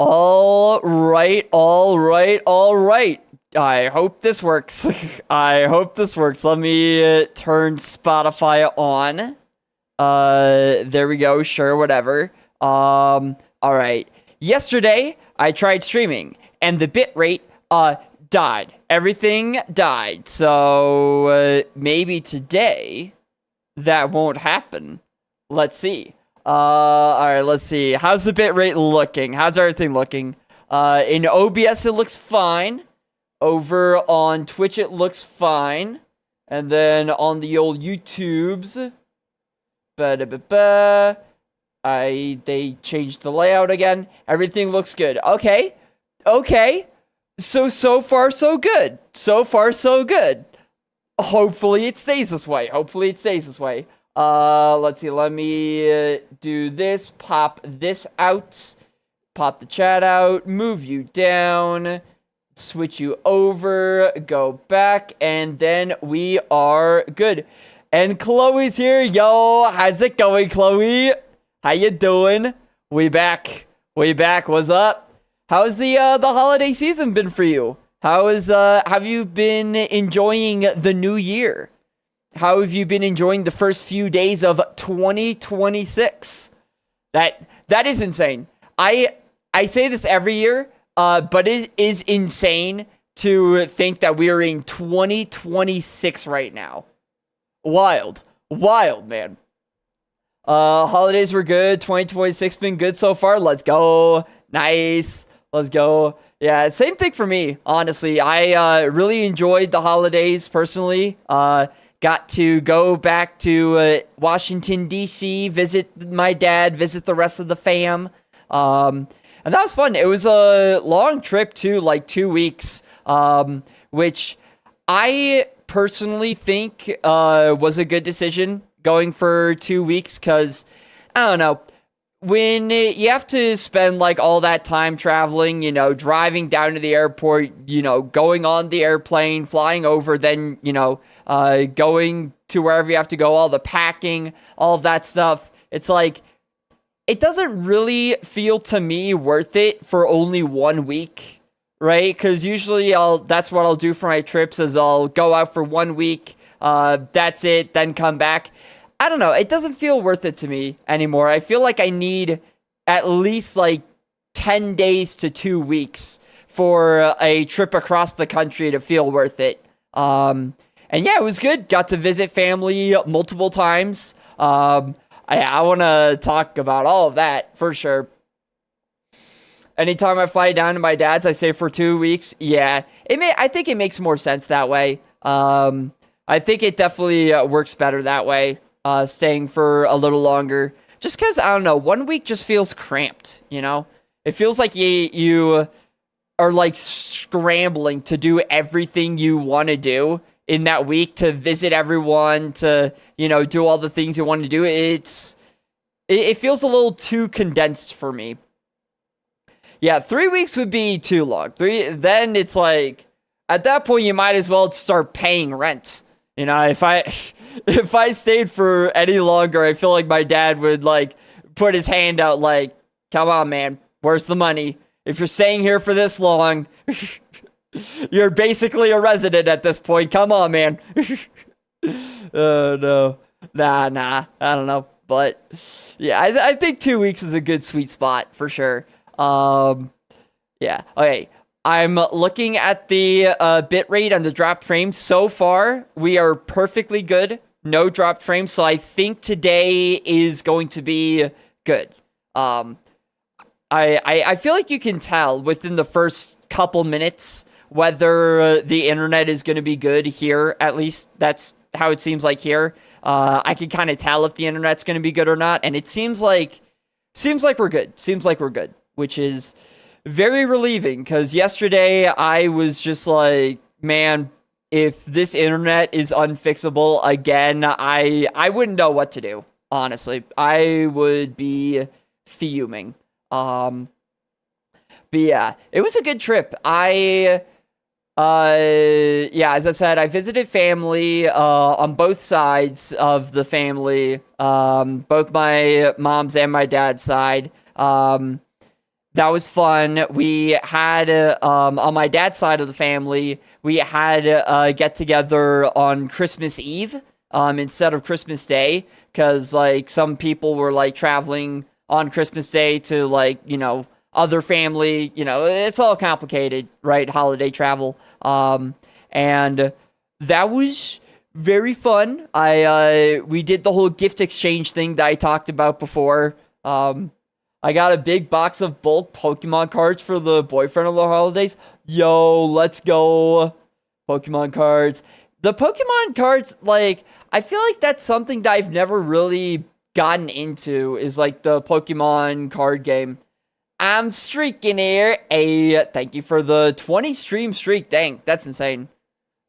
All right, all right, all right. I hope this works. I hope this works. Let me turn Spotify on. There we go. Sure, whatever. All right. Yesterday, I tried streaming, and the bitrate, died. Everything died. So, maybe today, that won't happen. Let's see. Alright, let's see. How's the bitrate looking? How's everything looking? In OBS, it looks fine. Over on Twitch, it looks fine. And then on the old YouTubes, they changed the layout again. Everything looks good. Okay. So far, so good. So far, so good. Hopefully, it stays this way. Let's see. Let me do this. Pop this out. Pop the chat out. Move you down. Switch you over. Go back. And then we are good. And Chloe's here. Yo, how's it going, Chloe? How you doing? We back. What's up? How's the holiday season been for you? Have you been enjoying the new year? How have you been enjoying the first few days of 2026? That is insane. I say this every year, but it is insane to think that we are in 2026 right now. Wild, man. Holidays were good. 2026 been good so far. Let's go. Nice. Let's go. Yeah, same thing for me, honestly. I really enjoyed the holidays personally. Got to go back to Washington, D.C., visit my dad, visit the rest of the fam. And that was fun. It was a long trip, too, like 2 weeks, which I personally think was a good decision going for 2 weeks because, I don't know, when you have to spend like all that time traveling, driving down to the airport, going on the airplane, flying over, then, going to wherever you have to go, all the packing, all of that stuff. It's like, it doesn't really feel to me worth it for only 1 week, right? Because usually that's what I'll do for my trips is I'll go out for 1 week, that's it, then come back. I don't know. It doesn't feel worth it to me anymore. I feel like I need at least like 10 days to 2 weeks for a trip across the country to feel worth it. And yeah, it was good. Got to visit family multiple times. I want to talk about all of that for sure. Anytime I fly down to my dad's, I stay for 2 weeks. Yeah, I think it makes more sense that way. I think it definitely works better that way. Staying for a little longer. Just because, I don't know, 1 week just feels cramped, It feels like you are, like, scrambling to do everything you want to do in that week, to visit everyone, to, do all the things you want to do. It feels a little too condensed for me. Yeah, 3 weeks would be too long. Then it's like, at that point, you might as well start paying rent. If I stayed for any longer, I feel like my dad would like put his hand out like, come on, man, where's the money? If you're staying here for this long, you're basically a resident at this point. Come on, man. No. Nah, I don't know. But yeah, I think 2 weeks is a good sweet spot for sure. Yeah, okay. I'm looking at the bitrate and the dropped frames. So far, we are perfectly good. No dropped frames. So I think today is going to be good. I feel like you can tell within the first couple minutes whether the internet is going to be good here. At least that's how it seems like here. I can kind of tell if the internet's going to be good or not. And it seems like we're good. Which is very relieving, because yesterday I was just like, man, if this internet is unfixable again, I wouldn't know what to do, honestly. I would be fuming. But yeah, it was a good trip. Yeah, as I said, I visited family on both sides of the family, both my mom's and my dad's side. that was fun. We had on my dad's side of the family, we had a get together on Christmas Eve instead of Christmas Day, because like some people were like traveling on Christmas Day to like other family. It's all complicated, right? Holiday travel, and that was very fun. We did the whole gift exchange thing that I talked about before. I got a big box of bulk Pokemon cards for the boyfriend of the holidays. Yo, let's go. Pokemon cards. The Pokemon cards, like, I feel like that's something that I've never really gotten into, is like the Pokemon card game. I'm streaking here. Thank you for the 20 stream streak. Dang, that's insane.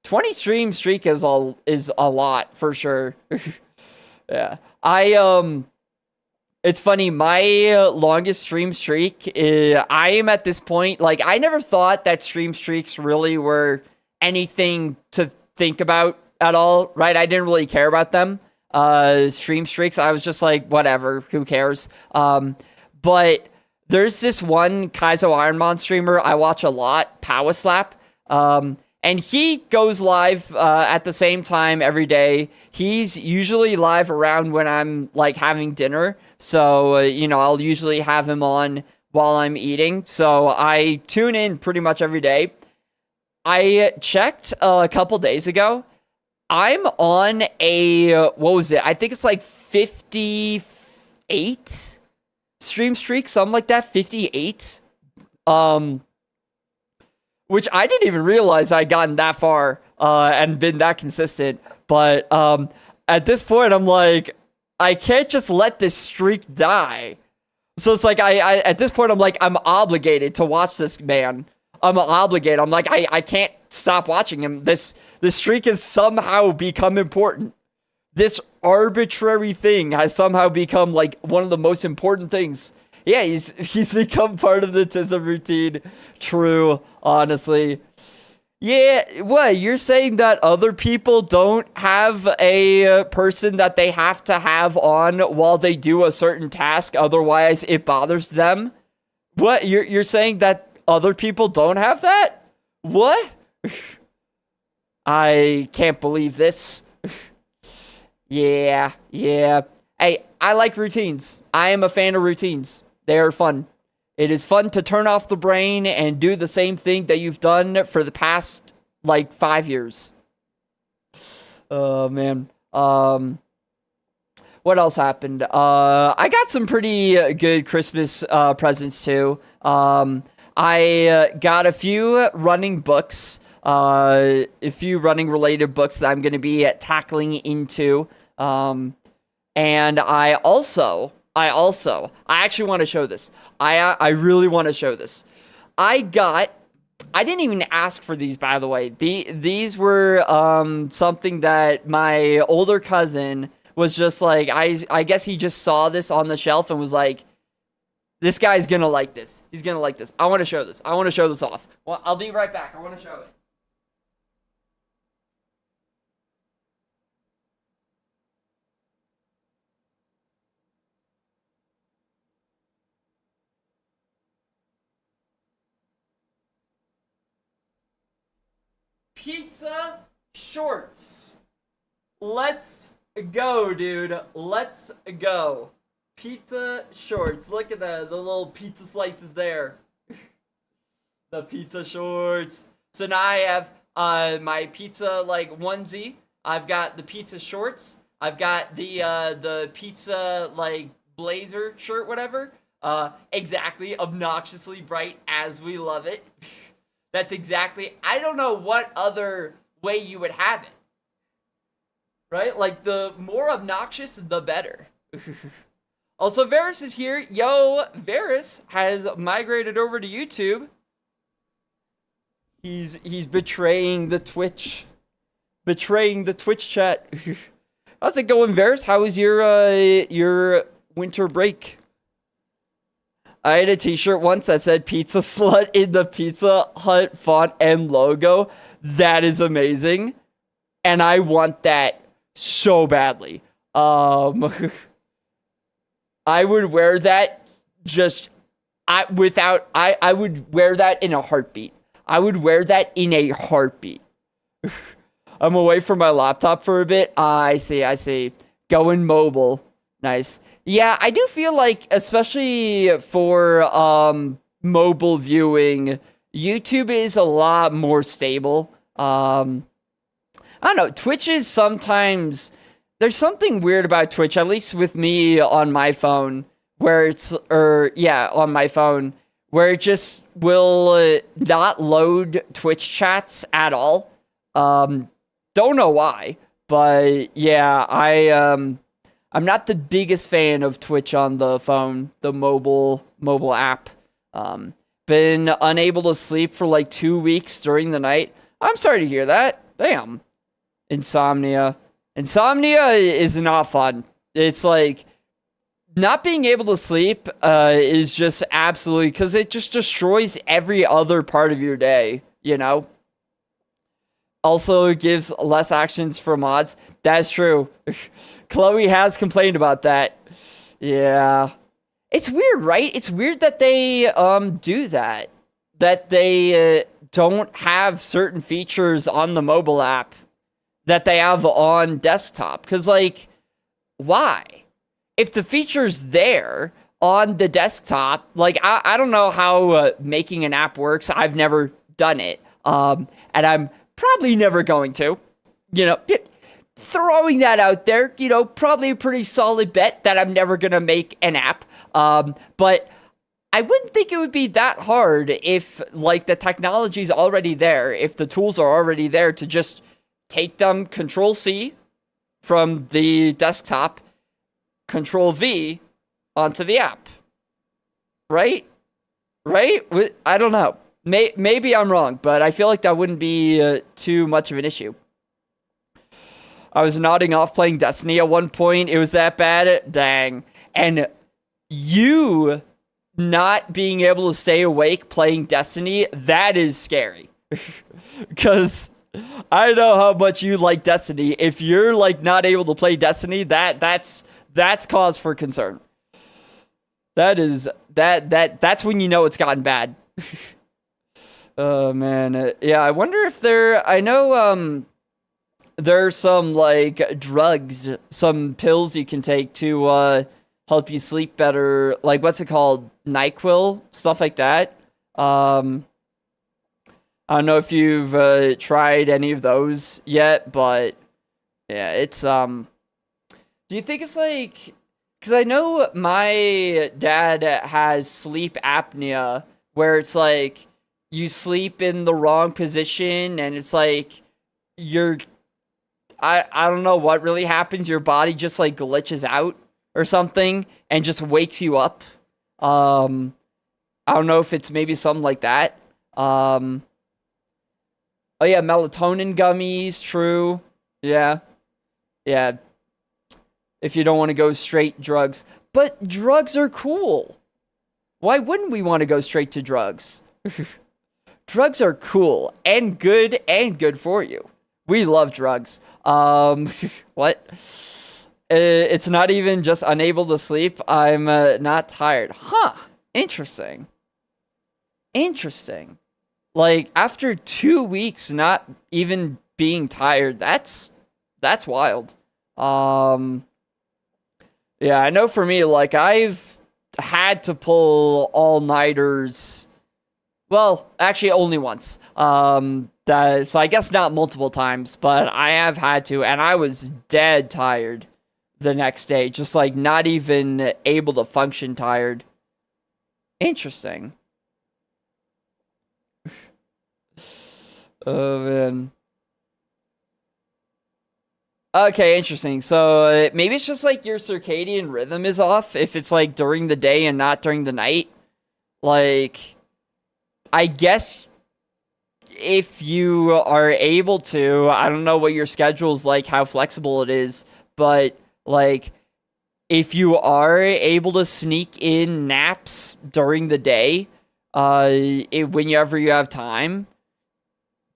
20 stream streak is a lot for sure. Yeah. It's funny, my longest stream streak, I am at this point, like, I never thought that stream streaks really were anything to think about at all, right? I didn't really care about them. Stream streaks, I was just like, whatever, who cares? But there's this one Kaizo Ironmon streamer I watch a lot, Power Slap. And he goes live at the same time every day. He's usually live around when I'm like having dinner. So, I'll usually have him on while I'm eating. So I tune in pretty much every day. I checked a couple days ago. I'm on what was it? I think it's like 58 stream streak, something like that. 58. Which I didn't even realize I'd gotten that far and been that consistent. But at this point, I'm like, I can't just let this streak die. So it's like, I at this point, I'm like, I'm obligated to watch this man. I'm obligated. I'm like, I can't stop watching him. This streak has somehow become important. This arbitrary thing has somehow become like one of the most important things. Yeah, he's become part of the Tism routine. True, honestly. Yeah, what? You're saying that other people don't have a person that they have to have on while they do a certain task, otherwise it bothers them? What? You're saying that other people don't have that? What? I can't believe this. Yeah. Hey, I like routines. I am a fan of routines. They are fun. It is fun to turn off the brain and do the same thing that you've done for the past, like, 5 years. Oh, man. What else happened? I got some pretty good Christmas presents, too. I got a few running books, a few running-related books that I'm going to be tackling into. And I actually want to show this. I really want to show this. I didn't even ask for these, by the way. These were something that my older cousin was just like, I guess he just saw this on the shelf and was like, this guy's gonna like this. He's gonna like this. I want to show this. I want to show this off. Well, I'll be right back. I want to show it. Pizza shorts. Let's go, dude. Let's go. Pizza shorts. Look at the little pizza slices there. The pizza shorts. So now I have my pizza like onesie. I've got the pizza shorts. I've got the pizza like blazer shirt, whatever. Exactly, obnoxiously bright as we love it. That's exactly. I don't know what other way you would have it. Right? Like, the more obnoxious, the better. Also, Varus is here. Yo, Varus has migrated over to YouTube. He's betraying the Twitch. Betraying the Twitch chat. How's it going, Varus? How was your winter break? I had a t-shirt once that said Pizza Slut in the Pizza Hut font and logo. That is amazing. And I want that so badly. I would wear that just I would wear that in a heartbeat. I would wear that in a heartbeat. I'm away from my laptop for a bit. I see, I see. Going mobile. Nice. Yeah, I do feel like, especially for mobile viewing, YouTube is a lot more stable. I don't know. Twitch is sometimes there's something weird about Twitch, at least with me on my phone, where it's on my phone, where it just will not load Twitch chats at all. Don't know why, but yeah, I'm not the biggest fan of Twitch on the phone, the mobile app. Been unable to sleep for like 2 weeks during the night. I'm sorry to hear that. Damn. Insomnia. Insomnia is not fun. It's like not being able to sleep is just absolutely, because it just destroys every other part of your day, you know? Also, it gives less actions for mods. That's true. Chloe has complained about that. Yeah. It's weird, right? It's weird that they do that. That they don't have certain features on the mobile app that they have on desktop. Because, like, why? If the feature's there on the desktop, like, I don't know how making an app works. I've never done it. And I'm probably never going to. You know, throwing that out there, you know, probably a pretty solid bet that I'm never going to make an app. But I wouldn't think it would be that hard if, like, the technology's already there, if the tools are already there to just take them, Control-C from the desktop, Control-V onto the app. Right? Right? I don't know. Maybe I'm wrong, but I feel like that wouldn't be too much of an issue. I was nodding off playing Destiny at one point. It was that bad? Dang. And you not being able to stay awake playing Destiny, that is scary. Because I know how much you like Destiny. If you're like not able to play Destiny, that's cause for concern. That's when you know it's gotten bad. Oh man. Yeah, I wonder if I know there's some like drugs, some pills you can take to help you sleep better, like what's it called? NyQuil, stuff like that. I don't know if you've tried any of those yet, but yeah, it's do you think it's like, because I know my dad has sleep apnea where it's like you sleep in the wrong position and it's like I don't know what really happens, your body just like glitches out or something and just wakes you up. I don't know if it's maybe something like that. Oh yeah, melatonin gummies, true. Yeah. Yeah. If you don't want to go straight drugs. But drugs are cool. Why wouldn't we want to go straight to drugs? Drugs are cool and good for you. We love drugs. What? It's not even just unable to sleep. I'm not tired. Huh. Interesting. Interesting. Like, after 2 weeks not even being tired, that's wild. Yeah, I know for me, like, I've had to pull all-nighters. Well, actually, only once. So I guess not multiple times, but I have had to, and I was dead tired the next day. Just, like, not even able to function tired. Interesting. Oh, man. Okay, interesting. So maybe it's just like your circadian rhythm is off if it's like during the day and not during the night. Like, I guess if you are able to, I don't know what your schedule's like, how flexible it is, but like if you are able to sneak in naps during the day, whenever you have time,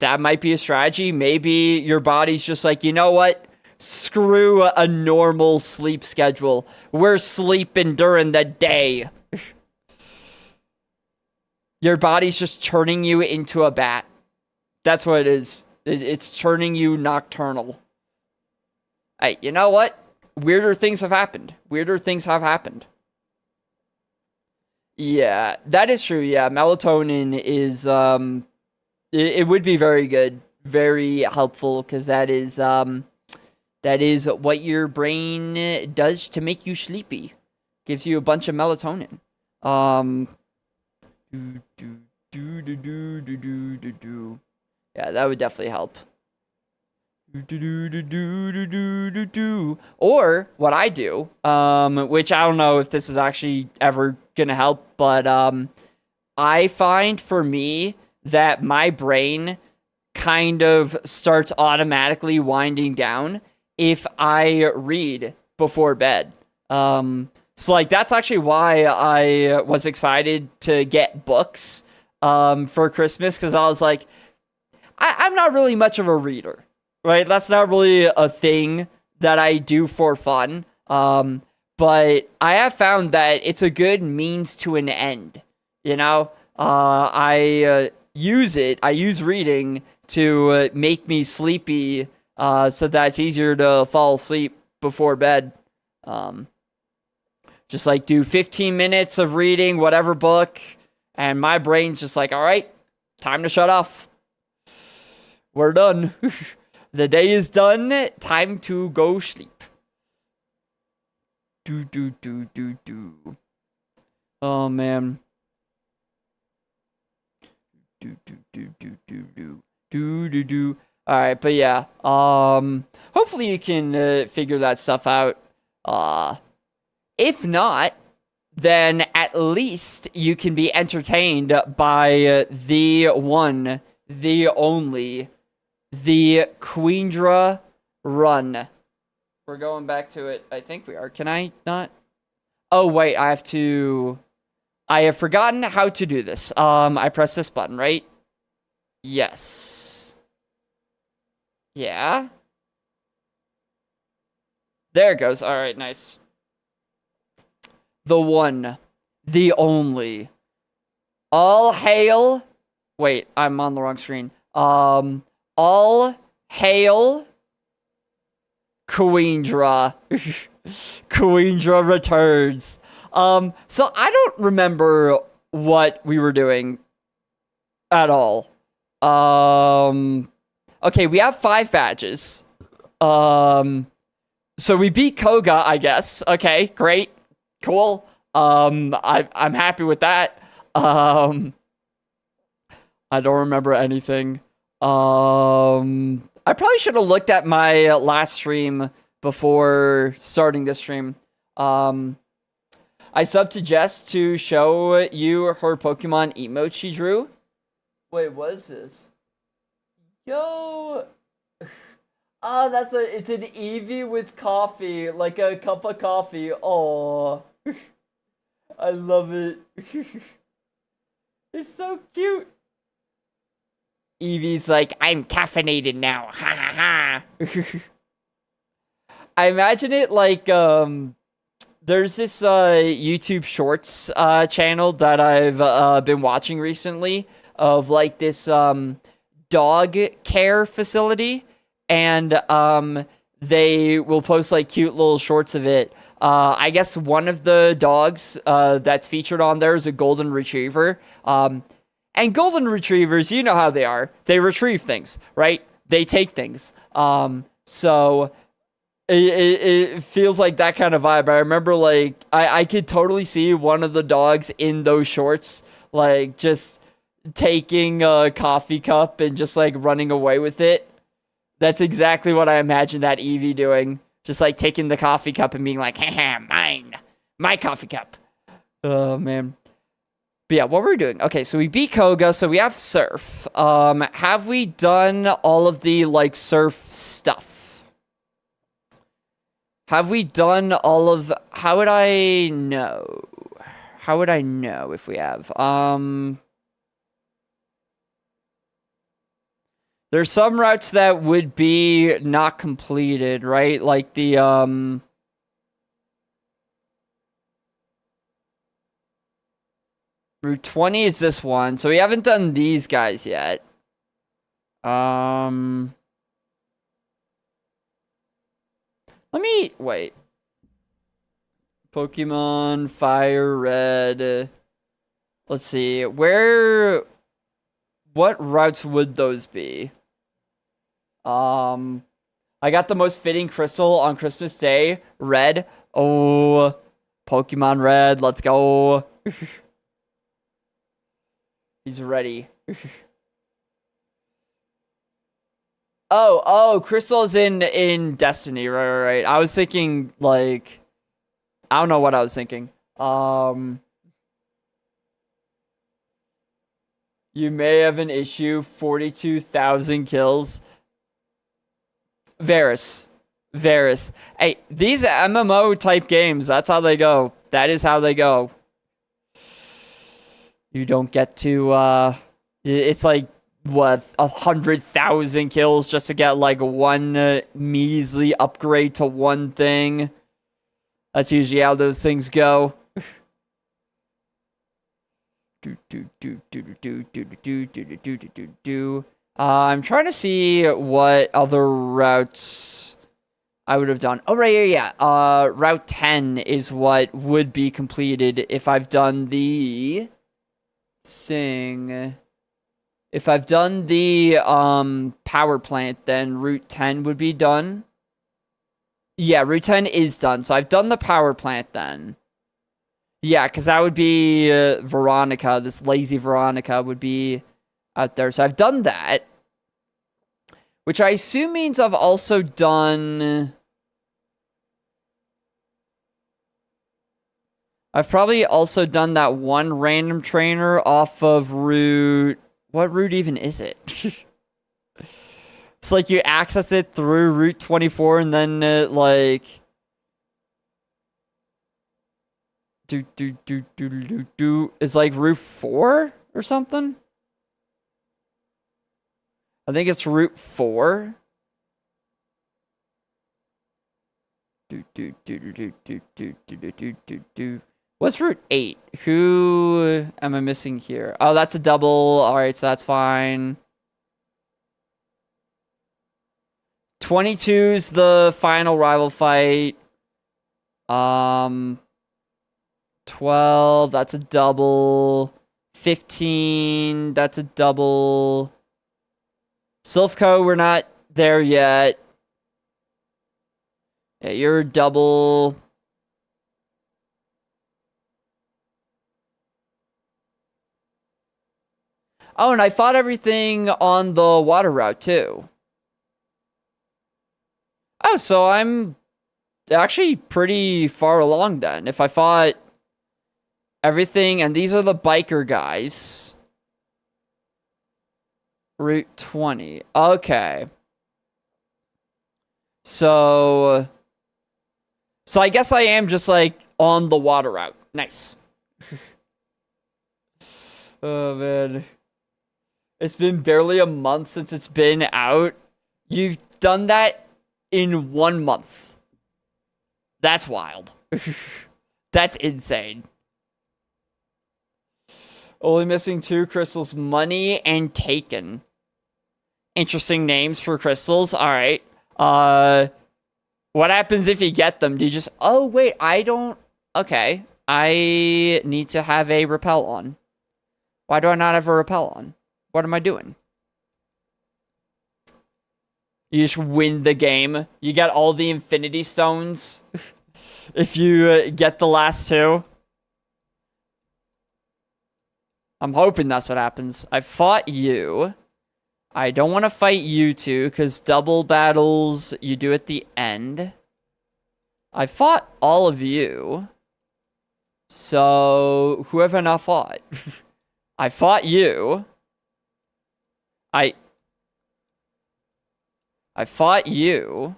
that might be a strategy. Maybe your body's just like, you know what? Screw a normal sleep schedule. We're sleeping during the day. Your body's just turning you into a bat. That's what it is. It's turning you nocturnal. Hey, you know what? Weirder things have happened. Weirder things have happened. Yeah, that is true. Yeah, melatonin is it would be very good, very helpful because that is what your brain does to make you sleepy. Gives you a bunch of melatonin. Do, do, do, do, do, do, do, do, do. Yeah, that would definitely help. Or what I do, which I don't know if this is actually ever gonna help, but I find for me that my brain kind of starts automatically winding down if I read before bed. So like that's actually why I was excited to get books for Christmas because I was like, I'm not really much of a reader, right? That's not really a thing that I do for fun. But I have found that it's a good means to an end. You know, I use it. I use reading to make me sleepy, so that it's easier to fall asleep before bed. Just like do 15 minutes of reading whatever book, and my brain's just like, all right, time to shut off. We're done. The day is done. Time to go sleep. Do. Oh man. Do. All right, but yeah. Hopefully you can figure that stuff out. If not, then at least you can be entertained by the one, the only, the Queendra run. We're going back to it. I think we are. Can I not? Oh, wait. I have forgotten how to do this. I press this button, right? Yes. Yeah. There it goes. All right, nice. The one, the only. All hail. Wait, I'm on the wrong screen. All hail Queendra. Queendra returns. So I don't remember what we were doing at all. Okay, we have 5 badges. So we beat Koga, I guess. Okay, great. Cool. I'm happy with that. I don't remember anything. I probably should have looked at my last stream before starting this stream. I subbed to Jess to show you her Pokemon emote she drew. Wait, what is this? Yo! Oh, it's an Eevee with coffee, like a cup of coffee. Oh, I love it. It's so cute. Eevee's like, I'm caffeinated now. Ha ha ha. I imagine it like, there's this YouTube Shorts channel that I've been watching recently of like this dog care facility, and they will post like cute little shorts of it. I guess one of the dogs that's featured on there is a golden retriever. And golden retrievers, you know how they are. They retrieve things, right? They take things. So it feels like that kind of vibe. I remember like I could totally see one of the dogs in those shorts, like just taking a coffee cup and just like running away with it. That's exactly what I imagined that Eevee doing. Just like taking the coffee cup and being like, haha, mine. My coffee cup. Oh, man. But yeah, what were we doing? Okay, so we beat Koga, so we have Surf. Have we done all of the, like, Surf stuff? Have we done all of... How would I know? How would I know if we have? There's some routes that would be not completed, right? Like the, Route 20 is this one. So we haven't done these guys yet. Let me wait. Pokemon Fire Red. Let's see. What routes would those be? I got the most fitting crystal on Christmas Day. Red. Oh, Pokemon Red. Let's go. He's ready. Oh, Crystal is in Destiny, right. I was thinking, like, I don't know what I was thinking. You may have an issue, 42,000 kills. Varus. Hey, these MMO type games, that's how they go. That is how they go. You don't get to, it's like, what, 100,000 kills just to get, like, one measly upgrade to one thing. That's usually how those things go. I'm trying to see what other routes I would have done. Oh, right, yeah. Route 10 is what would be completed if I've done the thing. If I've done the power plant, then Route 10 would be done. Yeah, Route 10 is done. So I've done the power plant then. Yeah, because that would be Veronica. This lazy Veronica would be out there. So I've done that. Which I assume means I've also done... I've probably also done that one random trainer off of Route... What route even is it? It's like you access it through Route 24 and then like... Is like Route 4 or something? I think it's Route 4. What's Route 8? Who am I missing here? Oh, that's a double. Alright, so that's fine. 22's the final rival fight. 12, that's a double. 15, that's a double. Silphco, we're not there yet. Yeah, you're a double. Oh, and I fought everything on the water route, too. Oh, so I'm actually pretty far along, then. If I fought everything, and these are the biker guys. Route 20. Okay. So I guess I am just, like, on the water route. Nice. Oh, man. It's been barely a month since it's been out. You've done that in 1 month. That's wild. That's insane. Only missing 2 crystals, Money and Taken. Interesting names for crystals. Alright. What happens if you get them? Do you just... Oh, wait, I don't... Okay. I need to have a repel on. Why do I not have a repel on? What am I doing? You just win the game. You get all the Infinity Stones. If you get the last 2. I'm hoping that's what happens. I fought you. I don't want to fight you two, because double battles you do at the end. I fought all of you. So, who have I not fought? I fought you. I fought you.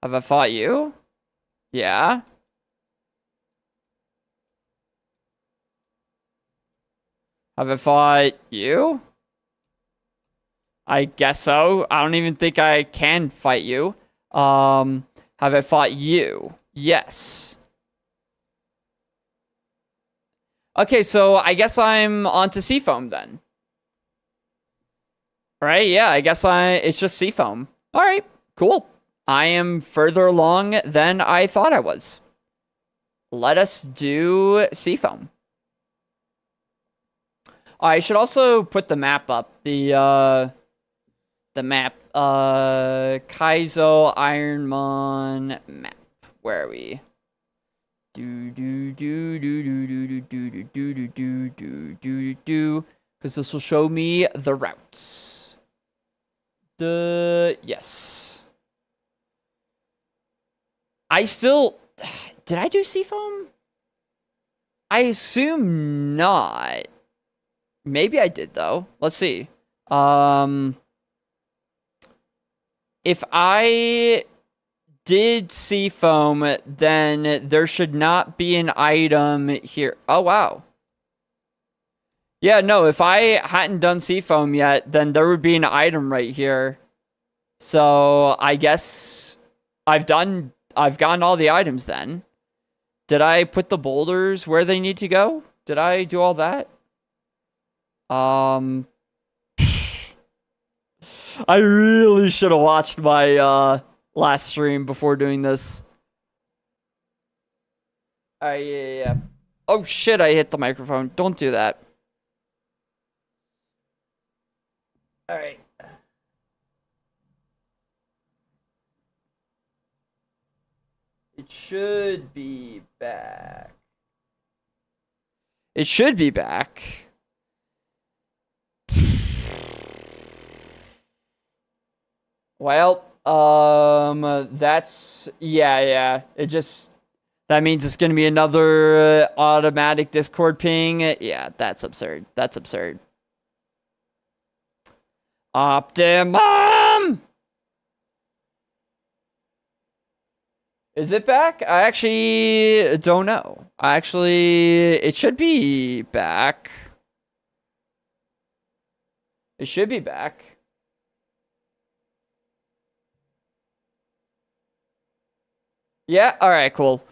Have I fought you? Yeah. Have I fought you? I guess so. I don't even think I can fight you. Have I fought you? Yes. Okay, so I guess I'm onto Seafoam then. Right? Yeah, I guess it's just Seafoam. All right, cool. I am further along than I thought I was. Let us do Seafoam. I should also put the map up. The map. Kaizo Ironmon map. Where are we? Because this will show me the routes. Yes. I still... Did I do Seafoam? I assume not. Maybe I did, though. Let's see. If I did Seafoam, then there should not be an item here. Oh, wow. Yeah, no, if I hadn't done Seafoam yet, then there would be an item right here. So I guess I've gotten all the items then. Did I put the boulders where they need to go? Did I do all that? I really should have watched my last stream before doing this. Yeah. Oh shit, I hit the microphone. Don't do that. Alright. It should be back. It should be back. Well, that's, yeah. That means it's gonna be another automatic Discord ping. Yeah, that's absurd. That's absurd. Optimum! Is it back? I actually don't know. It should be back. It should be back. Yeah, alright, cool.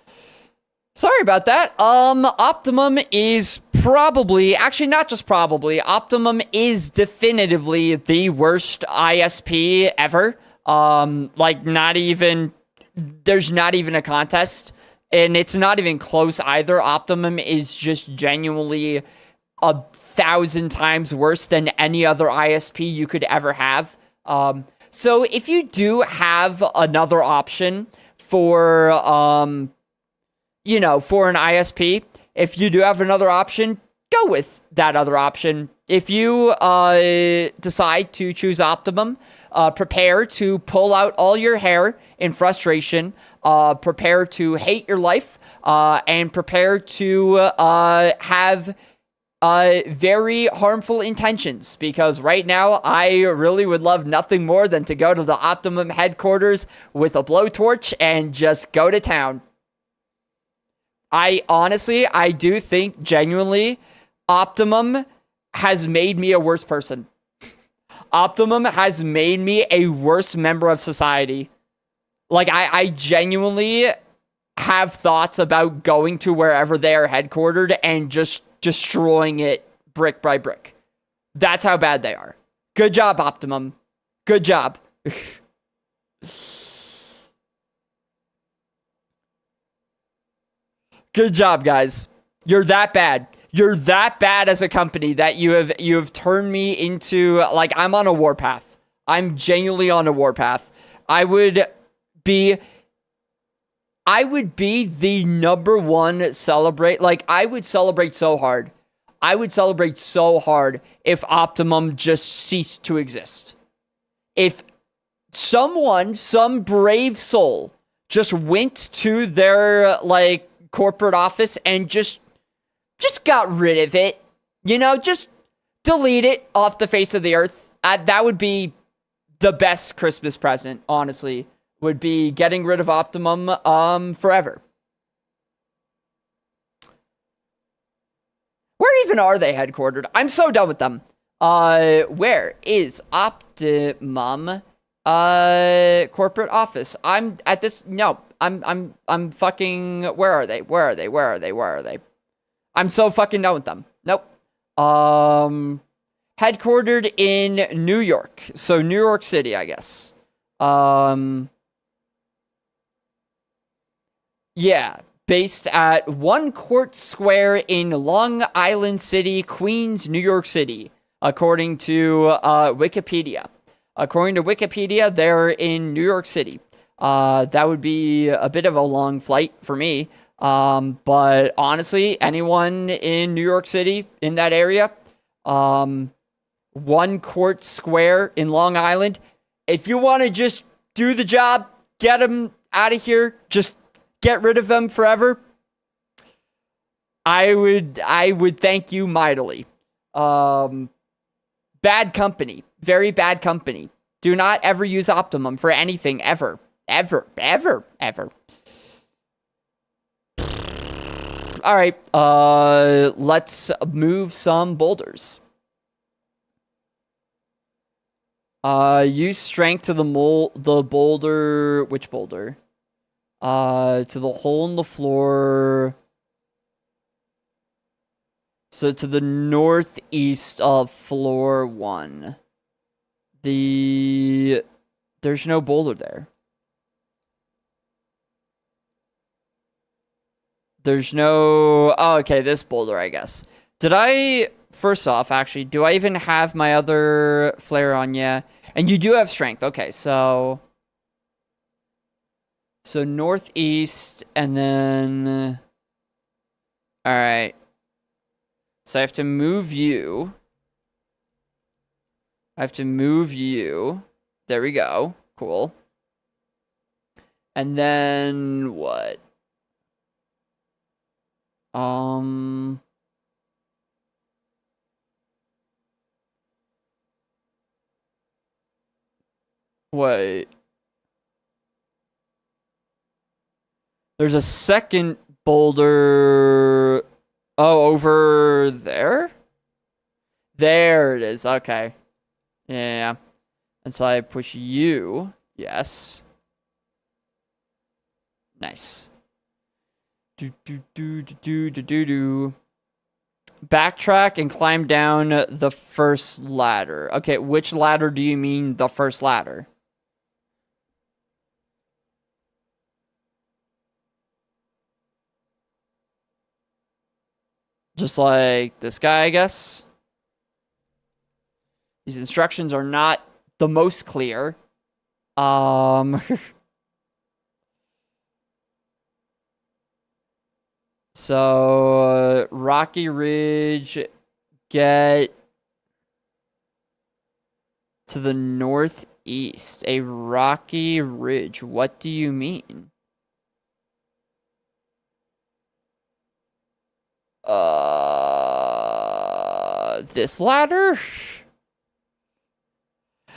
Sorry about that. Optimum is probably, actually not just probably, Optimum is definitively the worst ISP ever. Like not even, there's not even a contest, and it's not even close either. Optimum is just genuinely 1,000 times worse than any other ISP you could ever have. So if you do have another option for, you know, for an ISP, if you do have another option, go with that other option. If you decide to choose Optimum, prepare to pull out all your hair in frustration, prepare to hate your life, and prepare to have very harmful intentions, because right now I really would love nothing more than to go to the Optimum headquarters with a blowtorch and just go to town. I do think genuinely Optimum has made me a worse person. Optimum has made me a worse member of society. Like, I genuinely have thoughts about going to wherever they are headquartered and just destroying it brick by brick. That's how bad they are. Good job, Optimum. Good job. Good job, guys. You're that bad. You're that bad as a company that you have turned me into, like, I'm on a warpath. I'm genuinely on a warpath. I would be the number one celebrate. Like, I would celebrate so hard. I would celebrate so hard if Optimum just ceased to exist. If someone, some brave soul, just went to their, like, corporate office and just got rid of it, you know, just delete it off the face of the earth. That would be the best Christmas present, honestly, would be getting rid of Optimum forever. Where even are they headquartered? I'm so done with them. Where is Optimum corporate office? I'm at this, no, I'm fucking, where are they? I'm so fucking done with them. Nope. Headquartered in New York. So New York City, I guess. Yeah. Based at One Court Square in Long Island City, Queens, New York City, according to Wikipedia. According to Wikipedia, they're in New York City. That would be a bit of a long flight for me. But honestly, anyone in New York City, in that area, One Court Square in Long Island, if you want to just do the job, get them out of here, just get rid of them forever, I would thank you mightily. Bad company. Very bad company. Do not ever use Optimum for anything ever. Ever. Ever. Ever. Alright. Let's move some boulders. Use strength to the boulder. Which boulder? To the hole in the floor. So to the northeast of floor 1. There's no boulder there. There's no... Oh, okay, this boulder, I guess. Did I... First off, actually, do I even have my other flare on? Yeah. And you do have strength. Okay, so... So northeast, and then... Alright. So I have to move you. There we go. Cool. And then what? Wait. There's a second boulder. Oh, over there? There it is. Okay. Yeah. And so I push you. Yes. Nice. Backtrack and climb down the first ladder. Okay, which ladder do you mean the first ladder? Just like this guy, I guess. These instructions are not the most clear. So, Rocky Ridge, get to the northeast. A rocky ridge. What do you mean? This ladder?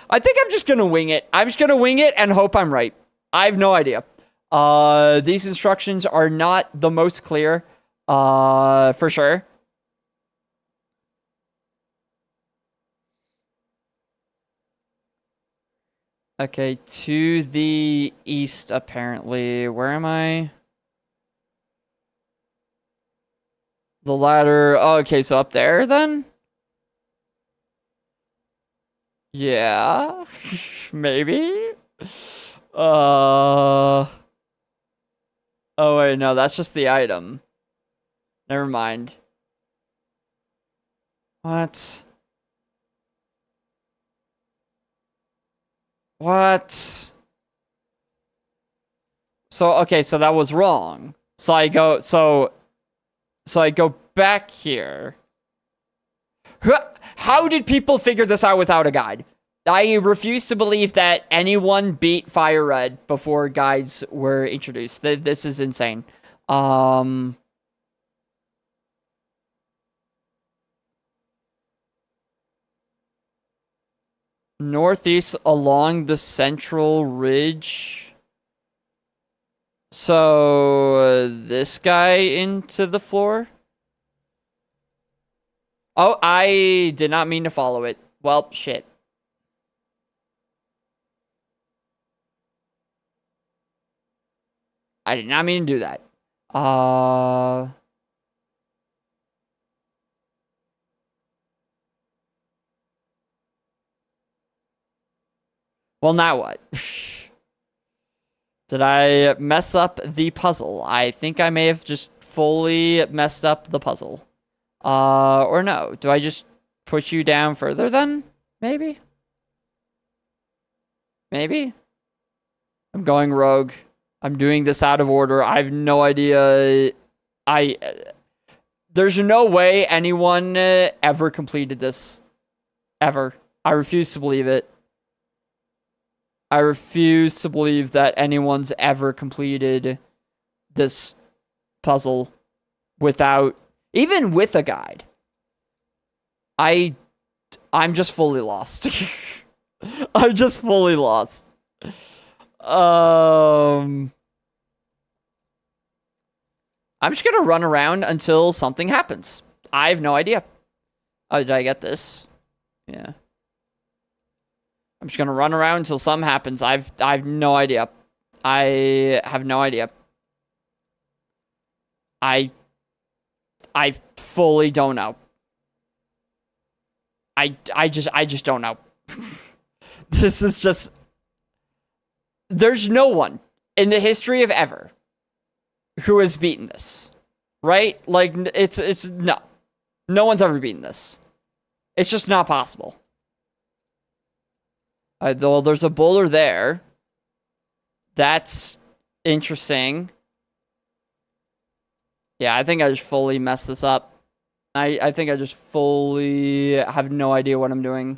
I think I'm just gonna wing it. I'm just gonna wing it and hope I'm right. I have no idea. These instructions are not the most clear, for sure. Okay, to the east, apparently. Where am I? The ladder. Oh, okay, so up there, then? Yeah. Maybe? Oh, wait, no, that's just the item. Never mind. What? What? So, okay, so that was wrong. So I go, so I go back here. How did people figure this out without a guide? I refuse to believe that anyone beat Fire Red before guides were introduced. This is insane. Northeast along the central ridge. So, this guy into the floor? Oh, I did not mean to follow it. Well, shit. I did not mean to do that. Well, now what? Did I mess up the puzzle? I think I may have just fully messed up the puzzle. Or no. Do I just push you down further then? Maybe? Maybe? I'm going rogue. I'm doing this out of order. I have no idea. There's no way anyone ever completed this. Ever. I refuse to believe it. I refuse to believe that anyone's ever completed this puzzle without, even with a guide. I'm just fully lost. I'm just fully lost. I'm just gonna run around until something happens. I have no idea. Oh, did I get this? Yeah. I'm just gonna run around until something happens. I have no idea. I have no idea. I fully don't know. I just don't know. This is just, there's no one in the history of ever who has beaten this. Right? Like, it's no. No one's ever beaten this. It's just not possible. Well, there's a boulder there. That's interesting. Yeah, I think I just fully messed this up. I think I just fully have no idea what I'm doing.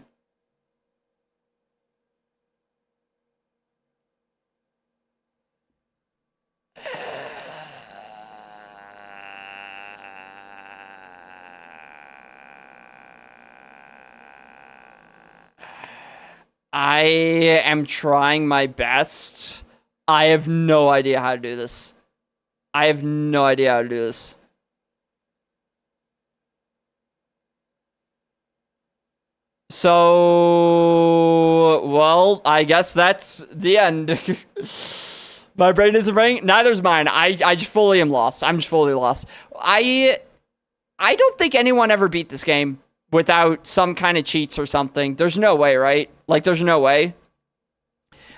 I am trying my best. I have no idea how to do this. I have no idea how to do this. So, well, I guess that's the end. My brain isn't brain. Neither's mine. I just fully am lost. I'm just fully lost. I don't think anyone ever beat this game without some kind of cheats or something. There's no way, right? Like, there's no way.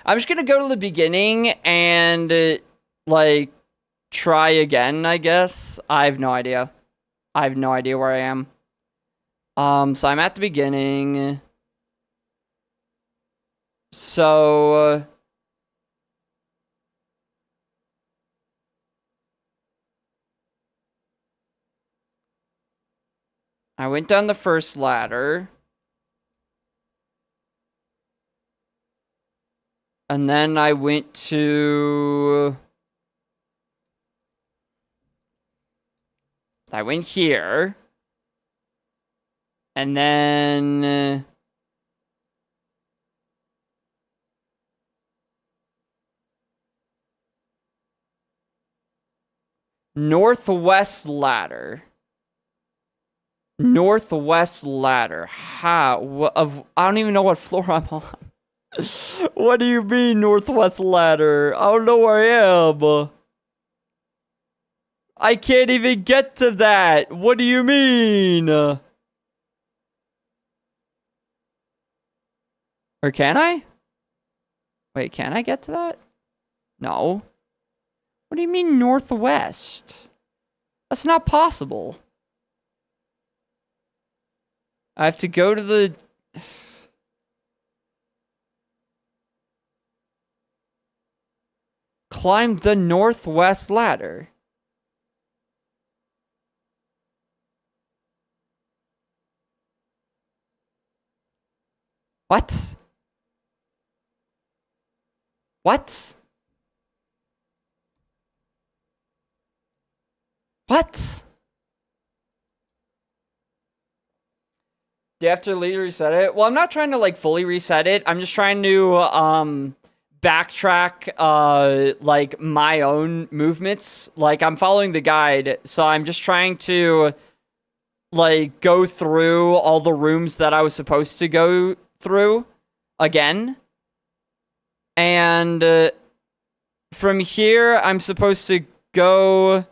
I'm just gonna go to the beginning and, like, try again, I guess. I have no idea. I have no idea where I am. So I'm at the beginning. So... I went down the first ladder. And then I went to... I went here. And then... Northwest ladder. Northwest ladder. How? I don't even know what floor I'm on. What do you mean, northwest ladder? I don't know where I am. I can't even get to that. What do you mean? Or can I? Wait, can I get to that? No. What do you mean, northwest? That's not possible. I have to go to the... Climb the northwest ladder. What? What? What? Do you have to reset it? Well, I'm not trying to, like, fully reset it. I'm just trying to, backtrack, like, my own movements. Like, I'm following the guide, so I'm just trying to, like, go through all the rooms that I was supposed to go through again. And, from here, I'm supposed to go...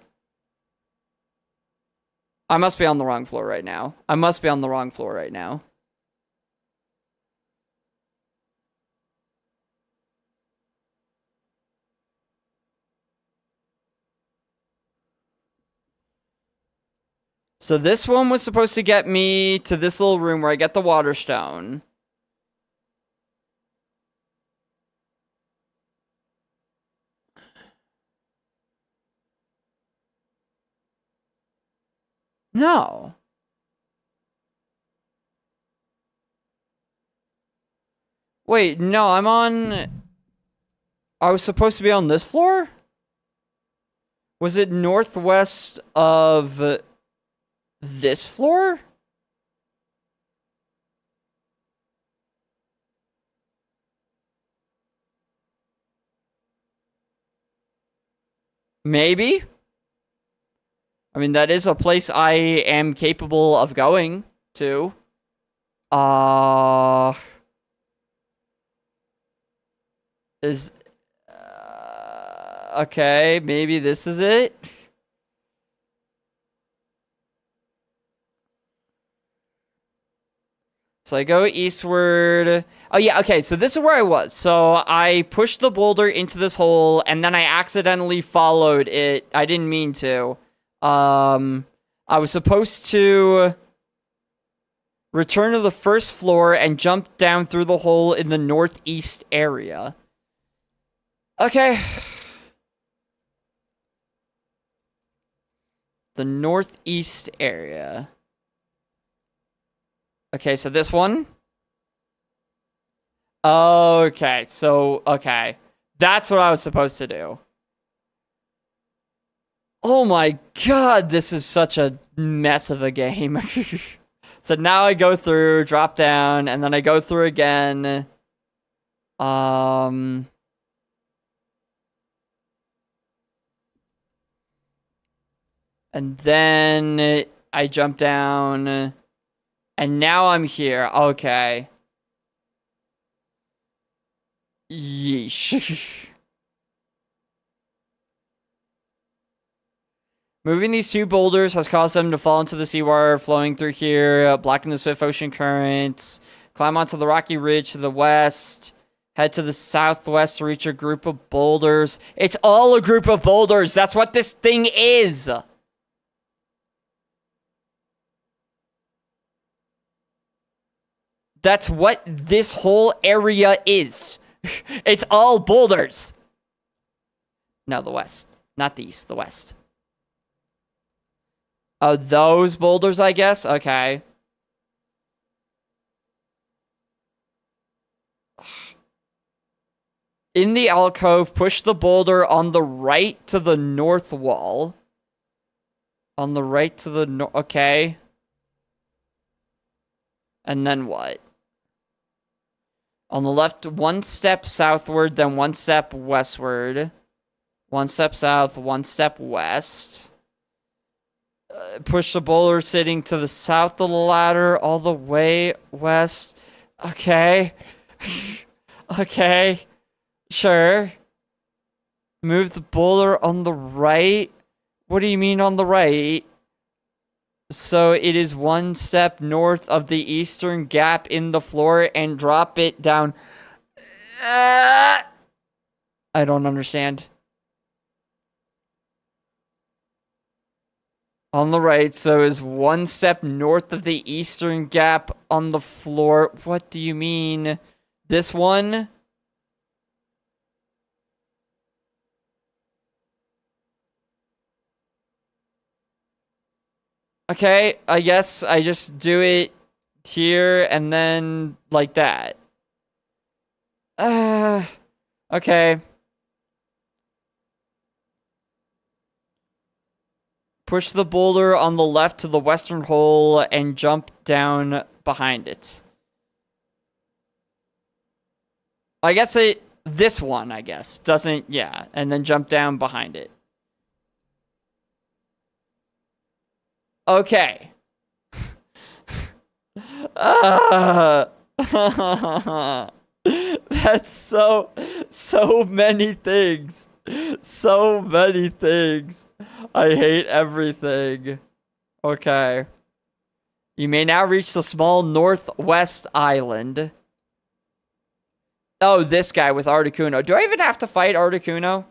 I must be on the wrong floor right now. I must be on the wrong floor right now. So this one was supposed to get me to this little room where I get the water stone. No. Wait, no, I'm on... I was supposed to be on this floor? Was it northwest of this floor? Maybe? I mean, that is a place I am capable of going to. Is... okay, maybe this is it? So I go eastward. Oh, yeah, okay, so this is where I was. So I pushed the boulder into this hole, and then I accidentally followed it. I didn't mean to. I was supposed to return to the first floor and jump down through the hole in the northeast area. Okay. The northeast area. Okay, so this one. Okay, so, okay. That's what I was supposed to do. Oh my god, this is such a mess of a game. So now I go through, drop down, and then I go through again. And then I jump down. And now I'm here. Okay. Yeesh. Moving these two boulders has caused them to fall into the seawater flowing through here, blocking the swift ocean currents. Climb onto the rocky ridge to the west. Head to the southwest to reach a group of boulders. It's all a group of boulders. That's what this thing is. That's what this whole area is. It's all boulders. No, the west. Not the east, the west. Oh, those boulders, I guess? Okay. In the alcove, push the boulder on the right to the north wall. On the right to the north. Okay. And then what? On the left, one step southward, then one step westward. One step south, one step west. Push the boulder sitting to the south of the ladder all the way west. Okay. Okay. Sure. Move the boulder on the right. What do you mean on the right? So it is one step north of the eastern gap in the floor and drop it down. I don't understand. On the right, so is one step north of the eastern gap on the floor. What do you mean? This one? Okay, I guess I just do it here and then like that. Okay. Push the boulder on the left to the western hole and jump down behind it. I guess this one, I guess, doesn't, yeah, and then jump down behind it. Okay. That's so many things. So many things. I hate everything. Okay. You may now reach the small northwest island. Oh, this guy with Articuno. Do I even have to fight Articuno?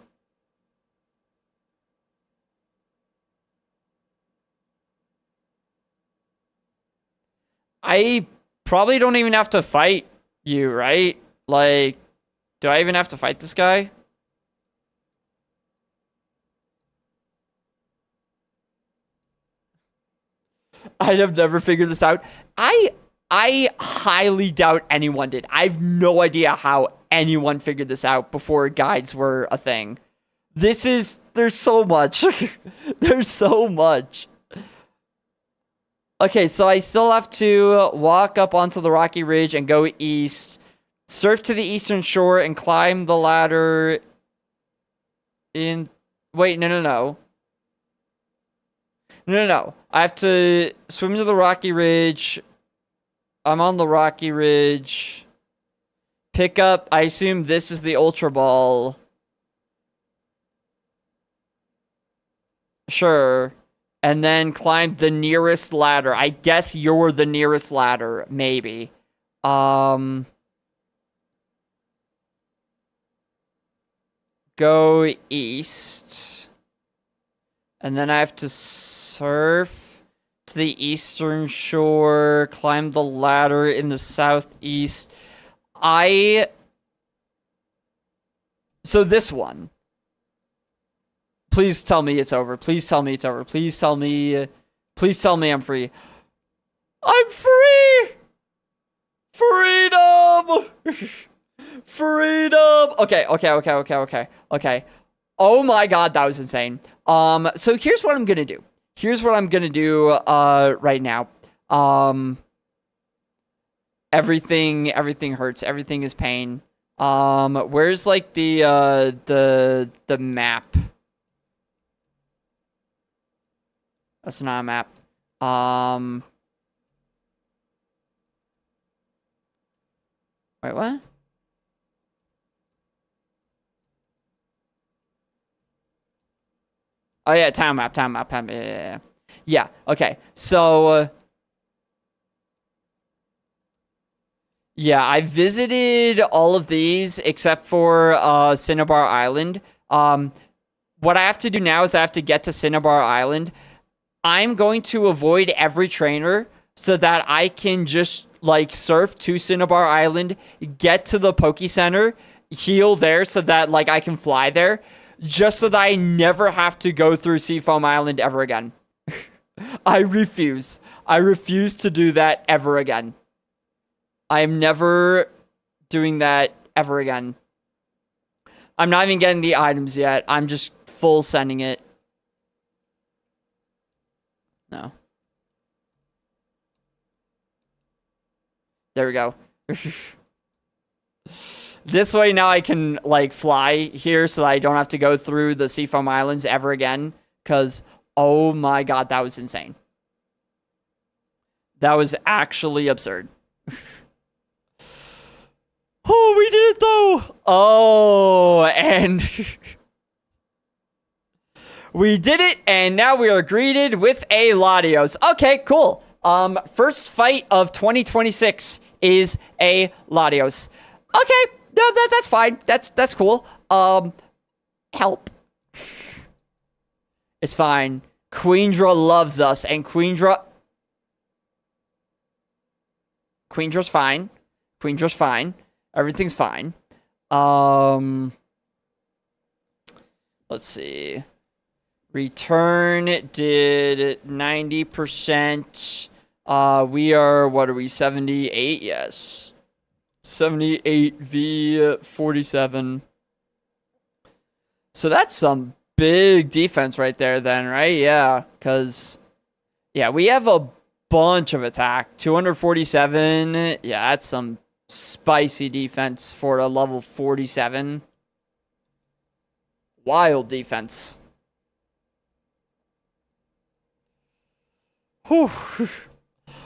I probably don't even have to fight you, right? Like, do I even have to fight this guy? I have never figured this out. I highly doubt anyone did. I have no idea how anyone figured this out before guides were a thing. There's so much. There's so much. Okay, so I still have to walk up onto the rocky ridge and go east, surf to the eastern shore, and climb the ladder in... Wait, no. No. I have to swim to the rocky ridge. I'm on the rocky ridge. Pick up... I assume this is the Ultra Ball. Sure. And then climb the nearest ladder. I guess you're the nearest ladder, maybe. Go east. And then I have to surf to the eastern shore, climb the ladder in the southeast. So this one. Please tell me it's over. Please tell me it's over. Please tell me I'm free. I'm free! Freedom! Freedom! Okay. Oh my god, that was insane. So here's what I'm gonna do. Right now. Everything hurts. Everything is pain. Where's like the map? That's not a map. Wait, what? Oh yeah, town map. Yeah. Okay. So yeah, I visited all of these except for Cinnabar Island. What I have to do now is I have to get to Cinnabar Island. I'm going to avoid every trainer so that I can just like surf to Cinnabar Island, get to the Poke Center, heal there so that like I can fly there, just so that I never have to go through Seafoam Island ever again. I refuse to do that ever again. I am never doing that ever again. I'm not even getting the items yet. I'm just full sending it. No. There we go. This way now I can, like, fly here so that I don't have to go through the Seafoam Islands ever again. Because, oh my god, that was insane. That was actually absurd. Oh, we did it, though! Oh, and... we did it, and now we are greeted with a Latios. Okay, cool. First fight of 2026 is a Latios. Okay, no, that's fine. That's cool. Help. It's fine. Queendra loves us, and Queendra's fine. Queendra's fine. Everything's fine. Let's see. Return did 90%. We are, what are we, 78? Yes. 78 v 47. So that's some big defense right there then, right? Yeah, because, yeah, we have a bunch of attack. 247. Yeah, that's some spicy defense for a level 47. Wild defense. Whew.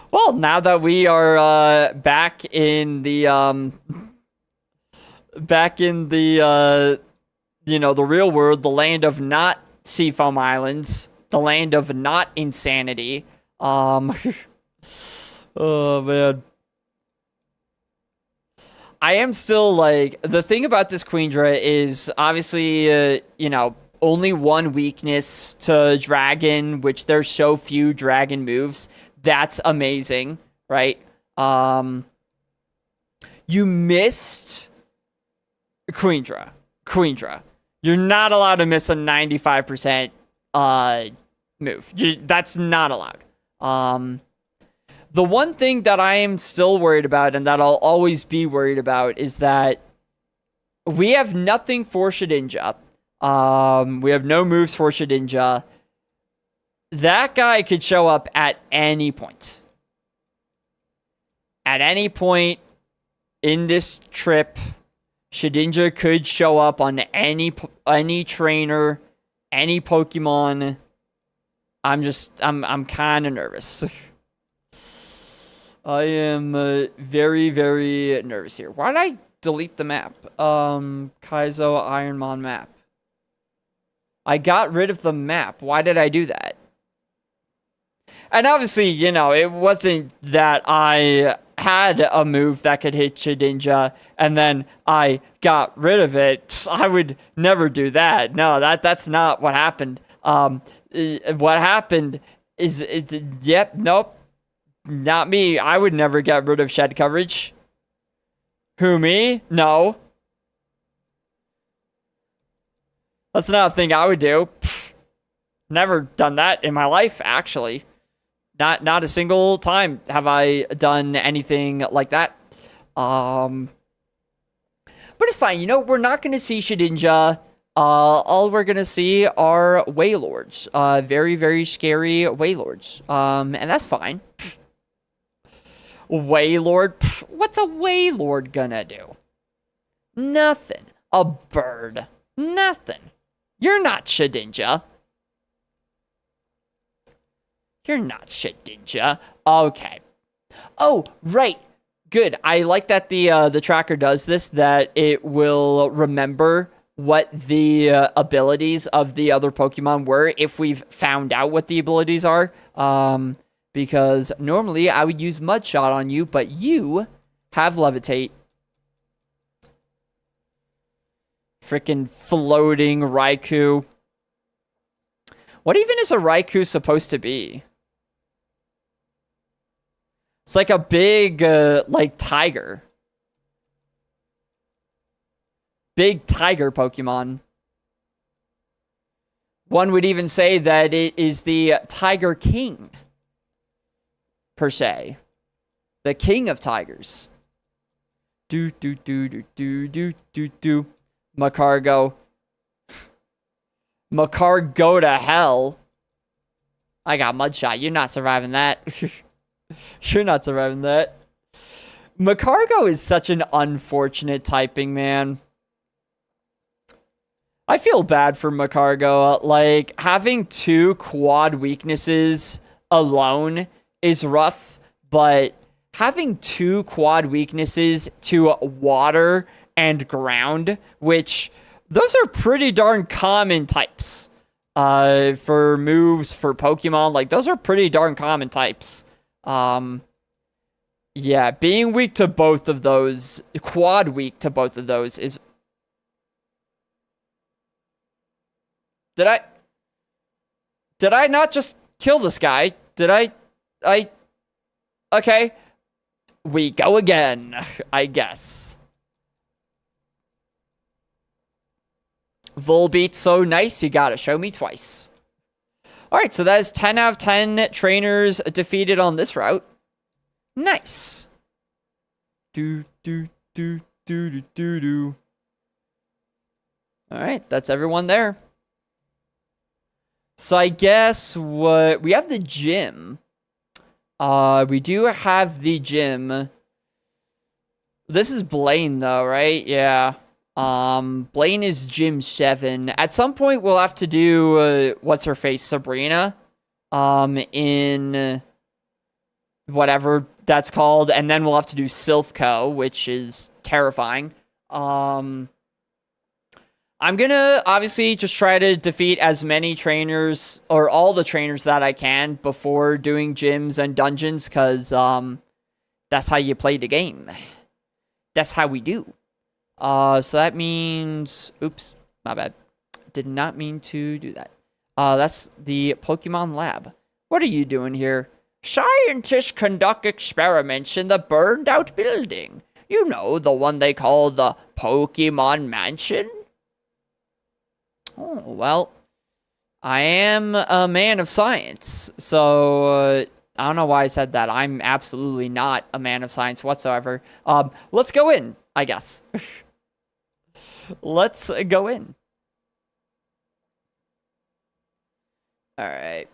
Well, now that we are back in the you know, the real world, the land of not Seafoam Islands, the land of not insanity. Oh man. I am still like, the thing about this Queendra is obviously you know, only one weakness to Dragon, which there's so few Dragon moves. That's amazing, right? You missed Queendra. Queendra. You're not allowed to miss a 95% move. That's not allowed. The one thing that I am still worried about and that I'll always be worried about is that we have nothing for Shedinja. We have no moves for Shedinja. That guy could show up at any point. At any point in this trip, Shedinja could show up on any trainer, any Pokemon. I'm kind of nervous. I am very, very nervous here. Why did I delete the map? Kaizo Ironmon map. I got rid of the map. Why did I do that? And obviously, you know, it wasn't that I had a move that could hit Shedinja and then I got rid of it. I would never do that. No, that's not what happened. What happened is yep, nope. Not me. I would never get rid of shed coverage. Who, me? No. That's not a thing I would do. Pfft. Never done that in my life, actually. Not a single time have I done anything like that. But it's fine. You know, we're not going to see Shedinja. All we're going to see are Wailords. Very, very scary Wailords. And that's fine. Pfft. Wailord? Pfft, what's a Wailord gonna do? Nothing. A bird. Nothing. You're not Shedinja. You're not Shedinja. Okay. Oh, right. Good. I like that the tracker does this, that it will remember what the abilities of the other Pokemon were if we've found out what the abilities are. Because normally I would use Mud Shot on you, but you have Levitate. Freaking floating Raikou. What even is a Raikou supposed to be? It's like a big, like, tiger. Big tiger Pokemon. One would even say that it is the Tiger King. Per se. The king of tigers. Do. Macargo. Macargo to hell. I got Mudshot. You're not surviving that. You're not surviving that. Macargo is such an unfortunate typing, man. I feel bad for Macargo. Like, having 2 quad weaknesses alone is rough, but having 2 quad weaknesses to water and ground, which those are pretty darn common types for moves for Pokemon. Like, those are pretty darn common types. Yeah, being weak to both of those, quad weak to both of those is... Did I not just kill this guy? Did I... Okay. We go again, I guess. Volbeat, so nice, you gotta show me twice. Alright, so that is 10 out of 10 trainers defeated on this route. Nice. Do. Alright, that's everyone there. So I guess what... We have the gym. We do have the gym. This is Blaine, though, right? Yeah. Blaine is Gym 7. At some point, we'll have to do, what's-her-face, Sabrina, in whatever that's called, and then we'll have to do Silphco, which is terrifying. I'm gonna, obviously, just try to defeat as many trainers, or all the trainers that I can before doing gyms and dungeons, because, that's how you play the game. That's how we do. So that means... Oops, my bad. Did not mean to do that. That's the Pokemon Lab. What are you doing here? Scientists conduct experiments in the burned out building. You know, the one they call the Pokemon Mansion? Oh, well, I am a man of science, so I don't know why I said that. I'm absolutely not a man of science whatsoever. Let's go in, I guess. Let's go in. All right.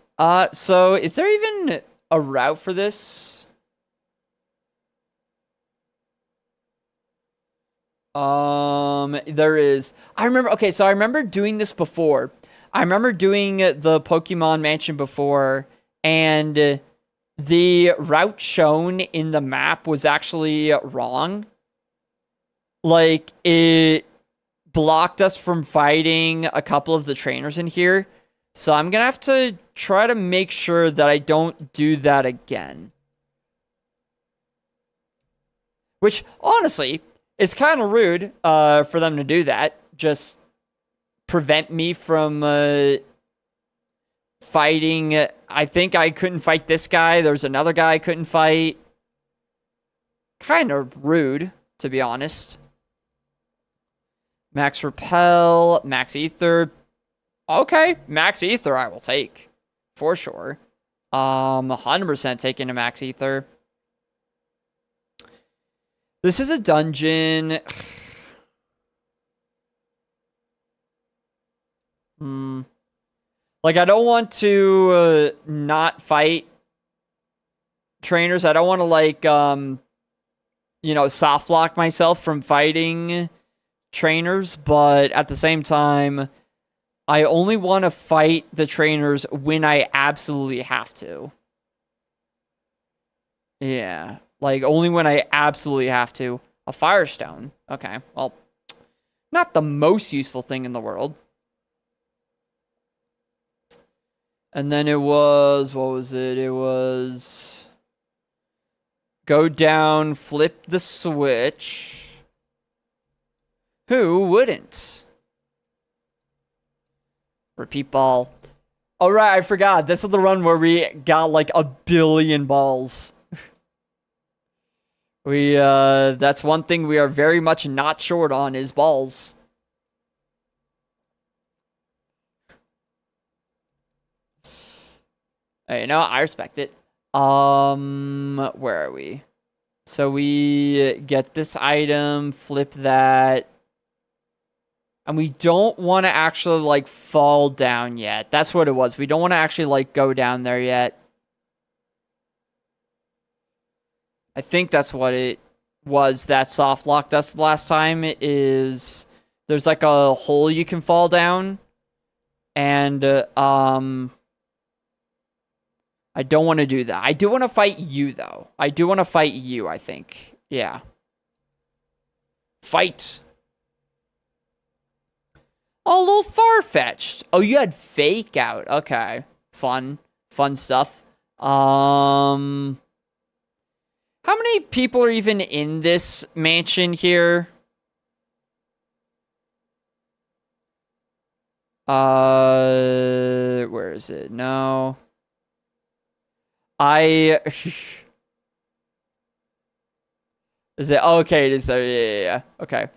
So is there even a route for this? There is. I remember, okay, so I remember doing this before. I remember doing the Pokemon Mansion before, and the route shown in the map was actually wrong. Like, it blocked us from fighting a couple of the trainers in here. So I'm gonna have to try to make sure that I don't do that again. Which, honestly, is kind of rude for them to do that. Just prevent me from fighting. I think I couldn't fight this guy. There's another guy I couldn't fight. Kind of rude, to be honest. Max Repel, Max Ether. Okay, Max Ether I will take. For sure. 100% taking a Max Ether. This is a dungeon. Like, I don't want to not fight trainers. I don't want to, like, you know, soft lock myself from fighting trainers. But at the same time, I only want to fight the trainers when I absolutely have to. Yeah. Like, only when I absolutely have to. A Firestone. Okay, well, not the most useful thing in the world. And then it was, what was it? It was go down, flip the switch. Who wouldn't? Repeat ball. Oh, right, I forgot. This is the run where we got like 1 billion balls. That's one thing we are very much not short on is balls. Hey, you know, I respect it. Where are we? So we get this item, flip that. And we don't want to actually, like, fall down yet. That's what it was. We don't want to actually, like, go down there yet. I think that's what it was that soft locked us last time. Is there's, like, a hole you can fall down. And, I don't want to do that. I do want to fight you, though. I do want to fight you, I think. Yeah. Fight! Oh, a little far-fetched. Oh, you had fake out. Okay. Fun. Fun stuff. How many people are even in this mansion here? Where is it? No. Is it? Oh, okay, it is. Yeah. Okay.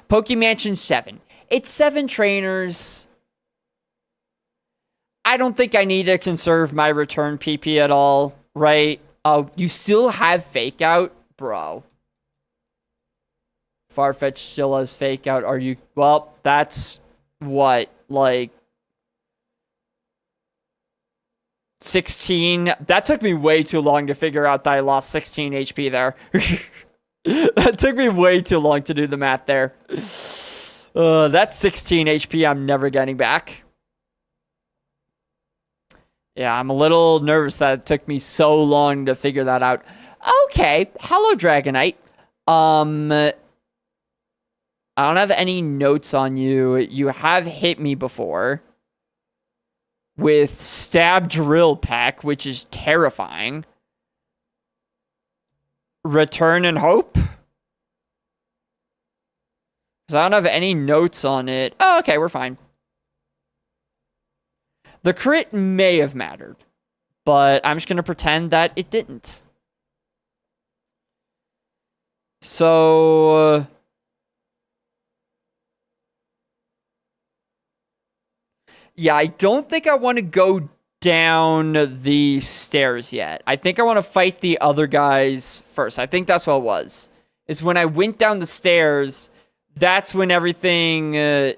Pokemansion 7. It's 7 trainers. I don't think I need to conserve my return PP at all, right? Oh, you still have fake out? Bro. Farfetch still has fake out. Are you? Well, that's what? Like 16. That took me way too long to figure out that I lost 16 HP there. That took me way too long to do the math there. That's 16 HP I'm never getting back. Yeah, I'm a little nervous that it took me so long to figure that out. Okay, hello, Dragonite. I don't have any notes on you. You have hit me before with Stab Drill Peck, which is terrifying. Return and Hope? Because I don't have any notes on it. Oh, okay, we're fine. The crit may have mattered. But I'm just going to pretend that it didn't. So... yeah, I don't think I want to go down the stairs yet. I think I want to fight the other guys first. I think that's what it was. Is when I went down the stairs, that's when everything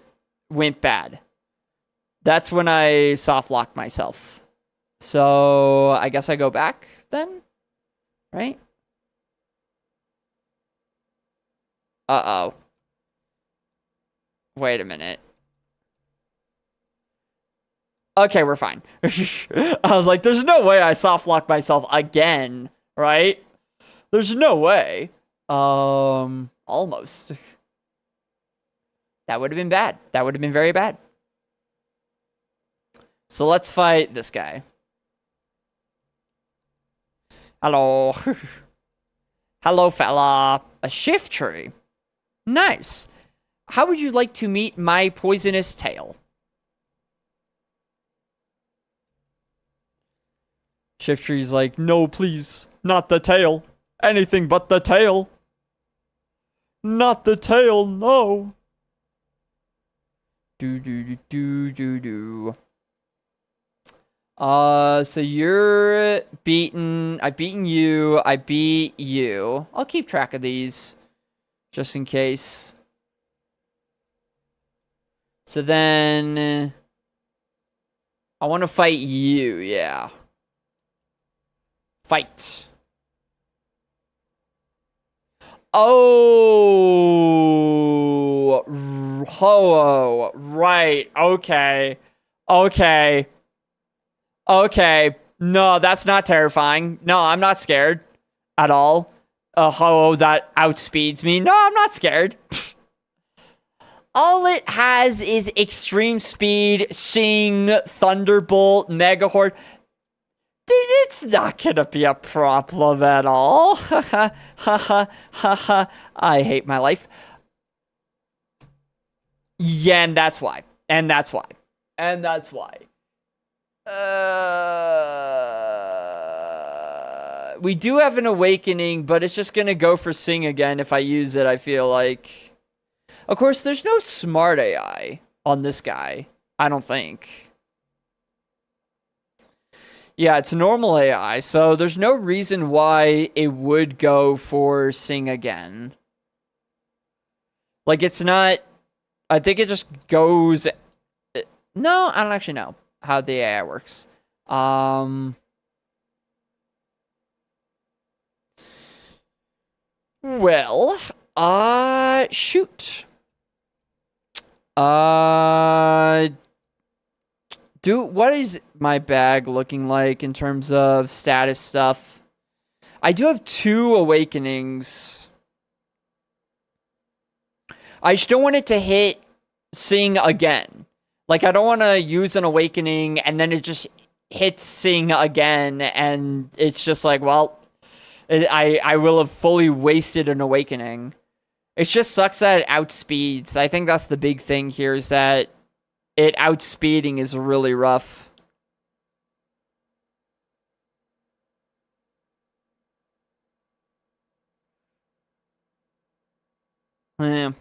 went bad. That's when I soft locked myself. So I guess I go back then, right? Uh-oh. Wait a minute. Okay, we're fine. I was like, there's no way I soft lock myself again, right? There's no way. Almost. That would have been bad. That would have been very bad. So let's fight this guy. Hello. Hello, fella. A shift tree. Nice. How would you like to meet my poisonous tail? Shift tree's like, no, please. Not the tail. Anything but the tail. Not the tail, no. Do. So you're beaten. I've beaten you. I beat you. I'll keep track of these. Just in case. So then... I want to fight you, yeah. Fight. Oh, ho, right. Okay. No, that's not terrifying. No, I'm not scared at all. Ho, that outspeeds me. No, I'm not scared. All it has is extreme speed, Sing, Thunderbolt, Mega Horde. It's not gonna be a problem at all. I hate my life. Yeah, and that's why. We do have an awakening, but it's just gonna go for Sing again if I use it, I feel like. Of course, there's no smart AI on this guy, I don't think. Yeah, it's normal AI, so there's no reason why it would go for Sing again. Like, it's not... I think it just goes... No, I don't actually know how the AI works. Well, shoot. What is my bag looking like in terms of status stuff? I do have 2 awakenings. I just don't want it to hit Sing again. Like, I don't want to use an awakening and then it just hits Sing again and it's just like, well, I will have fully wasted an awakening. It just sucks that it outspeeds. I think that's the big thing here is that it outspeeding is really rough. Yeah.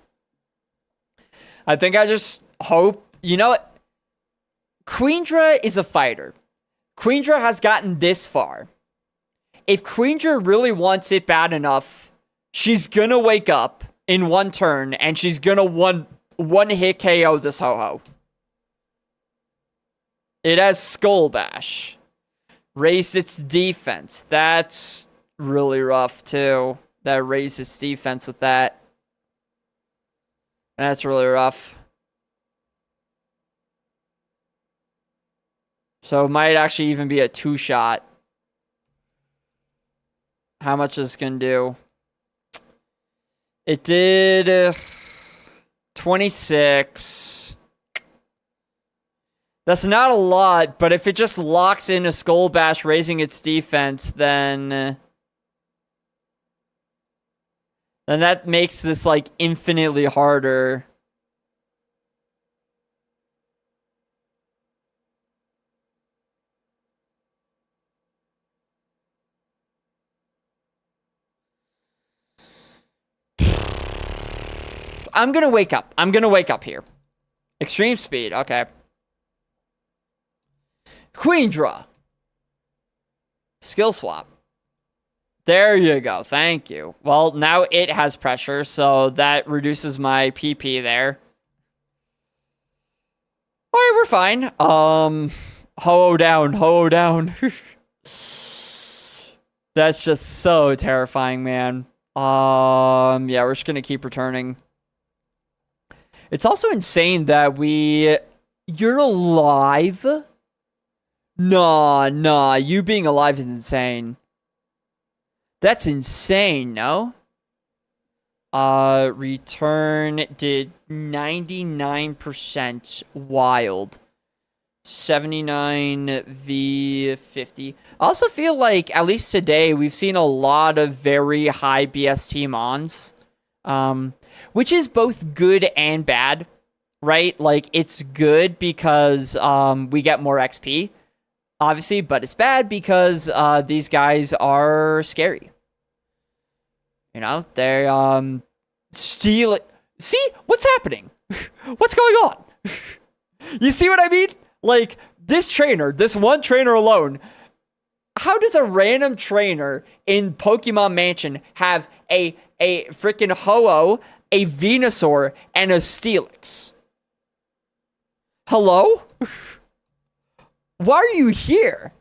I think I just hope... You know what? Queendra is a fighter. Queendra has gotten this far. If Queendra really wants it bad enough, she's gonna wake up in one turn and she's gonna one-hit KO this ho-ho. It has Skull Bash. Raised its defense. That's really rough, too. That raised its defense with that. That's really rough. So it might actually even be a 2-shot. How much is this going to do? It did 26. That's not a lot, but if it just locks in a Skull Bash raising its defense, then that makes this, like, infinitely harder. I'm gonna wake up. I'm gonna wake up here. Extreme speed. Okay. Queendra. Skill swap. There you go. Thank you. Well, now it has pressure, so that reduces my PP there. All right, we're fine. Ho-Oh down. Ho-Oh down. That's just so terrifying, man. Yeah, we're just gonna keep returning. It's also insane that you're alive? Nah, you being alive is insane. That's insane, no? Return did 99% wild. 79 v 50. I also feel like, at least today, we've seen a lot of very high BST mons. Which is both good and bad, right? Like, it's good because we get more XP, obviously, but it's bad because these guys are scary. You know, they steal it. See? What's happening? What's going on? You see what I mean? Like, this one trainer alone, how does a random trainer in Pokemon Mansion have a freaking Ho-Oh, a Venusaur, and a Steelix? Hello? Why are you here?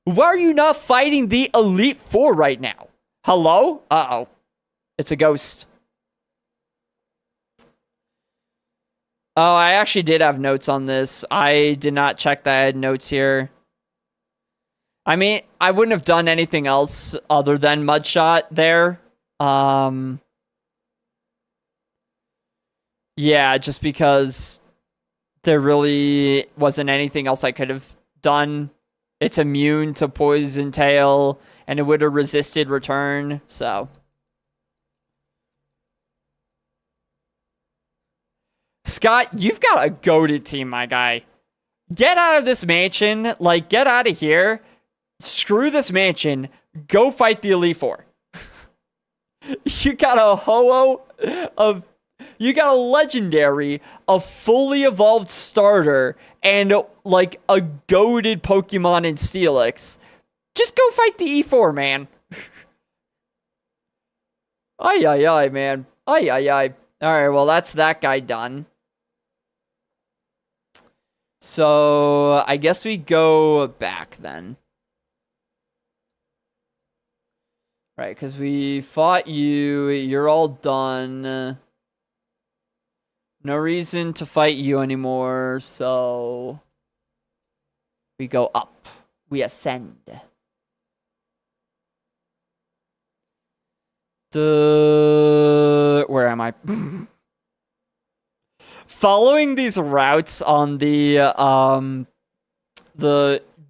Why are you not fighting the Elite Four right now? Hello? Uh-oh. It's a ghost. Oh, I actually did have notes on this. I did not check that I had notes here. I mean, I wouldn't have done anything else other than Mudshot there. Yeah, just because there really wasn't anything else I could have done. It's immune to Poison Tail, and it would have resisted return, so. Scott, you've got a goated team, my guy. Get out of this mansion. Like, get out of here. Screw this mansion. Go fight the Elite Four. You got a Ho-Oh of... You got a legendary, a fully evolved starter, and like a goated Pokemon in Steelix. Just go fight the E4, man. Ay, man. Ay. Alright, well, that's that guy done. So, I guess we go back then. Right, because we fought you. You're all done. No reason to fight you anymore, so we go up. We ascend. Where am I? Following these routes on the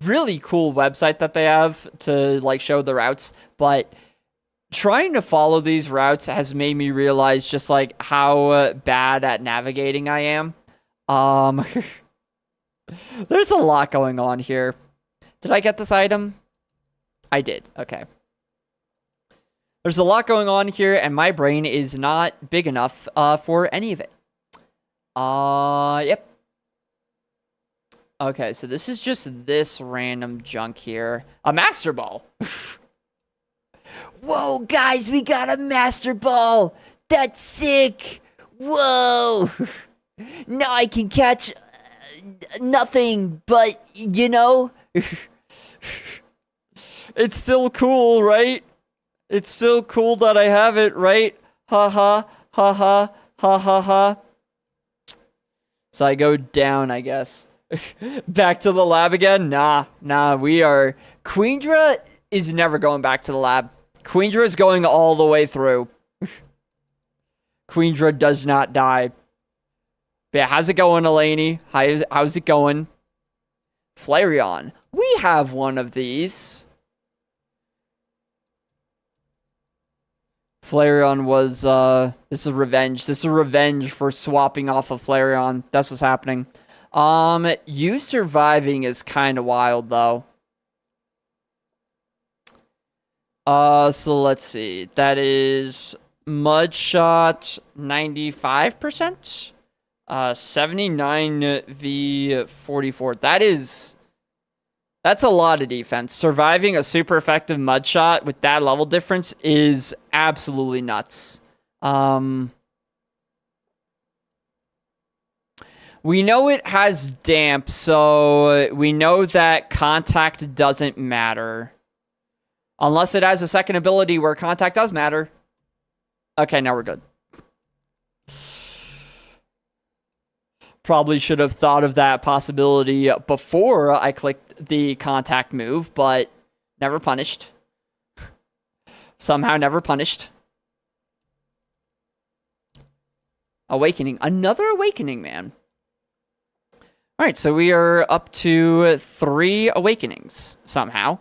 really cool website that they have to like show the routes, but trying to follow these routes has made me realize just like how bad at navigating I am. There's a lot going on here. Did I get this item? I did. Okay. There's a lot going on here, and my brain is not big enough for any of it. Yep. Okay, so this is just this random junk here. A Master Ball. Whoa, guys, we got a Master Ball. That's sick. Whoa. Now I can catch nothing, but, you know. It's still cool, right? It's still cool that I have it, right? Ha ha, ha ha, ha ha ha. So I go down, I guess. Back to the lab again? Nah, we are... Queendra is never going back to the lab. Queendra is going all the way through. Queendra does not die. But yeah, how's it going, Elaney? How's it going? Flareon. We have one of these. Flareon was, this is revenge. This is revenge for swapping off of Flareon. That's what's happening. You surviving is kind of wild, though. So let's see. That is Mud shot 95%. 79 v 44. That's a lot of defense. Surviving a super effective mud shot with that level difference is absolutely nuts. We know it has damp, so we know that contact doesn't matter. Unless it has a second ability where contact does matter. Okay, now we're good. Probably should have thought of that possibility before I clicked the contact move, but never punished. Somehow never punished. Awakening. Another awakening, man. Alright, so we are up to 3 awakenings, somehow.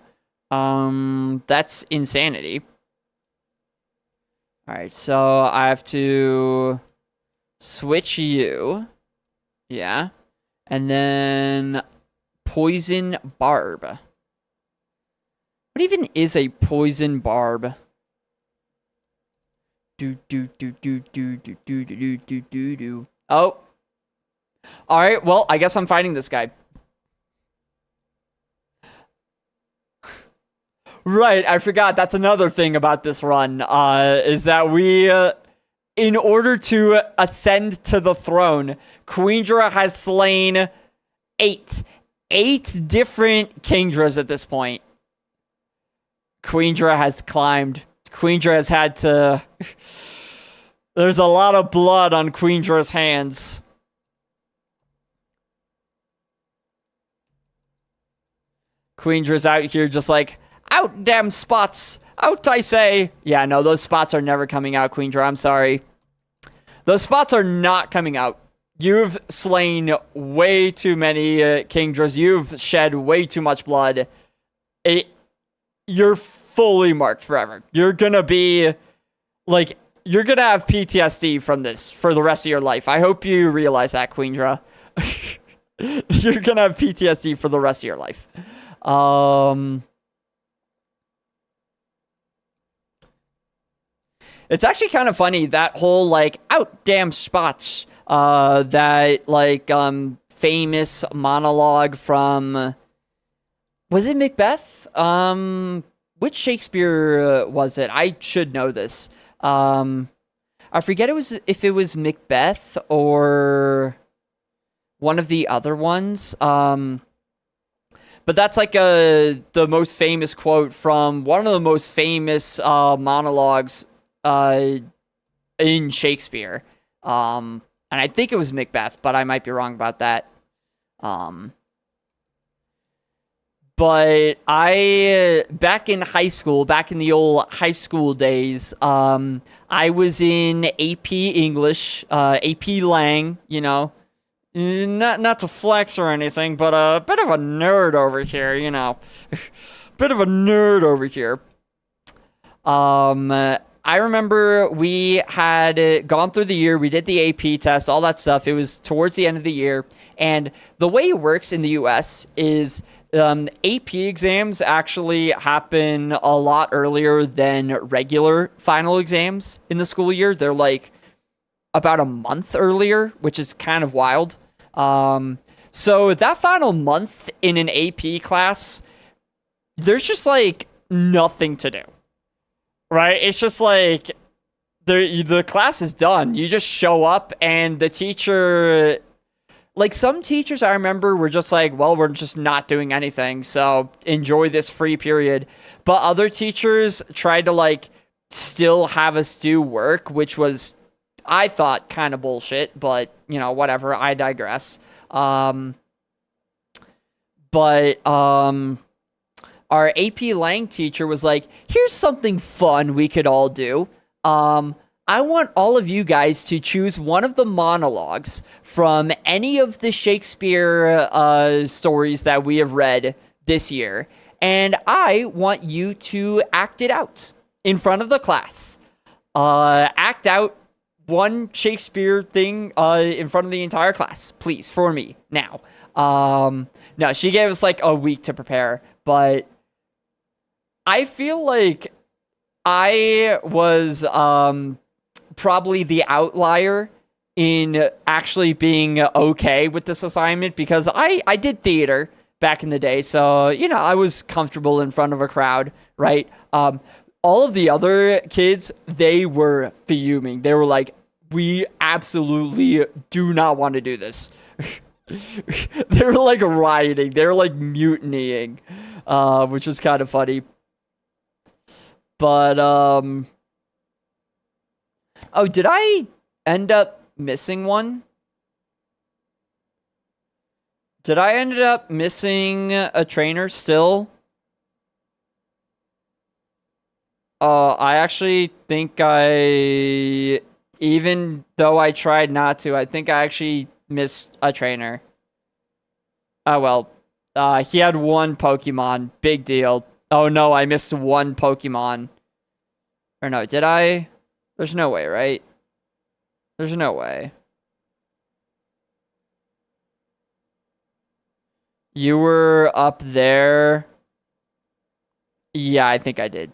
That's insanity. Alright, so I have to switch you. Yeah. And then poison barb. What even is a poison barb? Oh. Alright, well, I guess I'm fighting this guy. Right, I forgot. That's another thing about this run, is that we, in order to ascend to the throne, Queendra has slain 8 different Kingdras at this point. Queendra has climbed. Queendra has had to... There's a lot of blood on Queendra's hands. Queendra's out here just like, out damn spots! Out, I say! Yeah, no, those spots are never coming out, Queendra, I'm sorry. Those spots are not coming out. You've slain way too many Kingdras. You've shed way too much blood. You're fully marked forever. You're gonna be, like, you're gonna have PTSD from this for the rest of your life. I hope you realize that, Queendra. You're gonna have PTSD for the rest of your life. It's actually kind of funny, that whole, like, out damn spots, that, like, famous monologue from, was it Macbeth? Which Shakespeare was it? I should know this. I forget if it was Macbeth or one of the other ones. But that's like the most famous quote from one of the most famous monologues in Shakespeare. And I think it was Macbeth, but I might be wrong about that. But back in high school, back in the old high school days, I was in AP English, AP Lang, you know. Not to flex or anything, but a bit of a nerd over here, you know. Bit of a nerd over here. I remember we had gone through the year, we did the AP test, all that stuff. It was towards the end of the year. And the way it works in the US is AP exams actually happen a lot earlier than regular final exams in the school year. They're like about a month earlier, which is kind of wild. So that final month in an AP class, there's just like nothing to do, right? It's just like the class is done. You just show up and the teacher, like some teachers I remember were just like, well, we're just not doing anything, so enjoy this free period. But other teachers tried to like still have us do work, which was, I thought, kind of bullshit, but, you know, whatever, I digress. Our AP Lang teacher was like, here's something fun we could all do. I want all of you guys to choose one of the monologues from any of the Shakespeare stories that we have read this year, and I want you to act it out in front of the class. Act out one Shakespeare thing in front of the entire class, please, for me, now. No, she gave us like a week to prepare, but I feel like I was probably the outlier in actually being okay with this assignment, because I did theater back in the day, so I was comfortable in front of a crowd, right? All of the other kids, they were fuming. They were like, we absolutely do not want to do this. They were like rioting. They were like mutinying, which was kind of funny. But oh, did I end up missing one? Did I end up missing a trainer still? I actually think even though I tried not to, I think I actually missed a trainer. Oh well. He had one Pokemon. Big deal. Oh no, I missed one Pokemon. Or no, did I? There's no way, right? There's no way. You were up there. Yeah, I think I did.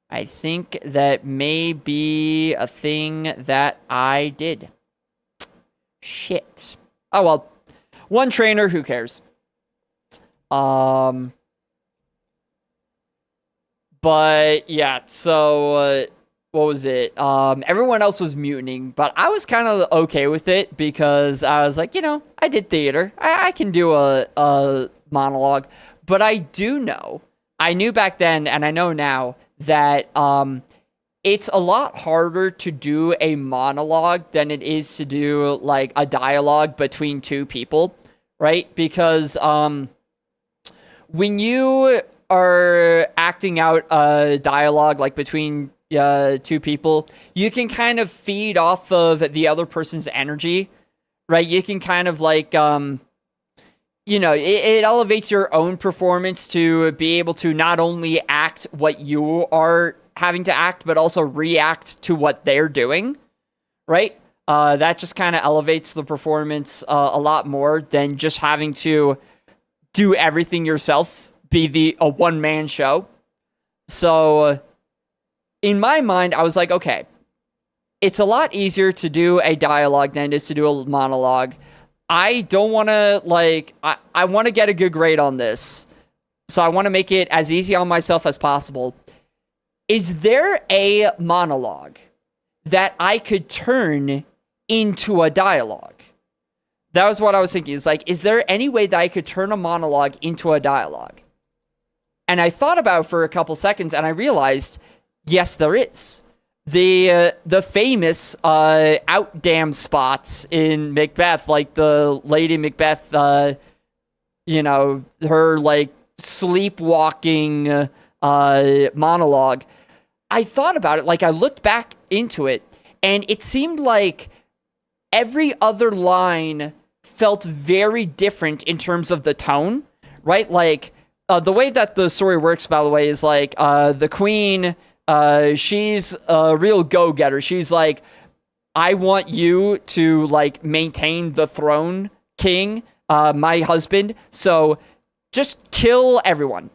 I think that may be a thing that I did. Shit. Oh well. One trainer, who cares? But yeah, so what was it? Everyone else was mutinying, but I was kind of okay with it because I was like, I did theater. I can do a monologue. But I knew back then, and I know now, that it's a lot harder to do a monologue than it is to do like a dialogue between two people, right? Because when you are acting out a dialogue like between two people, you can kind of feed off of the other person's energy, right? You can kind of like it elevates your own performance to be able to not only act what you are having to act, but also react to what they're doing, right? That just kind of elevates the performance a lot more than just having to do everything yourself, be a one-man show. So in my mind, I was like, okay, it's a lot easier to do a dialogue than it is to do a monologue. I don't want to, I want to get a good grade on this. So I want to make it as easy on myself as possible. Is there a monologue that I could turn into a dialogue? That was what I was thinking. It's like, is there any way that I could turn a monologue into a dialogue? And I thought about it for a couple seconds, and I realized, yes, there is. The famous out damn spots in Macbeth, like the Lady Macbeth, her like sleepwalking monologue. I thought about it, like I looked back into it, and it seemed like every other line felt very different in terms of the tone, right? Like the way that the story works, by the way, is like the queen. She's a real go-getter. She's like, I want you to like maintain the throne, king, my husband. So just kill everyone.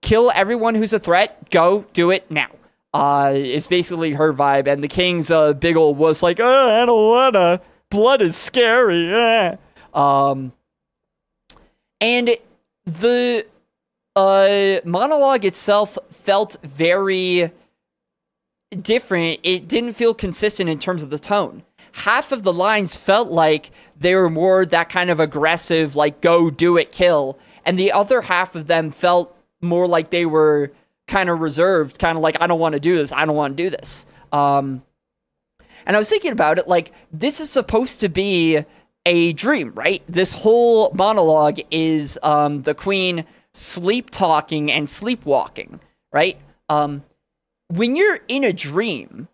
Kill everyone who's a threat. Go do it now. It's basically her vibe. And the king's big ol' wuss like, I don't wanna. Blood is scary. And the monologue itself felt very different. It didn't feel consistent in terms of the tone. Half of the lines felt like they were more that kind of aggressive, like go do it, kill, and the other half of them felt more like they were kind of reserved, kind of like, I don't want to do this, I don't want to do this. And I was thinking about it, like, this is supposed to be a dream, right? This whole monologue is the queen sleep talking and sleepwalking, right? When you're in a dream,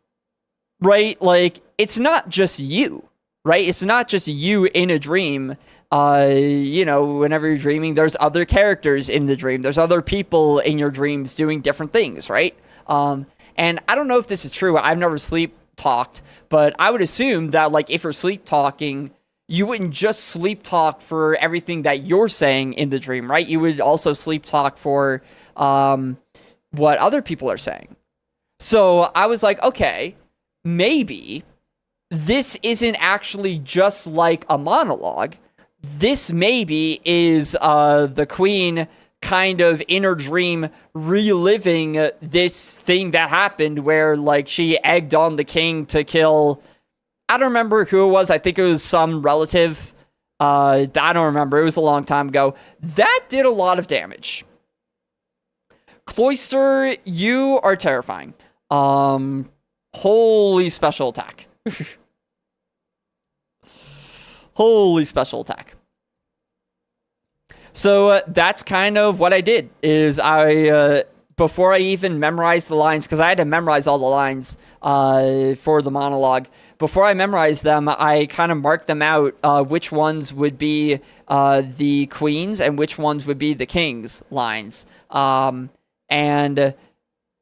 right, like, it's not just you, right? It's not just you in a dream. Whenever you're dreaming, there's other characters in the dream. There's other people in your dreams doing different things, right? And I don't know if this is true. I've never sleep talked, but I would assume that, like, if you're sleep talking, you wouldn't just sleep talk for everything that you're saying in the dream, right? You would also sleep talk for what other people are saying. So I was like, okay, maybe this isn't actually just like a monologue. This maybe is the queen kind of in her dream reliving this thing that happened where like she egged on the king to kill, I don't remember who it was. I think it was some relative. I don't remember. It was a long time ago. That did a lot of damage. Cloister, you are terrifying. Holy special attack. Holy special attack. So that's kind of what I did, is I, before I even memorized the lines, because I had to memorize all the lines for the monologue, before I memorized them, I kind of marked them out, which ones would be the queen's and which ones would be the king's lines. And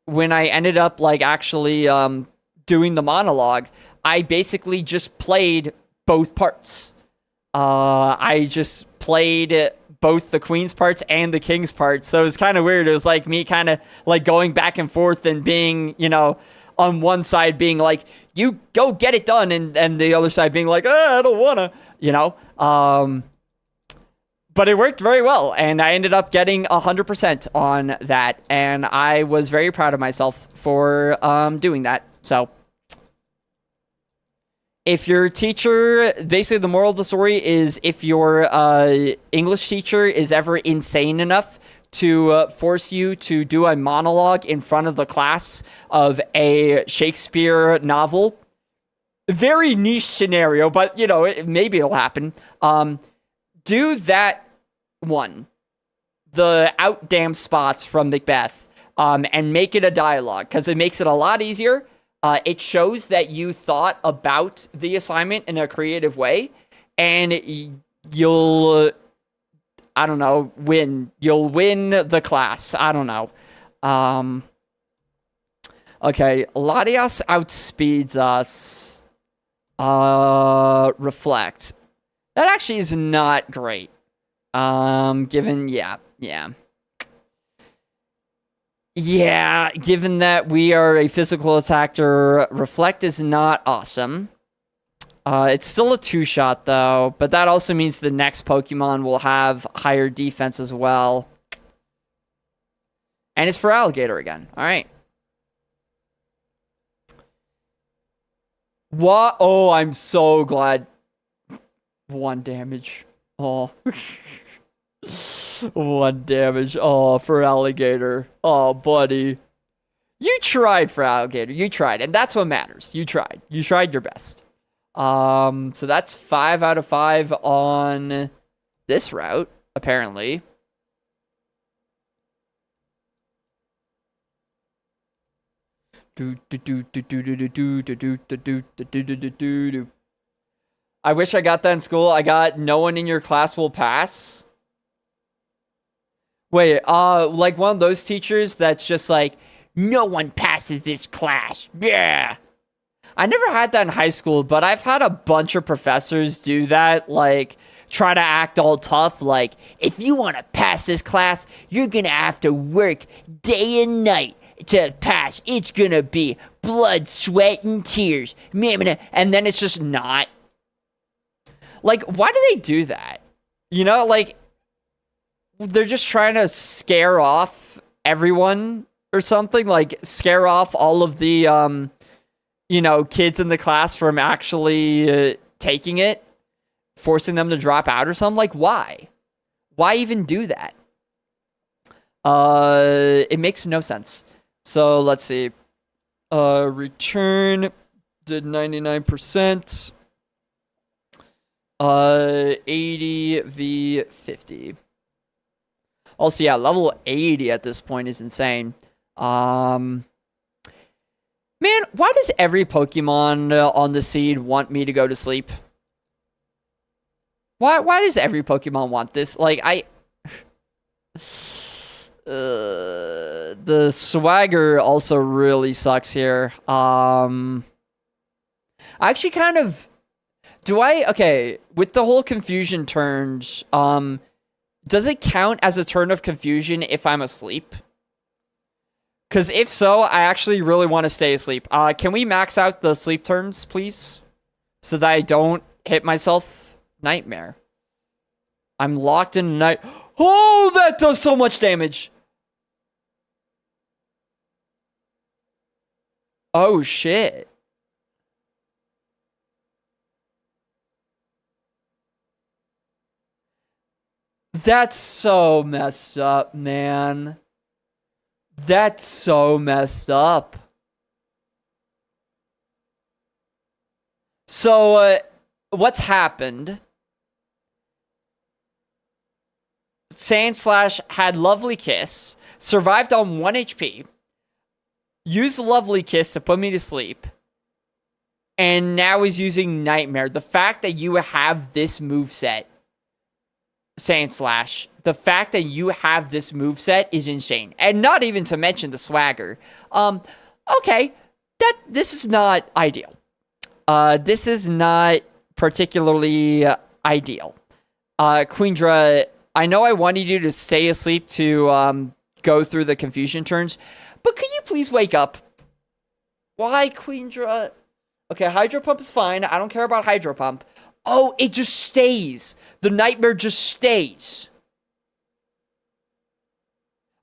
when I ended up, like, actually doing the monologue, I basically just played both parts. I just played both the queen's parts and the king's parts. So it was kind of weird. It was like me kind of like going back and forth and being, you know, on one side being like, you go get it done. And the other side being like, I don't want to, you know. But it worked very well. And I ended up getting 100% on that. And I was very proud of myself for doing that. So if your teacher, basically the moral of the story is if your English teacher is ever insane enough to force you to do a monologue in front of the class of a Shakespeare novel, very niche scenario, but, you know, maybe it'll happen. Do that one, the out damn spots from Macbeth, and make it a dialogue, because it makes it a lot easier. It shows that you thought about the assignment in a creative way, and you'll, I don't know, win. You'll win the class. I don't know. Okay, Latias outspeeds us. Reflect. That actually is not great. Given, yeah. Yeah, given that we are a physical attacker, Reflect is not awesome. It's still a 2-shot, though, but that also means the next Pokemon will have higher defense as well. And it's for Alligator again. All right. What? Oh, I'm so glad. 1 damage. Oh. 1 damage. Oh, for Alligator. Oh, buddy. You tried for Alligator. You tried. And that's what matters. You tried. You tried your best. So that's 5 out of 5 on this route, apparently. I wish I got that in school. I got no one in your class will pass. Wait, like one of those teachers that's just like, no one passes this class. Yeah. I never had that in high school, but I've had a bunch of professors do that, like, try to act all tough, like, if you want to pass this class, you're gonna have to work day and night to pass. It's gonna be blood, sweat, and tears. And then it's just not. Like, why do they do that? You know, like, they're just trying to scare off everyone or something, like, scare off all of the, you know, kids in the class from actually taking it, forcing them to drop out or something. Like, why? Why even do that? It makes no sense. So, let's see. Return did 99%. 80 v 50. Also, yeah, level 80 at this point is insane. Man, why does every Pokemon on the seed want me to go to sleep? Why does every Pokemon want this? Like, the swagger also really sucks here. I actually kind of... Okay, with the whole confusion turns, does it count as a turn of confusion if I'm asleep? Because if so, I actually really want to stay asleep. Can we max out the sleep turns, please? So that I don't hit myself. Nightmare. I'm locked in night. Oh, that does so much damage. Oh, shit. That's so messed up, man. That's so messed up. So, what's happened? Sandslash had Lovely Kiss, survived on 1 HP, used Lovely Kiss to put me to sleep, and now he's using Nightmare. The fact that you have this moveset, Sandslash, the fact that you have this moveset is insane. And not even to mention the swagger. Okay, this is not ideal. This is not particularly ideal. Queendra, I know I wanted you to stay asleep to go through the confusion turns, but can you please wake up? Why, Queendra? Okay, Hydro Pump is fine. I don't care about Hydro Pump. Oh, it just stays. The Nightmare just stays.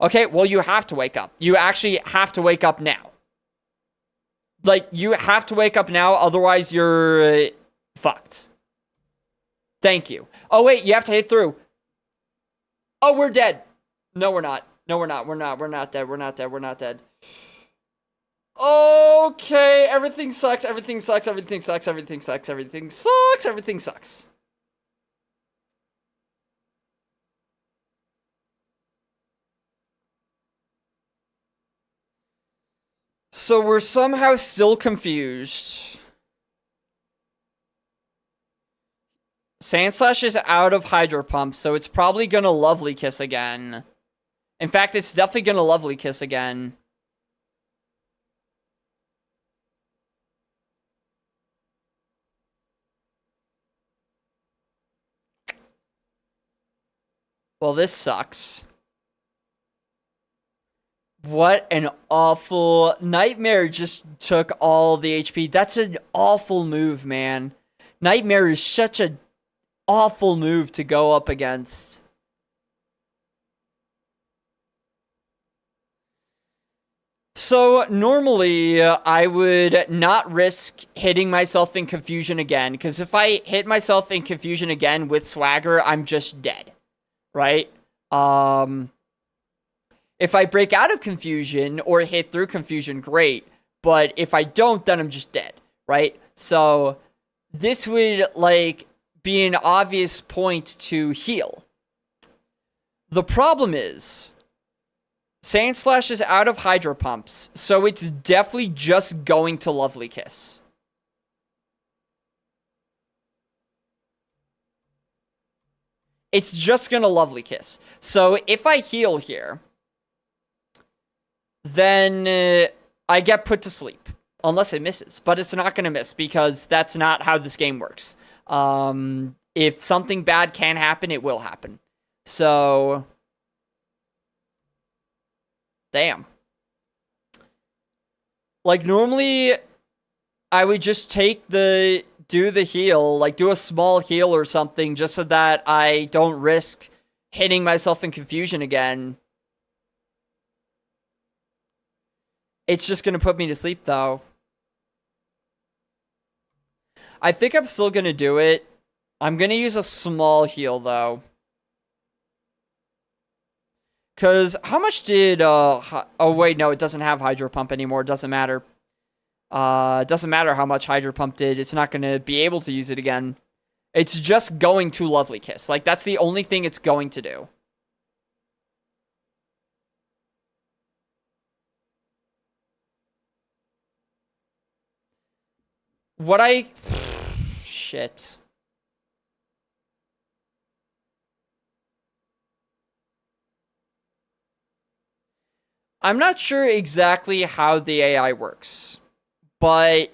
Okay, well, you have to wake up. You actually have to wake up now. Like, you have to wake up now, otherwise you're fucked. Thank you. Oh, wait, you have to hit through. Oh, we're dead. No, we're not. No, we're not. We're not. We're not dead. We're not dead. We're not dead. Okay, everything sucks. Everything sucks. Everything sucks. Everything sucks. Everything sucks. Everything sucks. So we're somehow still confused. Sandslash is out of Hydro Pump, so it's probably gonna Lovely Kiss again. In fact, it's definitely gonna Lovely Kiss again. Well, this sucks. What an awful... Nightmare just took all the HP. That's an awful move, man. Nightmare is such an awful move to go up against. So, normally, I would not risk hitting myself in Confusion again, because if I hit myself in Confusion again with Swagger, I'm just dead, right? If I break out of Confusion or hit through Confusion, great, but if I don't, then I'm just dead, right? So, this would, like, be an obvious point to heal. The problem is... Sandslash is out of Hydro Pumps, so it's definitely just going to Lovely Kiss. It's just gonna Lovely Kiss. So if I heal here, then I get put to sleep. Unless it misses. But it's not gonna miss, because that's not how this game works. If something bad can happen, it will happen. So... Damn. Like, normally, I would just do the heal, like, do a small heal or something, just so that I don't risk hitting myself in Confusion again. It's just gonna put me to sleep, though. I think I'm still gonna do it. I'm gonna use a small heal, though. Because how much did, oh wait, no, it doesn't have Hydro Pump anymore. It doesn't matter. It doesn't matter how much Hydro Pump did. It's not going to be able to use it again. It's just going to Lovely Kiss. Like, that's the only thing it's going to do. Shit. I'm not sure exactly how the AI works, but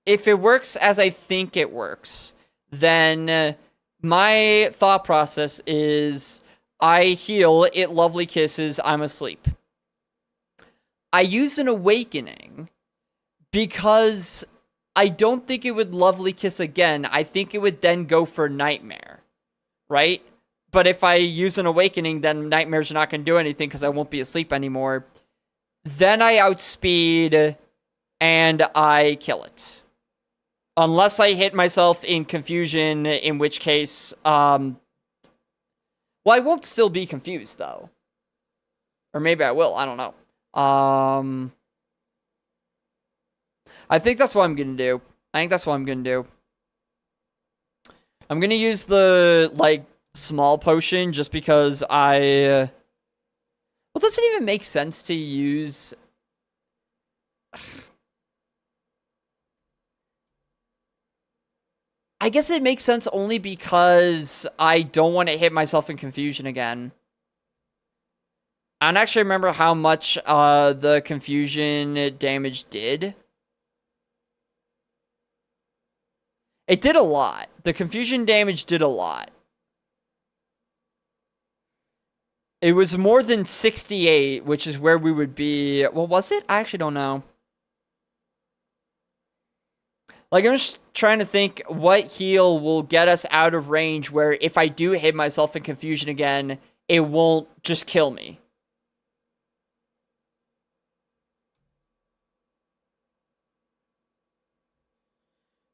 if it works as I think it works, then my thought process is I heal, it Lovely Kisses, I'm asleep. I use an awakening because I don't think it would lovely kiss again. I think it would then go for nightmare, right? But if I use an awakening, then nightmare's not going to do anything because I won't be asleep anymore. Then I outspeed and I kill it. Unless I hit myself in confusion, in which case, well, I won't still be confused, though. Or maybe I will, I don't know. I think that's what I'm gonna do. I'm gonna use the, like, small potion just because well, does it even make sense to use... I guess it makes sense only because I don't want to hit myself in confusion again. I don't actually remember how much the confusion damage did. It did a lot. The confusion damage did a lot. It was more than 68, which is where we would be. Well, was it? I actually don't know. Like, I'm just trying to think what heal will get us out of range where if I do hit myself in confusion again, it won't just kill me.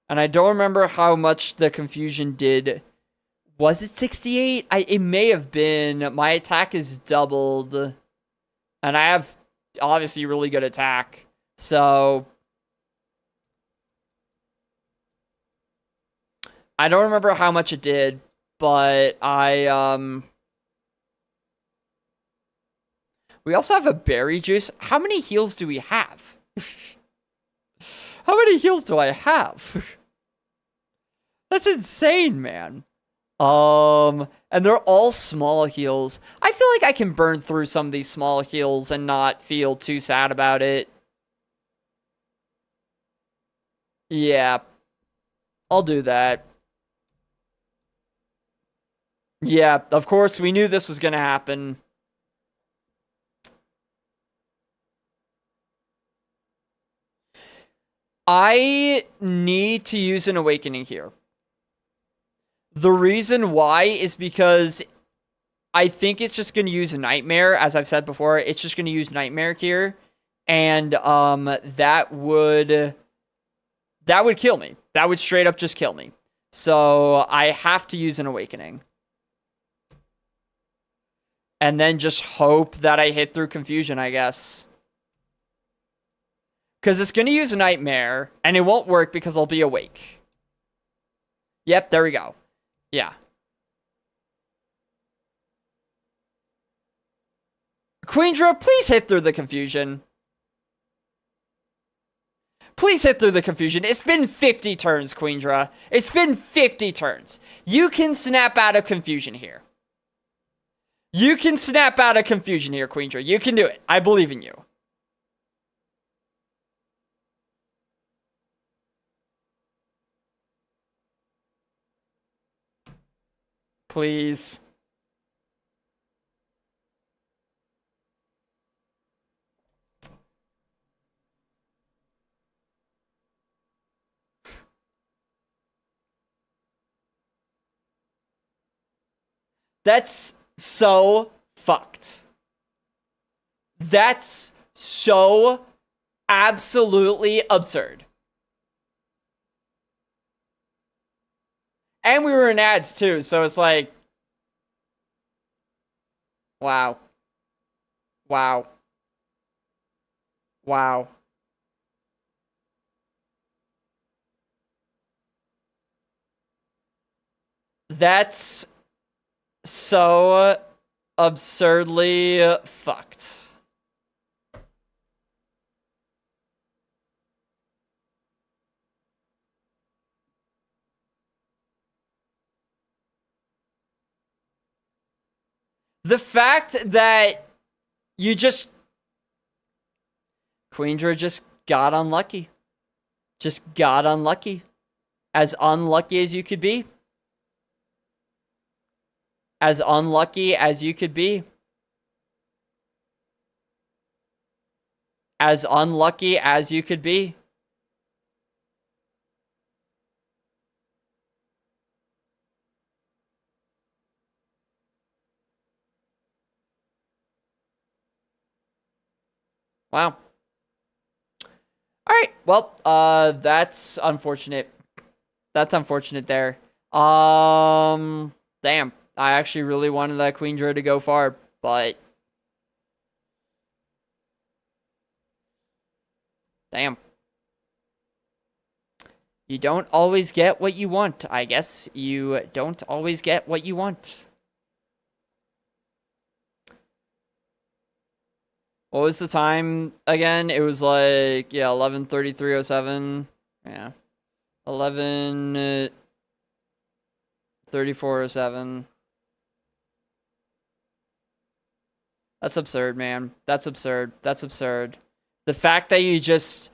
And I don't remember how much the confusion did. Was it 68? It may have been. My attack is doubled. And I have, obviously, really good attack. So... I don't remember how much it did, but we also have a berry juice. How many heals do we have? How many heals do I have? That's insane, man. And they're all small heals. I feel like I can burn through some of these small heals and not feel too sad about it. Yeah. I'll do that. Yeah, of course, we knew this was gonna happen. I need to use an awakening here. The reason why is because I think it's just gonna use Nightmare, as I've said before. It's just gonna use Nightmare here, and that would kill me. That would straight up just kill me. So I have to use an awakening. And then just hope that I hit through confusion, I guess. Because it's going to use a nightmare, and it won't work because I'll be awake. Yep, there we go. Yeah. Queendra, please hit through the confusion. Please hit through the confusion. It's been 50 turns, Queendra. It's been 50 turns. You can snap out of confusion here. You can snap out of confusion here, Queendra. You can do it. I believe in you. Please. That's so fucked. That's so absolutely absurd. And we were in ads too, so it's like... Wow. Wow. Wow. That's so absurdly fucked. The fact that you just... Queendra just got unlucky. Just got unlucky. As unlucky as you could be. As unlucky as you could be. As unlucky as you could be. Wow. All right. Well, that's unfortunate. That's unfortunate there. Damn. I actually really wanted that Queen Druid to go far, but damn. You don't always get what you want. I guess you don't always get what you want. What was the time again? It was like, yeah, 11:33:07. Yeah. 11:34:07. That's absurd, man. That's absurd. That's absurd. The fact that you just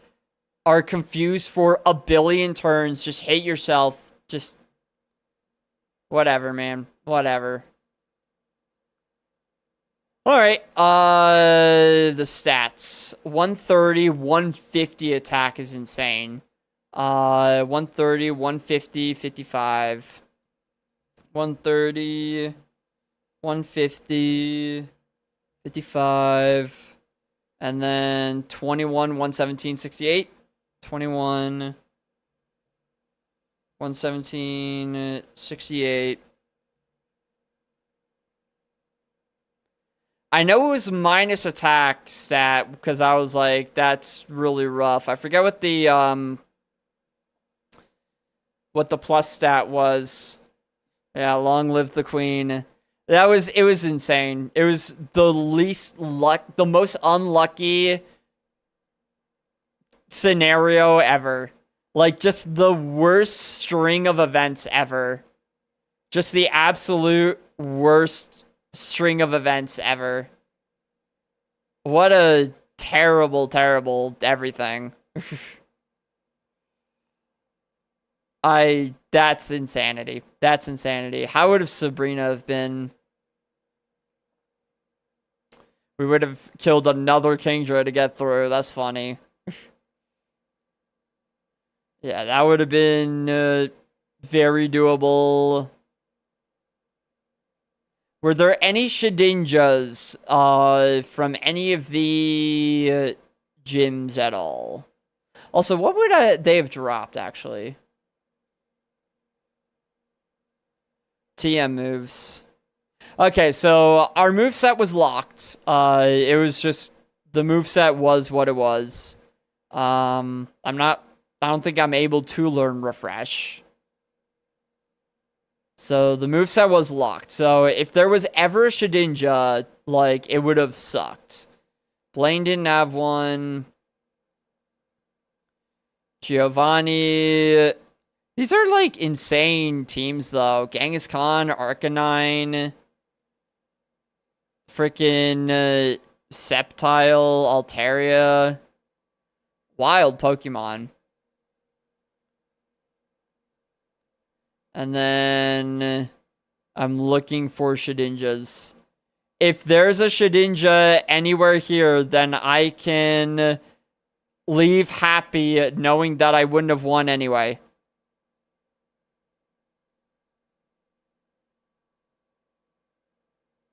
are confused for a billion turns, just hate yourself, just whatever, man. Whatever. All right. The stats. 130, 150 attack is insane. 130, 150, 55. 130, 150, 55. And then 21, 117, 68. 21, 117, 68. I know it was minus attack stat because I was like, that's really rough. I forget what the plus stat was. Yeah, long live the queen. It was insane. It was the most unlucky scenario ever. Like, just the worst string of events ever. Just the absolute worst string of events ever. What a terrible, terrible everything. That's insanity. That's insanity. How would have Sabrina have been? We would have killed another Kingdra to get through. That's funny. Yeah, that would have been very doable. Were there any Shedinjas from any of the gyms at all? Also, what would they have dropped, actually? TM moves. Okay, so our moveset was locked. It was just, the moveset was what it was. I don't think I'm able to learn Refresh. So the moveset was locked. So if there was ever a Shedinja, like, it would have sucked. Blaine didn't have one. Giovanni. These are, like, insane teams, though. Genghis Khan, Arcanine. Freaking Sceptile, Altaria. Wild Pokemon. And then I'm looking for Shedinjas. If there's a Shedinja anywhere here, then I can leave happy knowing that I wouldn't have won anyway.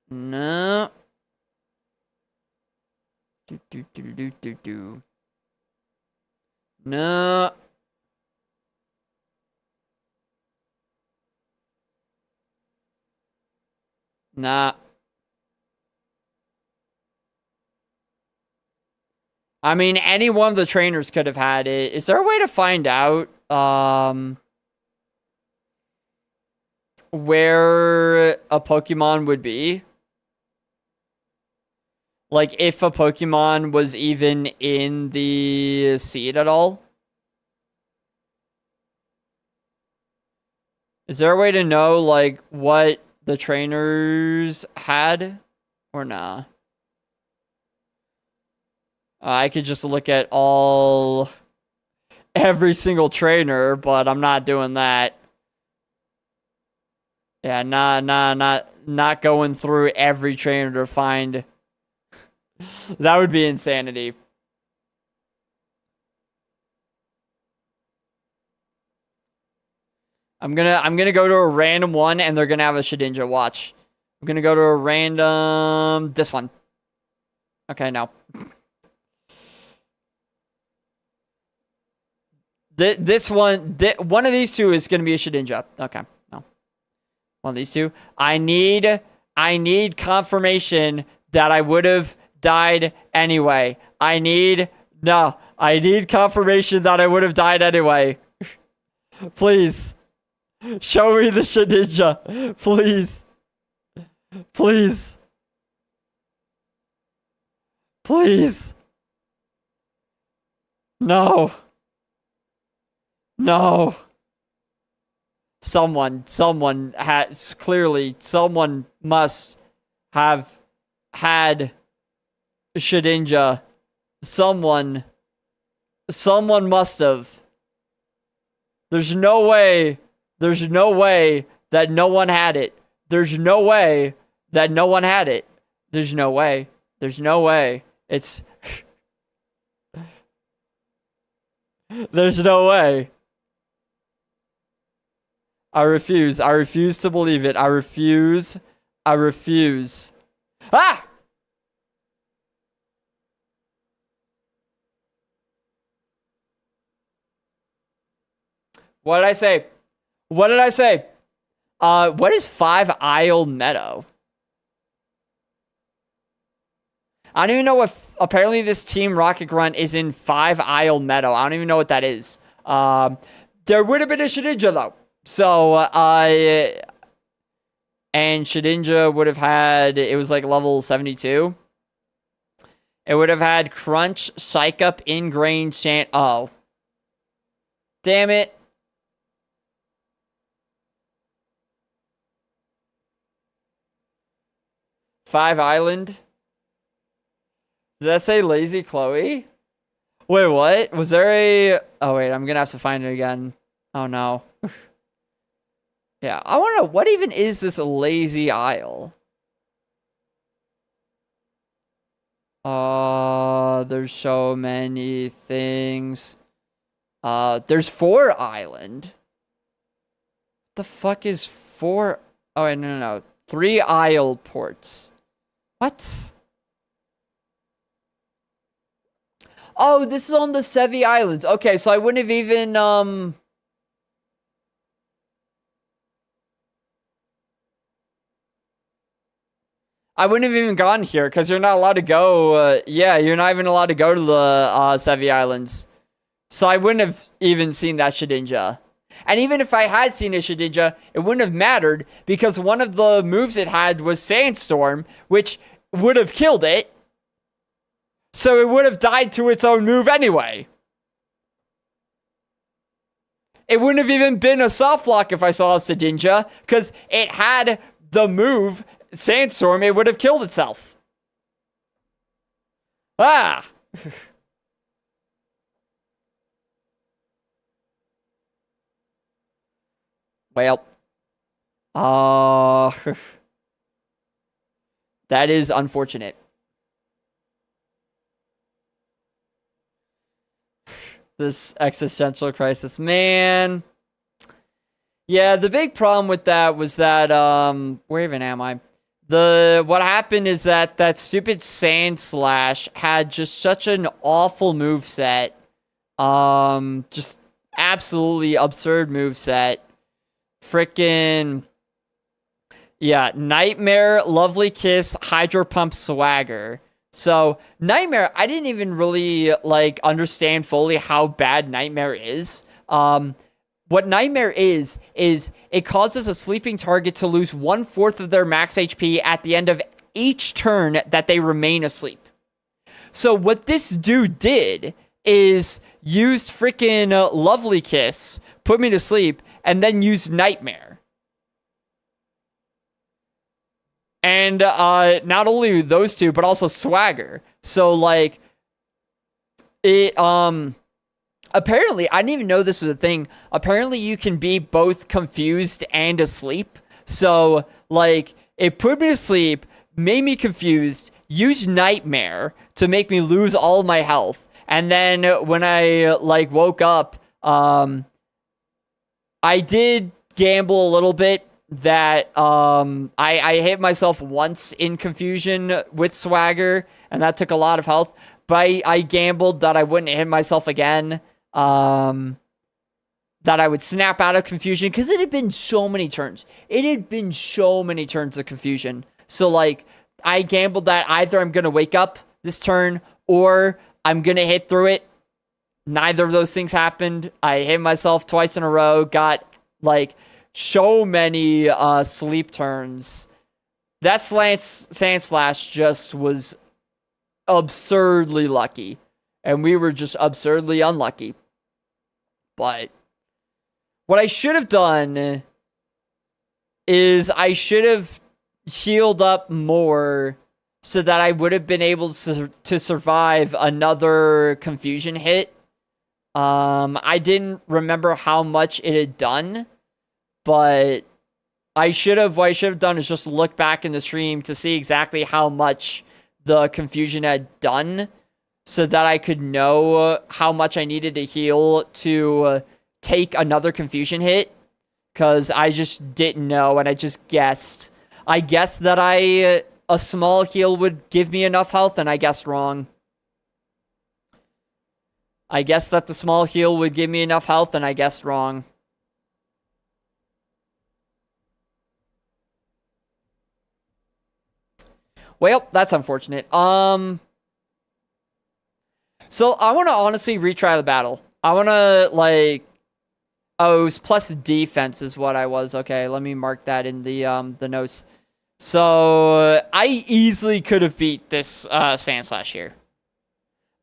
No. No. Nah. I mean, any one of the trainers could have had it. Is there a way to find out where a Pokemon would be? Like, if a Pokemon was even in the seed at all? Is there a way to know, like, what the trainers had? Or nah? I could just look at every single trainer, but I'm not doing that. Yeah, not going through every trainer to find. That would be insanity. I'm gonna go to a random one, and they're gonna have a Shedinja. Watch. I'm gonna go to a random... This one. Okay, no. This one... One of these two is gonna be a Shedinja. Okay, no. One of these two. I need confirmation that I would have died anyway. I need confirmation that I would have died anyway. Please. Show me the Shedinja. Please. Please. Please. No. No. Someone must have had Shedinja. Someone must have. There's no way that no one had it. There's no way that no one had it. There's no way. There's no way. It's... There's no way. I refuse. I refuse to believe it. I refuse. I refuse. Ah! What did I say? What did I say? What is 5 Isle Meadow? I don't even know what... Apparently this Team Rocket Grunt is in 5 Isle Meadow. I don't even know what that is. There would have been a Shedinja, though. So, and Shedinja would have had... It was like level 72. It would have had Crunch, Psych Up, Ingrained, Sand... Oh. Damn it. Five Island. Did that say Lazy Chloe? Wait, what? Was there a... Oh, wait, I'm gonna have to find it again. Oh, no. Yeah, I wanna know, what even is this Lazy Isle? There's so many things. There's 4 Island. What the fuck is 4... Oh, wait, no. 3 Isle ports. What? Oh, this is on the Sevi Islands. Okay, so I wouldn't have even, I wouldn't have even gone here, because you're not allowed to go, yeah, you're not even allowed to go to the, Sevi Islands. So I wouldn't have even seen that Shedinja. And even if I had seen a Shedinja, it wouldn't have mattered, because one of the moves it had was Sandstorm, which would have killed it. So it would have died to its own move anyway. It wouldn't have even been a soft lock if I saw a Shedinja, because it had the move, Sandstorm, it would have killed itself. Ah! Well. That is unfortunate. This existential crisis, man. Yeah, the big problem with that was that, where even am I? What happened is that stupid Sand Slash had just such an awful moveset. Just absolutely absurd moveset. Frickin', yeah, Nightmare, Lovely Kiss, Hydro Pump, Swagger. So, Nightmare, I didn't even really, like, understand fully how bad Nightmare is. What Nightmare is it causes a sleeping target to lose 1/4 of their max HP at the end of each turn that they remain asleep. So, what this dude did is used freaking Lovely Kiss, put me to sleep, and then used Nightmare. And not only those two, but also Swagger. So, like, it, apparently, I didn't even know this was a thing. Apparently, you can be both confused and asleep. So, like, it put me to sleep, made me confused, used Nightmare to make me lose all of my health. And then when I, like, woke up, I did gamble a little bit that I hit myself once in confusion with Swagger, and that took a lot of health. But I gambled that I wouldn't hit myself again. That I would snap out of confusion, because it had been so many turns. It had been so many turns of confusion. So, like, I gambled that either I'm going to wake up this turn or I'm going to hit through it. Neither of those things happened. I hit myself twice in a row, got, like, so many sleep turns. That Sand Slash just was absurdly lucky. And we were just absurdly unlucky. But what I should have done is I should have healed up more so that I would have been able to survive another confusion hit. I didn't remember how much it had done, but what I should have done is just look back in the stream to see exactly how much the confusion had done so that I could know how much I needed to heal to take another confusion hit, because I just didn't know, and I just guessed. I guessed that a small heal would give me enough health, and I guessed wrong. I guessed that the small heal would give me enough health, and I guessed wrong. Well, that's unfortunate. So I want to honestly retry the battle. I want to, like... Oh, it was plus defense is what I was. Okay, let me mark that in the notes. So, I easily could have beat this Sand Slash here.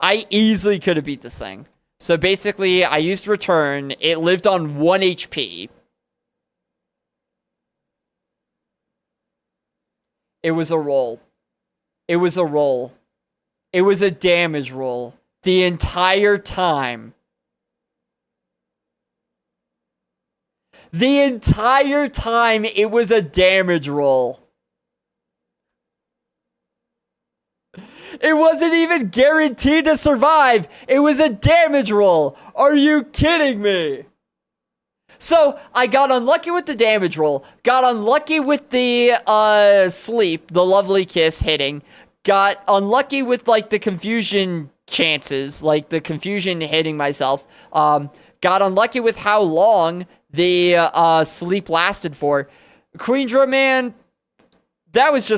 I easily could have beat this thing. So, basically, I used Return. It lived on 1 HP. It was a roll. It was a roll. It was a damage roll. The entire time. The entire time, it was a damage roll. It wasn't even guaranteed to survive. It was a damage roll. Are you kidding me? So, I got unlucky with the damage roll. Got unlucky with the sleep, the lovely kiss hitting. Got unlucky with, like, the confusion chances, like the confusion hitting myself. Got unlucky with how long the sleep lasted for. Queendra, man, that was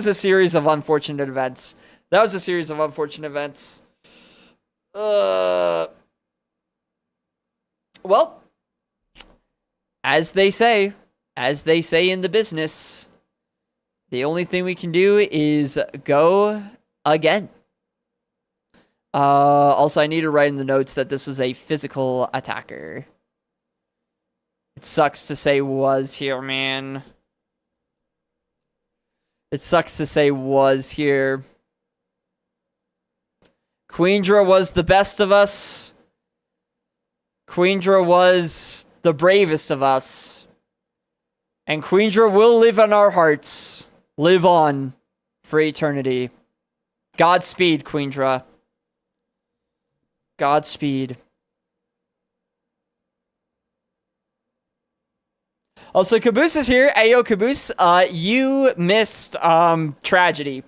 a series of unfortunate events. Well, as they say in the business, the only thing we can do is go again. Also, I need to write in the notes that this was a physical attacker. It sucks to say was here, man. It sucks to say was here. Queendra was the best of us. Queendra was the bravest of us. And Queendra will live in our hearts. Live on for eternity. Godspeed, Queendra. Godspeed. Also, Caboose is here. Ayo, Caboose, you missed, tragedy.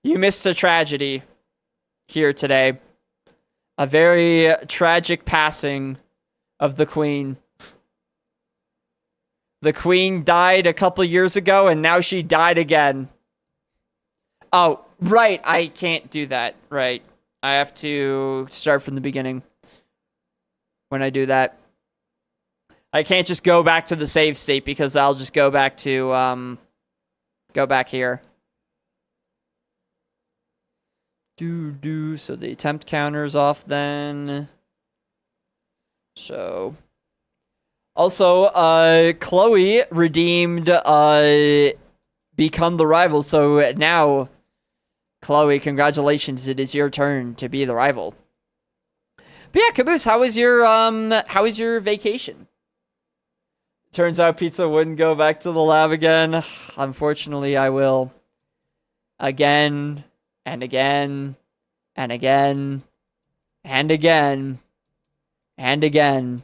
You missed a tragedy here today. A very tragic passing of the Queen. The Queen died a couple years ago, and now she died again. Oh, right, I can't do that, right. I have to start from the beginning when I do that. I can't just go back to the save state because I'll just go back to, go back here. So the attempt counter's off then. So. Also, Chloe redeemed, become the rival. So now, Chloe, congratulations. It is your turn to be the rival. But yeah, Caboose, how was your vacation? Turns out pizza wouldn't go back to the lab again. Unfortunately, I will. Again, and again, and again, and again, and again,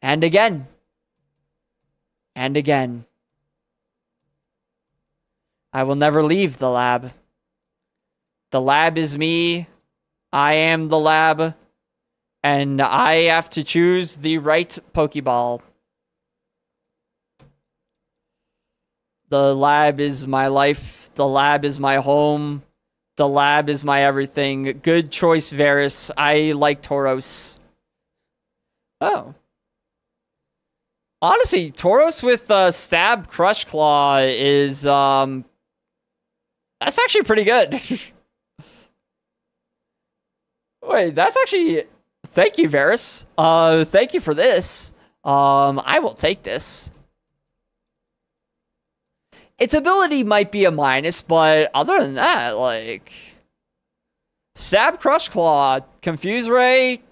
and again. And again. I will never leave the lab. The lab is me. I am the lab. And I have to choose the right Pokeball. The lab is my life. The lab is my home. The lab is my everything. Good choice, Varus. I like Tauros. Oh. Honestly, Tauros with Stab Crush Claw is, that's actually pretty good. Wait, that's actually... Thank you, Varus. Thank you for this. I will take this. Its ability might be a minus, but other than that, like... Stab Crush Claw, Confuse Ray...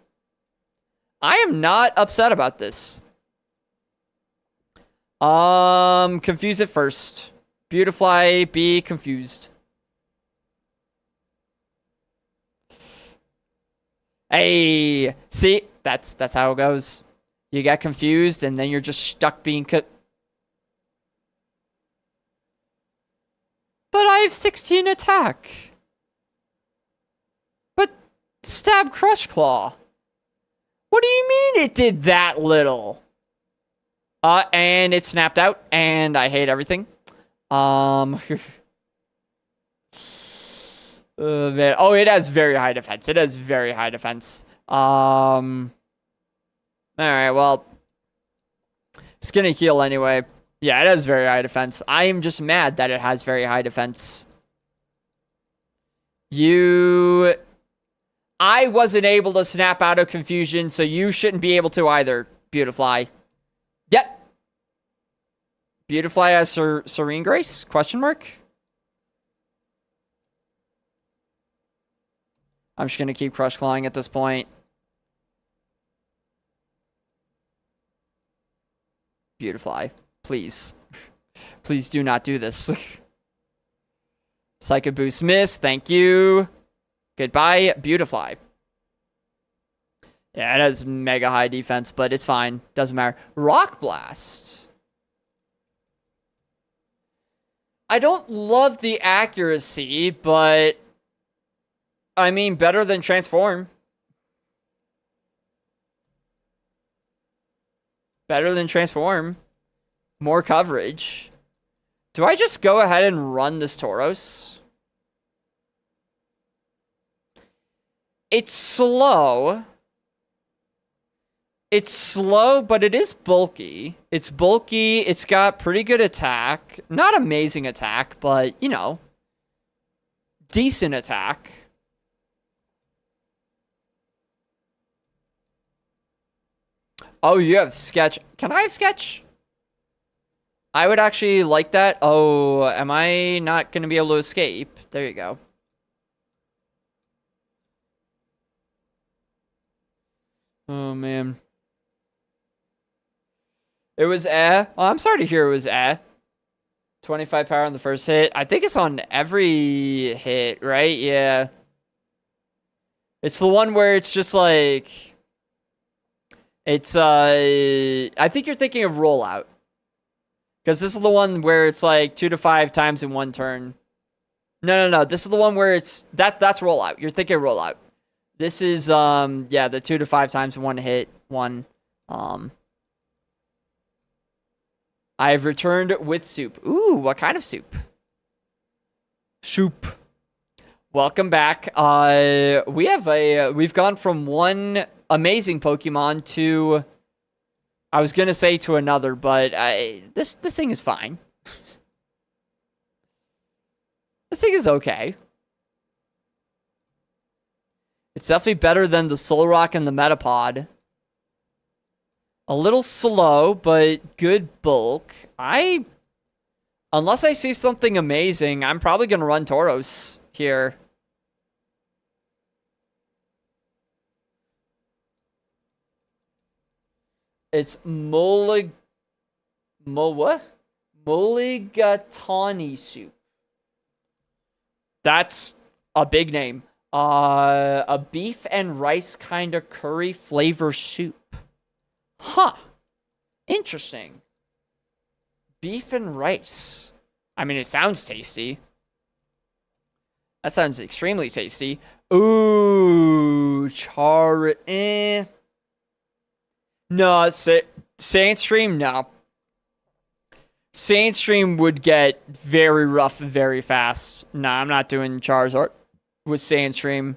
I am not upset about this. Confuse it first. Beautifly, be confused. Hey, see, that's how it goes. You get confused, and then you're just stuck being But I have 16 attack. But Stab Crush Claw. What do you mean it did that little? And it snapped out, and I hate everything. Man. Oh, it has very high defense. It has very high defense. Alright, well. It's gonna heal anyway. Yeah, it has very high defense. I am just mad that it has very high defense. I wasn't able to snap out of confusion, so you shouldn't be able to either, Beautifly. Yep. Beautifly has Serene Grace? Question mark? I'm just gonna keep Crush Clawing at this point. Beautifly. Please. Please do not do this. Psychic Boost miss. Thank you. Goodbye, Beautifly. Yeah, it has mega high defense, but it's fine. Doesn't matter. Rock Blast. I don't love the accuracy, but... I mean, better than Transform. Better than Transform. More coverage. Do I just go ahead and run this Tauros? It's slow. It's slow, but it is bulky. It's bulky. It's got pretty good attack. Not amazing attack, but, you know. Decent attack. Oh, you have Sketch. Can I have Sketch? I would actually like that. Oh, am I not going to be able to escape? There you go. Oh, man. It was Oh, I'm sorry to hear it was 25 power on the first hit. I think it's on every hit, right? Yeah. It's the one where it's just like... It's, I think you're thinking of Rollout. Because this is the one where it's like 2 to 5 times in one turn. No. This is the one where it's... That's Rollout. You're thinking Rollout. This is, yeah, the 2 to 5 times in one hit. I've returned with soup. Ooh, what kind of soup? Soup. Welcome back. We've gone from one amazing Pokemon to, I was gonna say to another, but this thing is fine. This thing is okay. It's definitely better than the Solrock and the Metapod. A little slow, but good bulk. Unless I see something amazing, I'm probably gonna run Tauros here. It's Mulligatawny soup. That's a big name. A beef and rice kind of curry flavor soup. Huh. Interesting. Beef and rice. I mean, it sounds tasty. That sounds extremely tasty. Ooh, No, Sandstream, no. Sandstream would get very rough very fast. Nah, I'm not doing Charizard with Sandstream.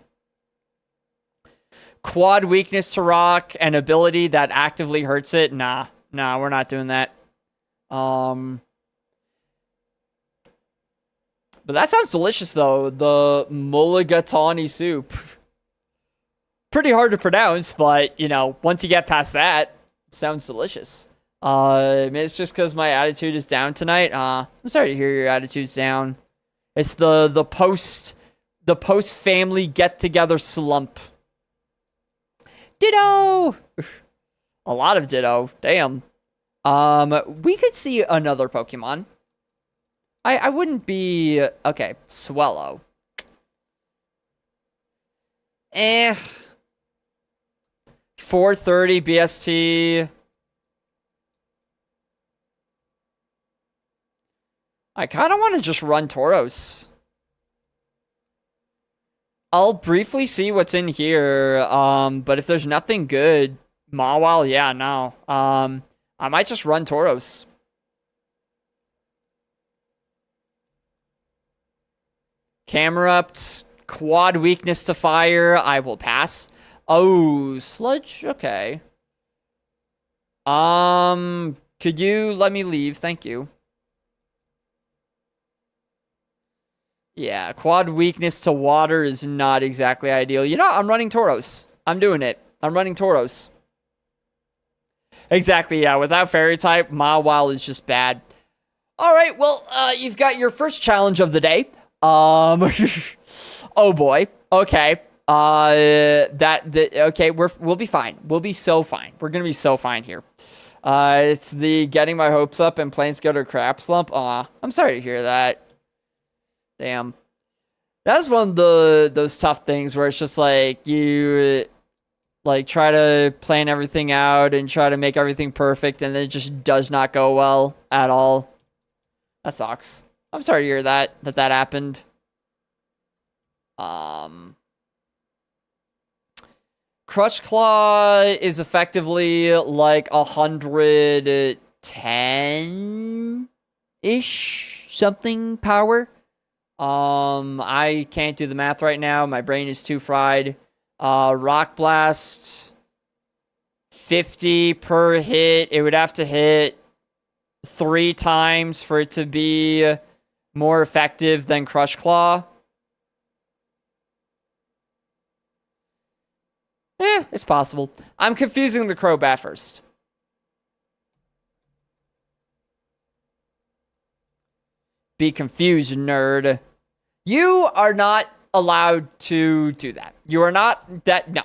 Quad weakness to rock and ability that actively hurts it. Nah, we're not doing that. But that sounds delicious though. The mulligatawny soup. Pretty hard to pronounce, but you know, once you get past that, it sounds delicious. Maybe it's just because my attitude is down tonight. I'm sorry to hear your attitude's down. It's the post family get together slump. Ditto. A lot of ditto. Damn. We could see another Pokemon. I wouldn't be okay. Swellow. 430 BST. I kind of want to just run Tauros. I'll briefly see what's in here, but if there's nothing good, Mawile, yeah, no. I might just run Tauros. Camerupt, quad weakness to fire, I will pass. Oh, Sludge, okay. Could you let me leave? Thank you. Yeah, quad weakness to water is not exactly ideal. You know, I'm running Tauros. I'm doing it. I'm running Tauros. Exactly, yeah. Without Fairy type, Mawile is just bad. All right, well, you've got your first challenge of the day. Oh boy. Okay. Okay, we'll be fine. We'll be so fine. We're gonna be so fine here. It's the getting my hopes up and planes go to crap slump. Aw, I'm sorry to hear that. Damn. That's one of those tough things where it's just like you like try to plan everything out and try to make everything perfect and it just does not go well at all. That sucks. I'm sorry to hear that happened. Crush Claw is effectively like 110-ish something power. I can't do the math right now. My brain is too fried. Rock Blast, 50 per hit. It would have to hit 3 times for it to be more effective than Crush Claw. It's possible. I'm confusing the Crobat first. Be confused, nerd. You are not allowed to do that. You are not that. No.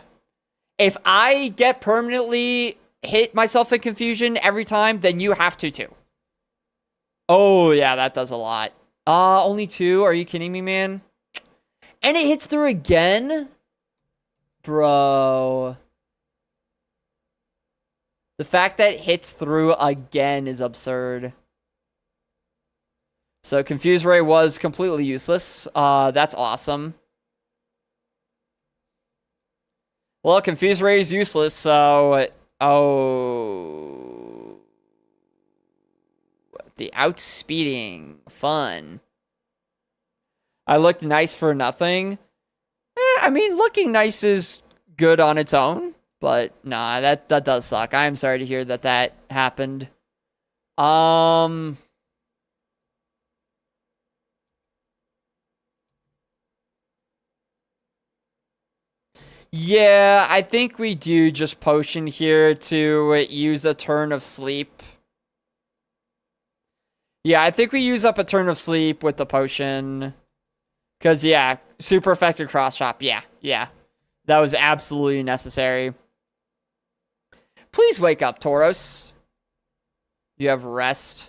If I get permanently hit myself in confusion every time, then you have to too. Oh, yeah, that does a lot. Only 2? Are you kidding me, man? And it hits through again? Bro. The fact that it hits through again is absurd. So Confuse Ray was completely useless. That's awesome. Well, Confuse Ray is useless, so... Oh... The outspeeding. Fun. I looked nice for nothing. I mean, looking nice is good on its own. But, nah, that does suck. I am sorry to hear that happened. Yeah, I think we do just potion here to use a turn of sleep. Yeah, I think we use up a turn of sleep with the potion. Because, yeah, super effective cross chop. Yeah. That was absolutely necessary. Please wake up, Tauros. You have rest.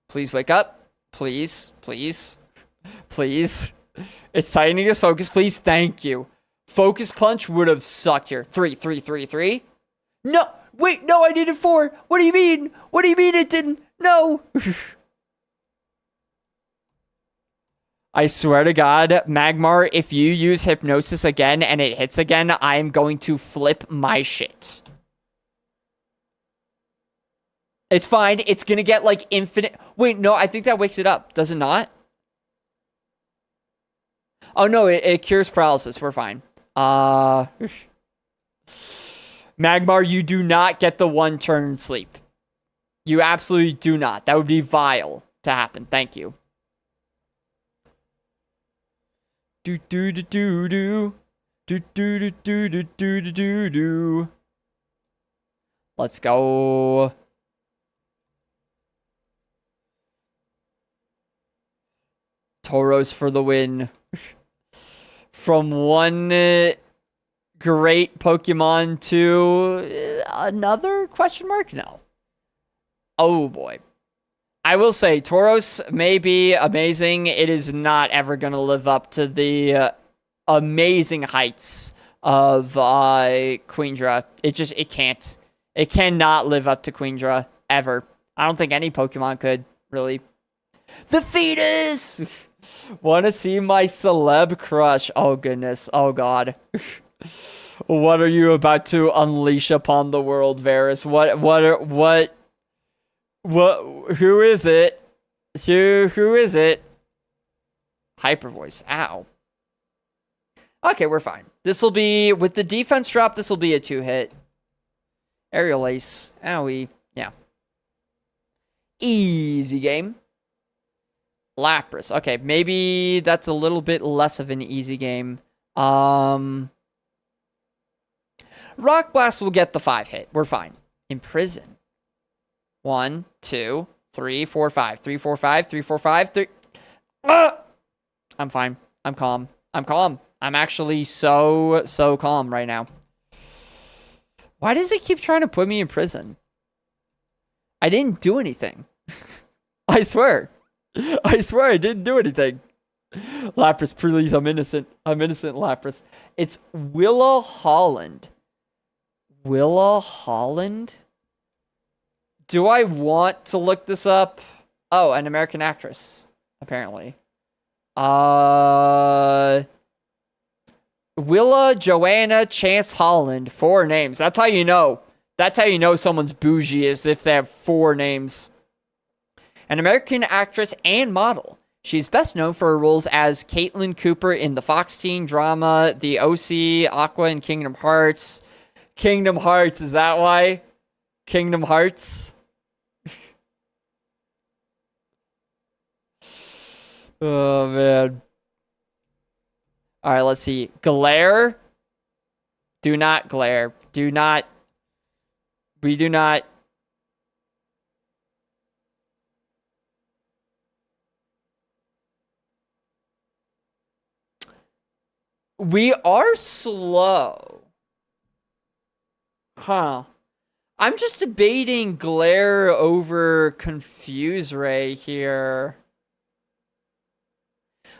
Please wake up. Please. It's tightening his focus. Please. Thank you. Focus punch would have sucked here. 3. No. Wait. No, I needed 4. What do you mean? It didn't? No. I swear to God, Magmar, if you use Hypnosis again and it hits again, I am going to flip my shit. It's fine. It's going to get, like, infinite... Wait, no, I think that wakes it up. Does it not? Oh, no, it cures paralysis. We're fine. Magmar, you do not get the one-turn sleep. You absolutely do not. That would be vile to happen. Thank you. Do do do do do do do do do do do do do. Let's go. Tauros for the win. From one great Pokemon to another question mark? No. Oh boy. I will say, Tauros may be amazing. It is not ever going to live up to the amazing heights of Queendra. It can't. It cannot live up to Queendra, ever. I don't think any Pokemon could, really. The fetus! Want to see my celeb crush? Oh, goodness. Oh, God. What are you about to unleash upon the world, Varus? Who is it? Who is it? Hyper voice. Ow. Okay, we're fine. This will be, with the defense drop, this will be a 2-hit. Aerial Ace. Owie. Yeah. Easy game. Lapras. Okay, maybe that's a little bit less of an easy game. Rock Blast will get the 5-hit. We're fine. Imprison. 1, 2, 3, 4, 5. 3, 4, 5. 3, 4, 5. 3. I'm fine. I'm calm. I'm calm. I'm actually so calm right now. Why does it keep trying to put me in prison? I didn't do anything. I swear. I swear I didn't do anything. Lapras, please, I'm innocent. I'm innocent, Lapras. It's Willa Holland. Willa Holland? Do I want to look this up? Oh, an American actress, apparently. Willa Joanna Chance Holland. 4 names. That's how you know. That's how you know someone's bougie, is if they have 4 names. An American actress and model. She's best known for her roles as Caitlin Cooper in the Fox teen drama The OC, Aqua, and Kingdom Hearts. Kingdom Hearts, is that why? Kingdom Hearts? Oh, man. All right, let's see. Glare. Do not glare. Do not. We do not. We are slow. Huh. I'm just debating glare over confuse ray here.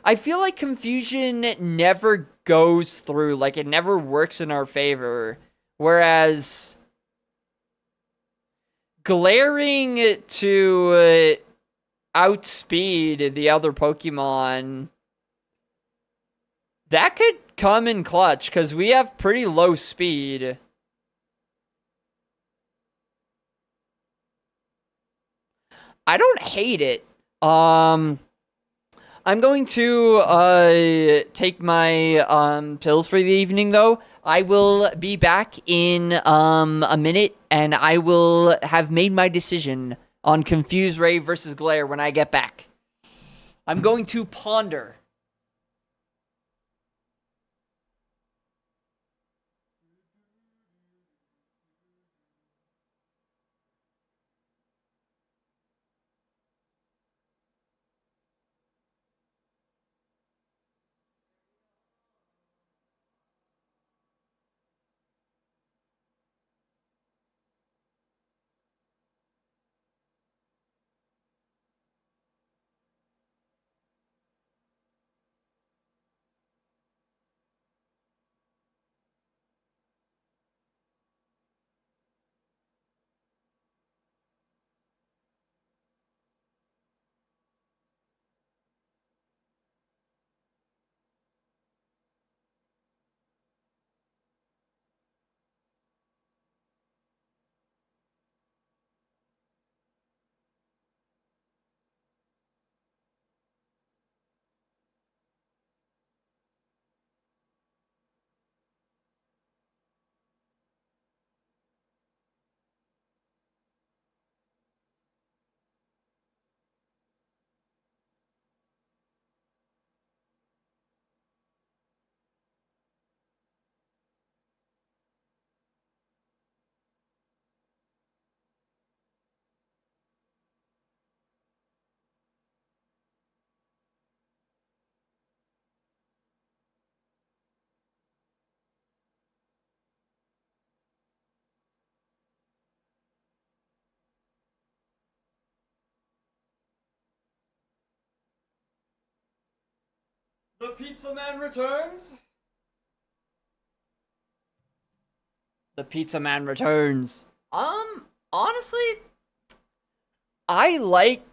I feel like confusion never goes through. Like, it never works in our favor. Whereas glaring to outspeed the other Pokemon, that could come in clutch, because we have pretty low speed. I don't hate it. I'm going to take my pills for the evening, though. I will be back in a minute, and I will have made my decision on Confuse Ray versus Glare when I get back. I'm going to ponder. The pizza man returns. The pizza man returns. Honestly, I like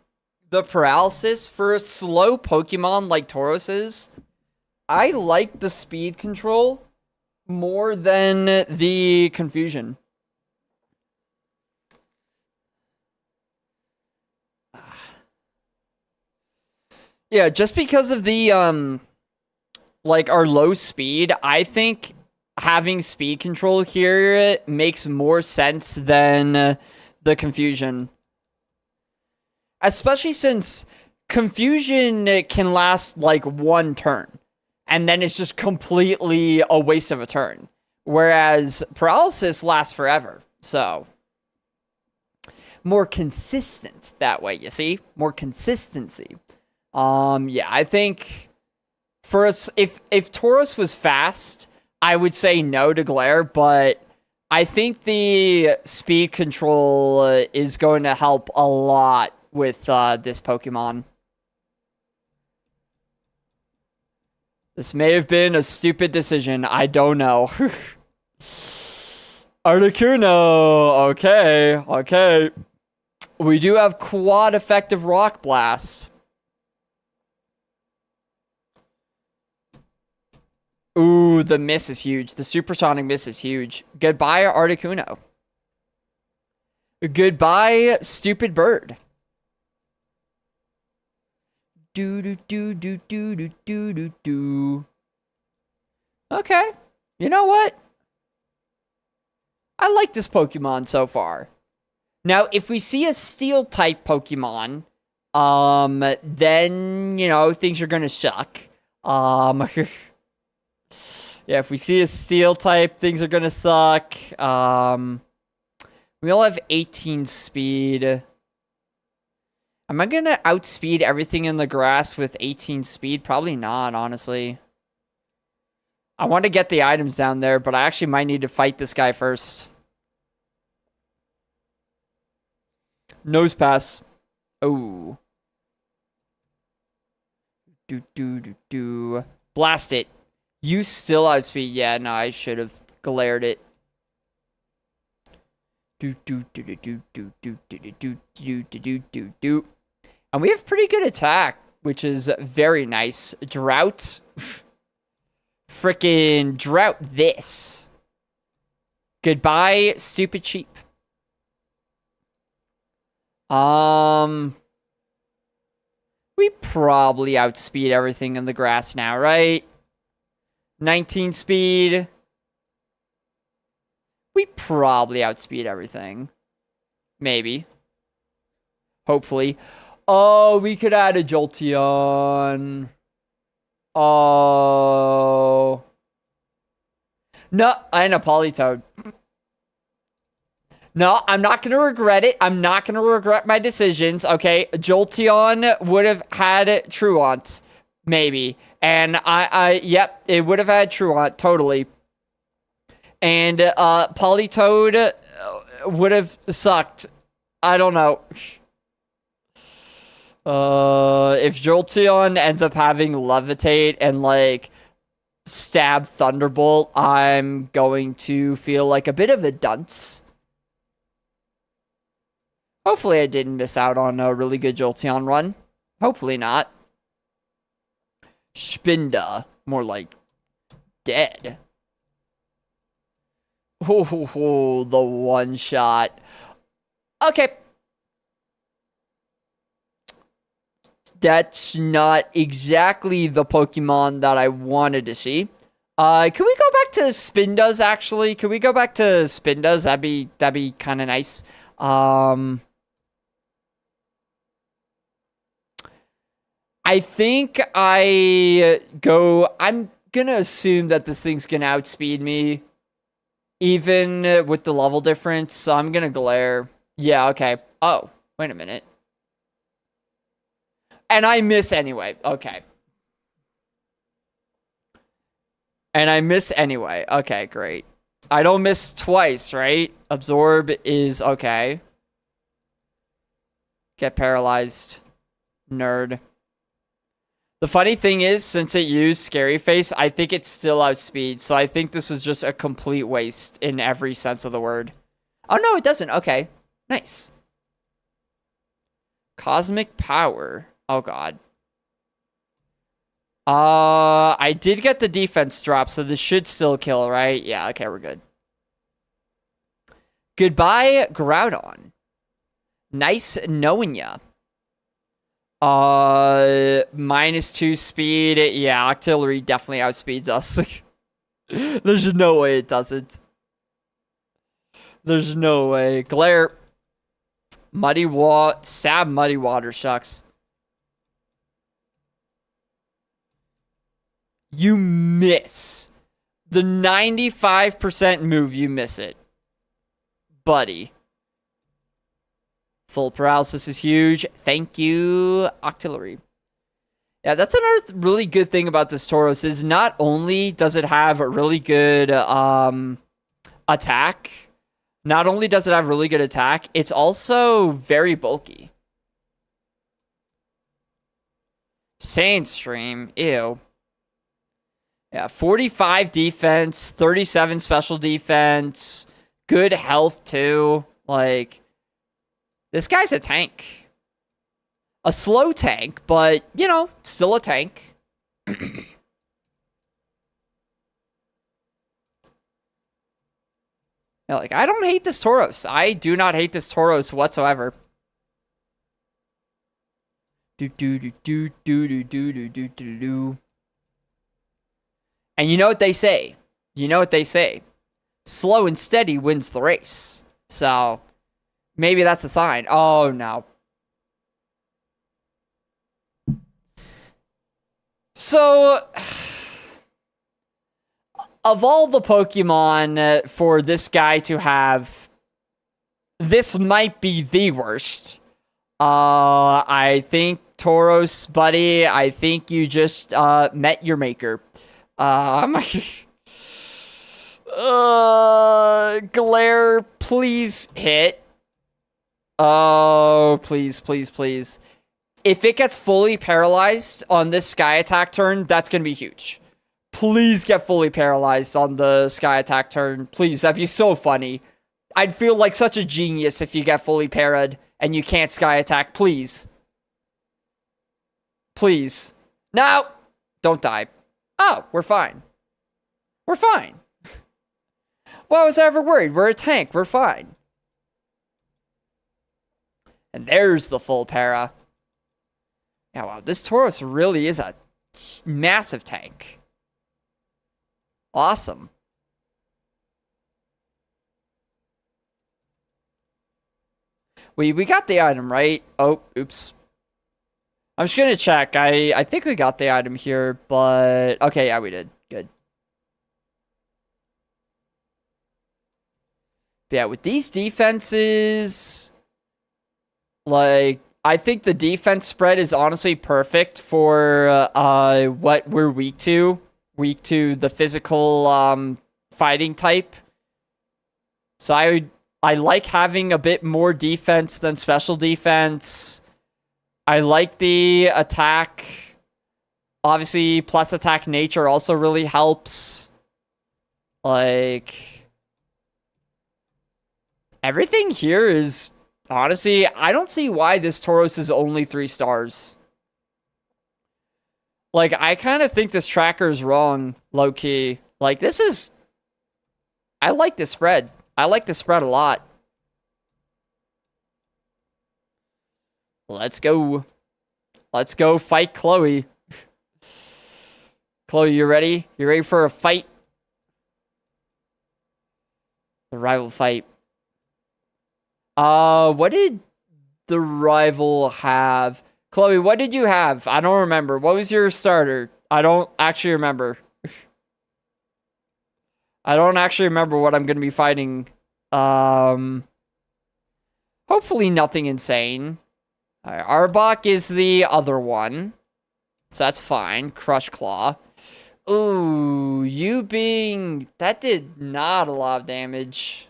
the paralysis for a slow Pokemon like Taurus's. I like the speed control more than the confusion. Yeah, just because of the like our low speed, I think having speed control here makes more sense than the confusion. Especially since confusion can last like one turn, and then it's just completely a waste of a turn. Whereas paralysis lasts forever, so more consistent that way, you see? More consistency. Yeah, I think for us, if Tauros was fast, I would say no to Glare, but I think the speed control is going to help a lot with this Pokemon. This may have been a stupid decision. I don't know. Articuno. Okay. We do have quad effective Rock Blast. Ooh, the miss is huge. The supersonic miss is huge. Goodbye, Articuno. Goodbye, stupid bird. Do. Okay. You know what? I like this Pokemon so far. Now, if we see a steel type Pokemon, then, you know, things are gonna suck. Yeah, if we see a steel type, things are gonna suck. We all have 18 speed. Am I gonna outspeed everything in the grass with 18 speed? Probably not, honestly. I want to get the items down there, but I actually might need to fight this guy first. Nose pass. Oh. Do. Blast it. You still outspeed. Yeah, no, I should have glared it. Do. And we have pretty good attack, which is very nice. Drought. Frickin' drought this. Goodbye, stupid sheep. We probably outspeed everything in the grass now, right? 19 speed. We probably outspeed everything. Maybe. Hopefully. Oh, we could add a Jolteon. Oh. No, and a Politoed. No, I'm not going to regret it. I'm not going to regret my decisions, okay? Jolteon would have had Truant, maybe. And yep, it would have had Truant, totally. And Politoed would have sucked. I don't know. If Jolteon ends up having Levitate and, like, Stab Thunderbolt, I'm going to feel like a bit of a dunce. Hopefully I didn't miss out on a really good Jolteon run. Hopefully not. Spinda. More like dead. Oh, the one shot. Okay. That's not exactly the Pokemon that I wanted to see. Can we go back to Spindas, actually? Can we go back to Spindas? That'd be kind of nice. I think I'm gonna assume that this thing's gonna outspeed me, even with the level difference, so I'm gonna glare. Yeah, okay. Oh, wait a minute. And I miss anyway. Okay. And I miss anyway. Okay, great. I don't miss twice, right? Absorb is okay. Get paralyzed. Nerd. The funny thing is, since it used Scary Face, I think it still outspeeds. So I think this was just a complete waste in every sense of the word. Oh, no, it doesn't. Okay. Nice. Cosmic Power. Oh, God. I did get the defense drop, so this should still kill, right? Yeah, okay, we're good. Goodbye, Groudon. Nice knowing ya. -2 speed. Yeah, Artillery definitely outspeeds us. There's no way it doesn't. There's no way. Glare. Muddy Water. Sab Muddy Water, shucks. You miss. The 95% move, you miss it. Buddy. Full paralysis is huge. Thank you, Octillery. Yeah, that's another really good thing about this Tauros is not only does it have a really good attack, it's also very bulky. Sandstream, ew. Yeah, 45 defense, 37 special defense, good health too. Like, this guy's a tank. A slow tank, but, you know, still a tank. Yeah, like, I don't hate this Tauros. I do not hate this Tauros whatsoever. And you know what they say? Slow and steady wins the race. So, maybe that's a sign. Oh, no. So, of all the Pokemon for this guy to have, this might be the worst. I think, Tauros, buddy, I think you just met your maker. Glare, please hit. Oh, please, please, please. If it gets fully paralyzed on this Sky Attack turn, that's going to be huge. Please get fully paralyzed on the Sky Attack turn. Please, that'd be so funny. I'd feel like such a genius if you get fully parried and you can't Sky Attack. Please. Please. No! Don't die. Oh, we're fine. We're fine. Why was I ever worried? We're a tank. We're fine. And there's the full para. Yeah, wow. This Tauros really is a massive tank. Awesome. We got the item, right? Oh, oops. I'm just gonna check. I think we got the item here, but okay, yeah, we did. Good. But yeah, with these defenses, like, I think the defense spread is honestly perfect for what we're weak to. Weak to the physical fighting type. So I like having a bit more defense than special defense. I like the attack. Obviously, plus attack nature also really helps. Like, everything here is, honestly, I don't see why this Tauros is only 3 stars. Like, I kind of think this tracker is wrong, low-key. Like, this is, I like this spread. I like this spread a lot. Let's go. Let's go fight Chloe. Chloe, you ready? You ready for a fight? The rival fight. What did the rival have? Chloe, what did you have? I don't remember. What was your starter? I don't actually remember. I don't actually remember what I'm going to be fighting. Hopefully nothing insane. Alright, Arbok is the other one. So that's fine. Crush Claw. Ooh, you being... That did not a lot of damage.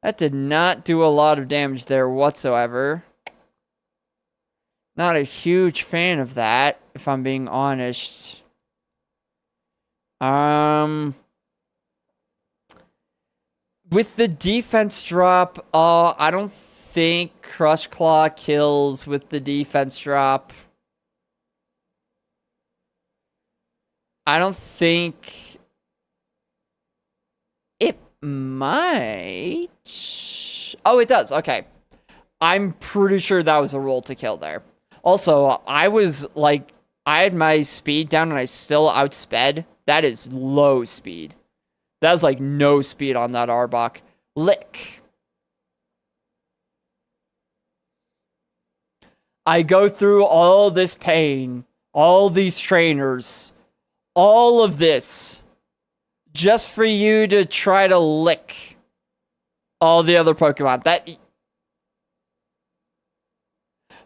That did not do a lot of damage there whatsoever. Not a huge fan of that, if I'm being honest. With the defense drop, I don't think Crush Claw kills with the defense drop. I don't think it might. Oh, it does. Okay. I'm pretty sure that was a roll to kill there. Also, I was like, I had my speed down and I still outsped. That is low speed. That's like no speed on that Arbok. Lick. I go through all this pain, all these trainers, all of this, just for you to try to lick all the other Pokemon.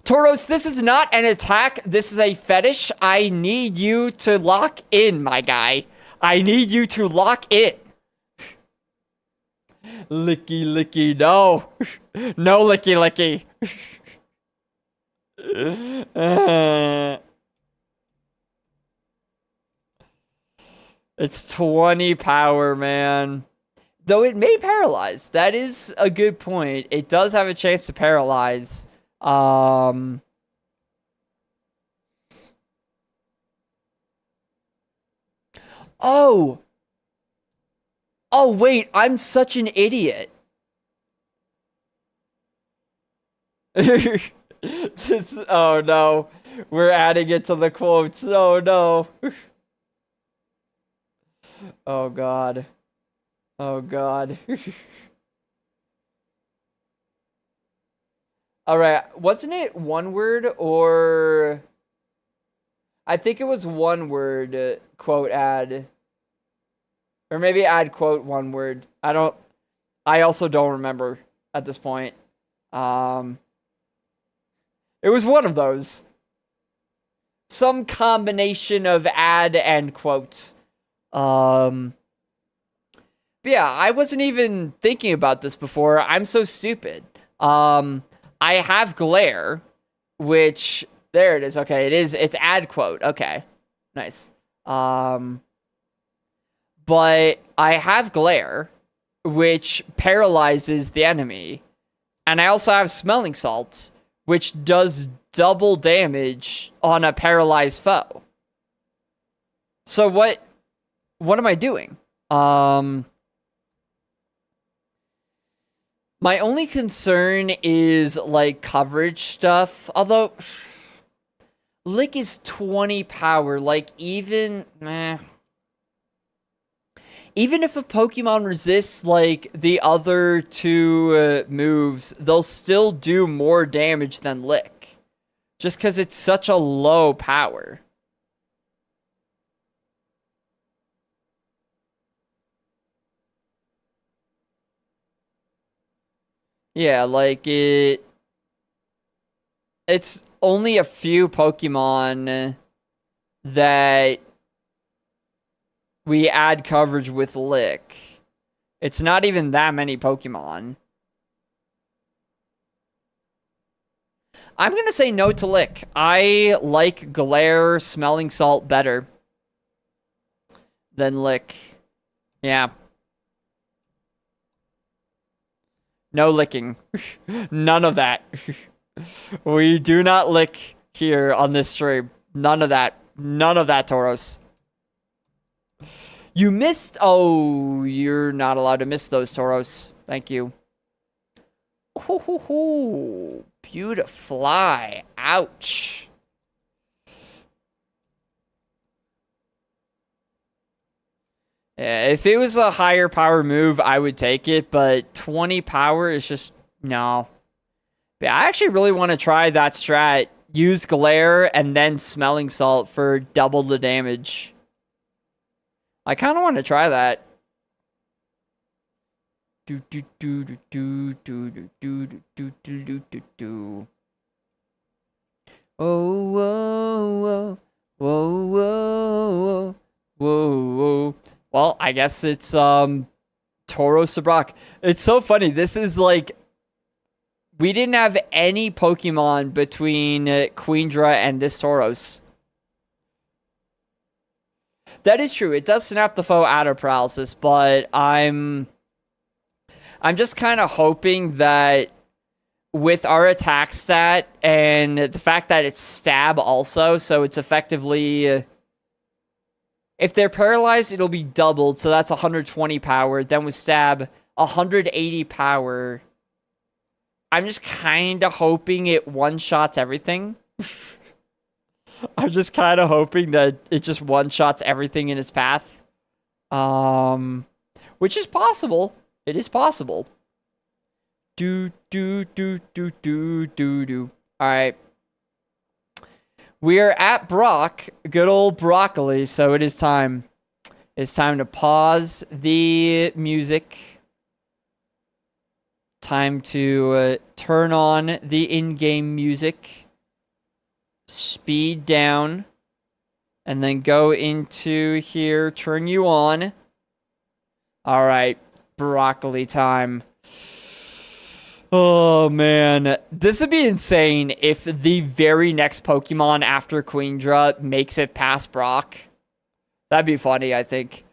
Tauros, this is not an attack. This is a fetish. I need you to lock in, my guy. I need you to lock in. Licky, licky, no. No licky, licky. It's 20 power, man. Though it may paralyze. That is a good point. It does have a chance to paralyze. Oh. Oh, wait. I'm such an idiot. Oh, no. We're adding it to the quotes. Oh, no. Oh, God. Oh, God. All right. Wasn't it one word or... I think it was one word, quote, add. Or maybe add, quote, one word. I also don't remember at this point. It was one of those. Some combination of add and quote. But yeah, I wasn't even thinking about this before. I'm so stupid. I have glare, which there it is. Okay, it's add quote. Okay. Nice. But I have glare, which paralyzes the enemy. And I also have smelling salt, which does double damage on a paralyzed foe. So what am I doing? My only concern is like coverage stuff. Although Lick is 20 power, like even if a Pokemon resists like the other two moves, they'll still do more damage than Lick. Just because it's such a low power. Yeah, like it's only a few Pokemon that we add coverage with Lick. It's not even that many Pokemon. I'm going to say no to Lick. I like Glare, Smelling Salt better than Lick. Yeah. No licking. None of that. We do not lick here on this stream. None of that. None of that, Tauros. You missed? Oh, you're not allowed to miss those, Tauros. Thank you. Ooh, beautiful. Ouch. Yeah, if it was a higher power move, I would take it, but 20 power is just, no. But I actually really want to try that strat. Use Glare and then Smelling Salt for double the damage. I kind of want to try that. Oh, whoa, whoa, whoa, whoa, whoa, whoa. Well, I guess it's Tauros to Brock. It's so funny. This is like We didn't have any Pokemon between Queendra and this Tauros. That is true. It does snap the foe out of paralysis, but I'm just kind of hoping that with our attack stat and the fact that it's stab also, so it's effectively... if they're paralyzed, it'll be doubled, so that's 120 power. Then with stab, 180 power. I'm just kind of hoping it one-shots everything. I'm just kind of hoping that it just one-shots everything in its path. Which is possible. It is possible. Do. Alright. We're at Brock. Good old broccoli, so it is time. It's time to pause the music. Time to turn on the in-game music. Speed down. And then go into here. Turn you on. Alright. Broccoli time. Oh, man. This would be insane if the very next Pokemon after Queendra makes it past Brock. That'd be funny, I think.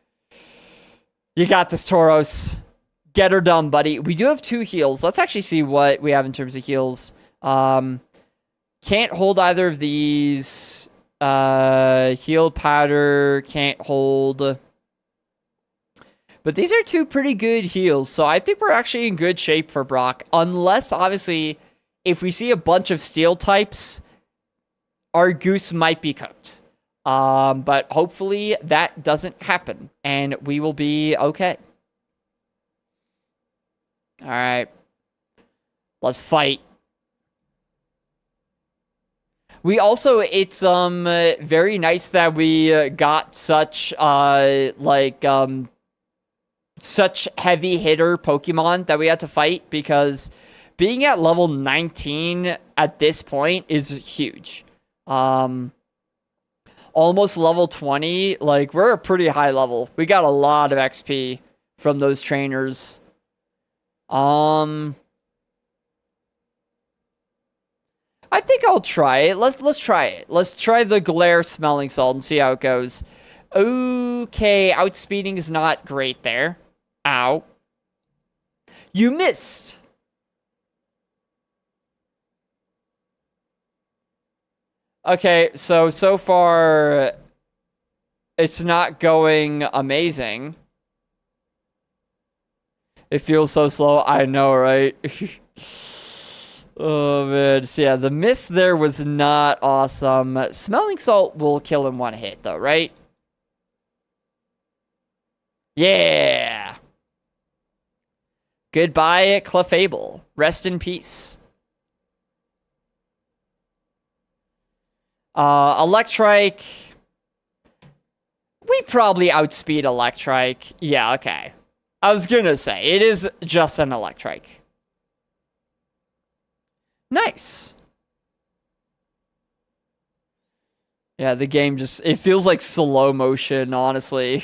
You got this, Tauros. Get her done, buddy. We do have 2 heals. Let's actually see what we have in terms of heals. Can't hold either of these. Heal powder. Can't hold... But these are 2 pretty good heals, so I think we're actually in good shape for Brock. Unless, obviously, if we see a bunch of steel types, our goose might be cooked. But hopefully that doesn't happen, and we will be okay. Alright. Let's fight. We also, it's very nice that we got such, such heavy hitter Pokemon that we had to fight, because being at level 19 at this point is huge. Almost level 20, like, we're a pretty high level. We got a lot of XP from those trainers. I think I'll try it. Let's try it. Let's try the Glare Smelling Salt and see how it goes. Okay, outspeeding is not great there. Ow. You missed. Okay, so far, it's not going amazing. It feels so slow. I know, right? Oh, man. So, yeah, the miss there was not awesome. Smelling Salt will kill in one hit, though, right? Yeah. Goodbye, Clefable. Rest in peace. Electrike. We probably outspeed Electrike. Yeah, okay. I was gonna say, it is just an Electrike. Nice. Yeah, the game just, it feels like slow motion, honestly.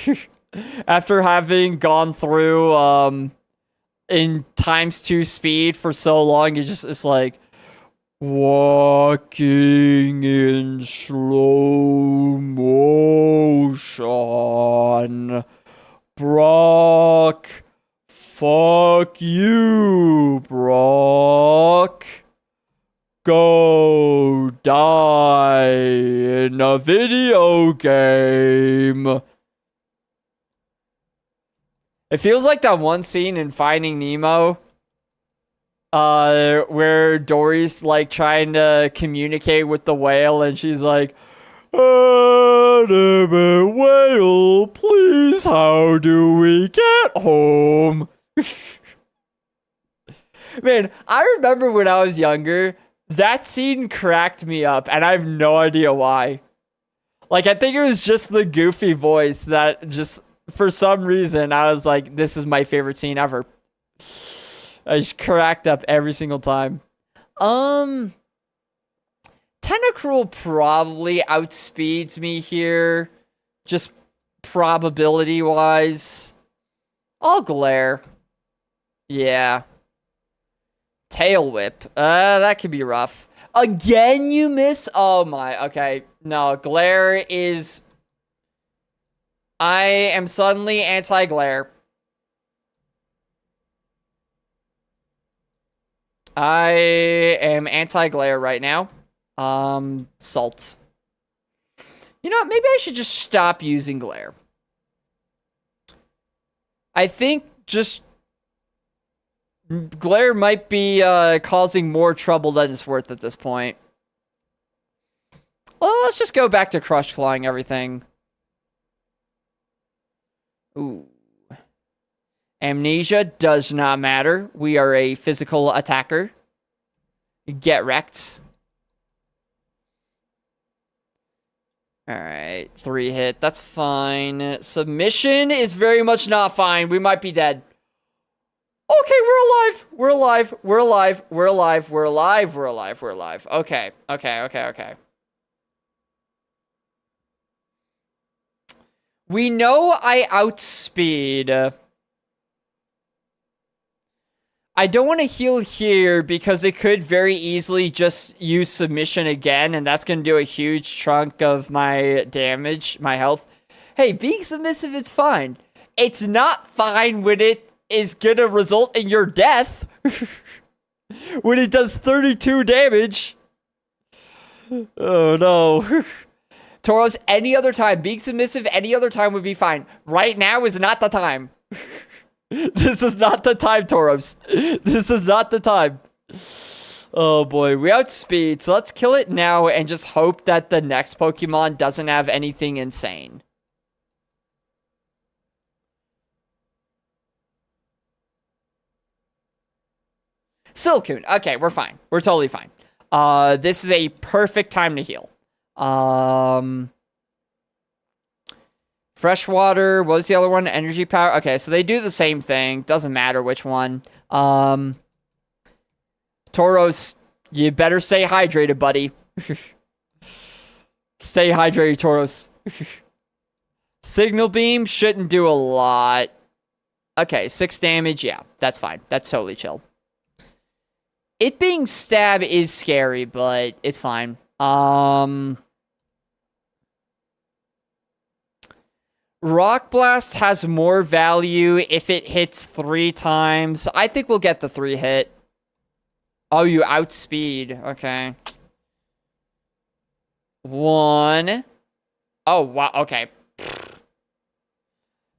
After having gone through, in ×2 speed for so long, it's like, walking in slow motion. Brock. Fuck you, Brock. Go die in a video game. It feels like that one scene in Finding Nemo, where Dory's like trying to communicate with the whale, and she's like, "Anime whale, please, how do we get home?" Man, I remember when I was younger, that scene cracked me up, and I have no idea why. Like, I think it was just the goofy voice that just, for some reason, I was like, this is my favorite scene ever. I just cracked up every single time. Tentacruel probably outspeeds me here, just probability-wise. I'll Glare. Yeah. Tail Whip. That could be rough. Again, you miss? Oh my, okay. No, Glare is... I am suddenly anti-Glare. I am anti-Glare right now. Salt. You know what? Maybe I should just stop using Glare. I think just... Glare might be causing more trouble than it's worth at this point. Well, let's just go back to Crush Clawing everything. Ooh. Amnesia does not matter. We are a physical attacker. Get wrecked. Alright, 3 hit. That's fine. Submission is very much not fine. We might be dead. Okay, we're alive. We're alive. We're alive. We're alive. We're alive. We're alive. We're alive. Okay. Okay. We know I outspeed. I don't want to heal here because it could very easily just use submission again, and that's going to do a huge chunk of my damage, my health. Hey, being submissive is fine. It's not fine when it is going to result in your death. When it does 32 damage. Oh, no. Tauros, any other time. Being submissive any other time would be fine. Right now is not the time. This is not the time, Tauros. This is not the time. Oh, boy. We outspeed. So let's kill it now and just hope that the next Pokemon doesn't have anything insane. Silcoon. Okay, we're fine. We're totally fine. This is a perfect time to heal. Freshwater. What was the other one? Energy power. Okay, so they do the same thing. Doesn't matter which one. Tauros, you better stay hydrated, buddy. Stay hydrated, Tauros. Signal beam shouldn't do a lot. Okay, 6 damage. Yeah, that's fine. That's totally chill. It being stab is scary, but it's fine. Rock Blast has more value if it hits 3 times. I think we'll get the 3 hit. Oh, you outspeed. Okay. 1. Oh, wow. Okay.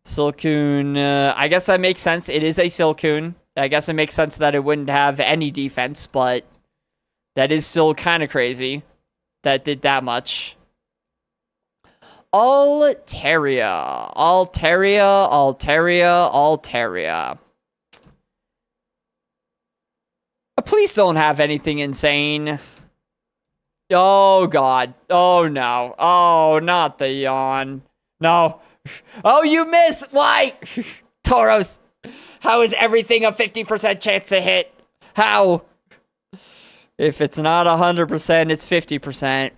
Silcoon. I guess that makes sense. It is a Silcoon. I guess it makes sense that it wouldn't have any defense, but that is still kind of crazy that did that much. Altaria. Please don't have anything insane. Oh, God. Oh, no. Oh, not the yawn. No. Oh, you miss. Why? Tauros. How is everything a 50% chance to hit? How? If it's not 100%, it's 50%.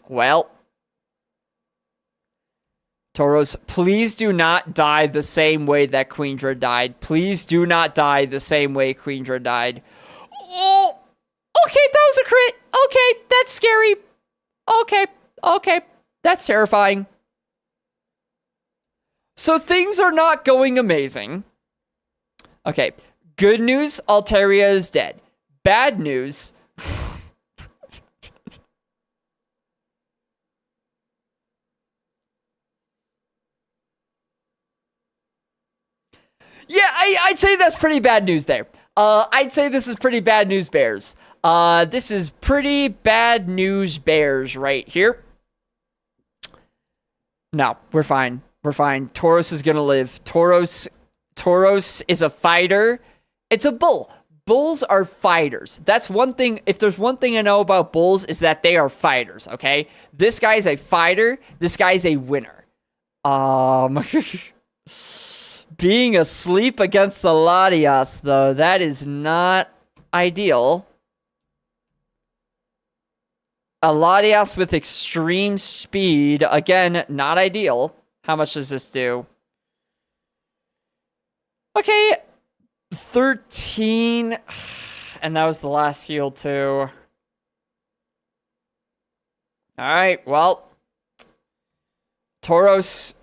Well. Tauros, please do not die the same way that Queendra died. Please do not die the same way Queendra died. Oh! Okay, that was a crit. Okay, that's scary. Okay. That's terrifying. So things are not going amazing. Okay. Good news, Altaria is dead. Bad news. Yeah, I'd say that's pretty bad news there. I'd say this is pretty bad news, Bears. This is pretty bad news, Bears, right here. No, we're fine. We're fine. Tauros is gonna live. Tauros is a fighter. It's a bull. Bulls are fighters. That's one thing. If there's one thing I know about bulls is that they are fighters, okay? This guy's a fighter. This guy's a winner. Being asleep against the Latias, though, that is not ideal. A Latias with extreme speed. Again, not ideal. How much does this do? Okay. 13. And that was the last heal, too. Alright, well. Tauros.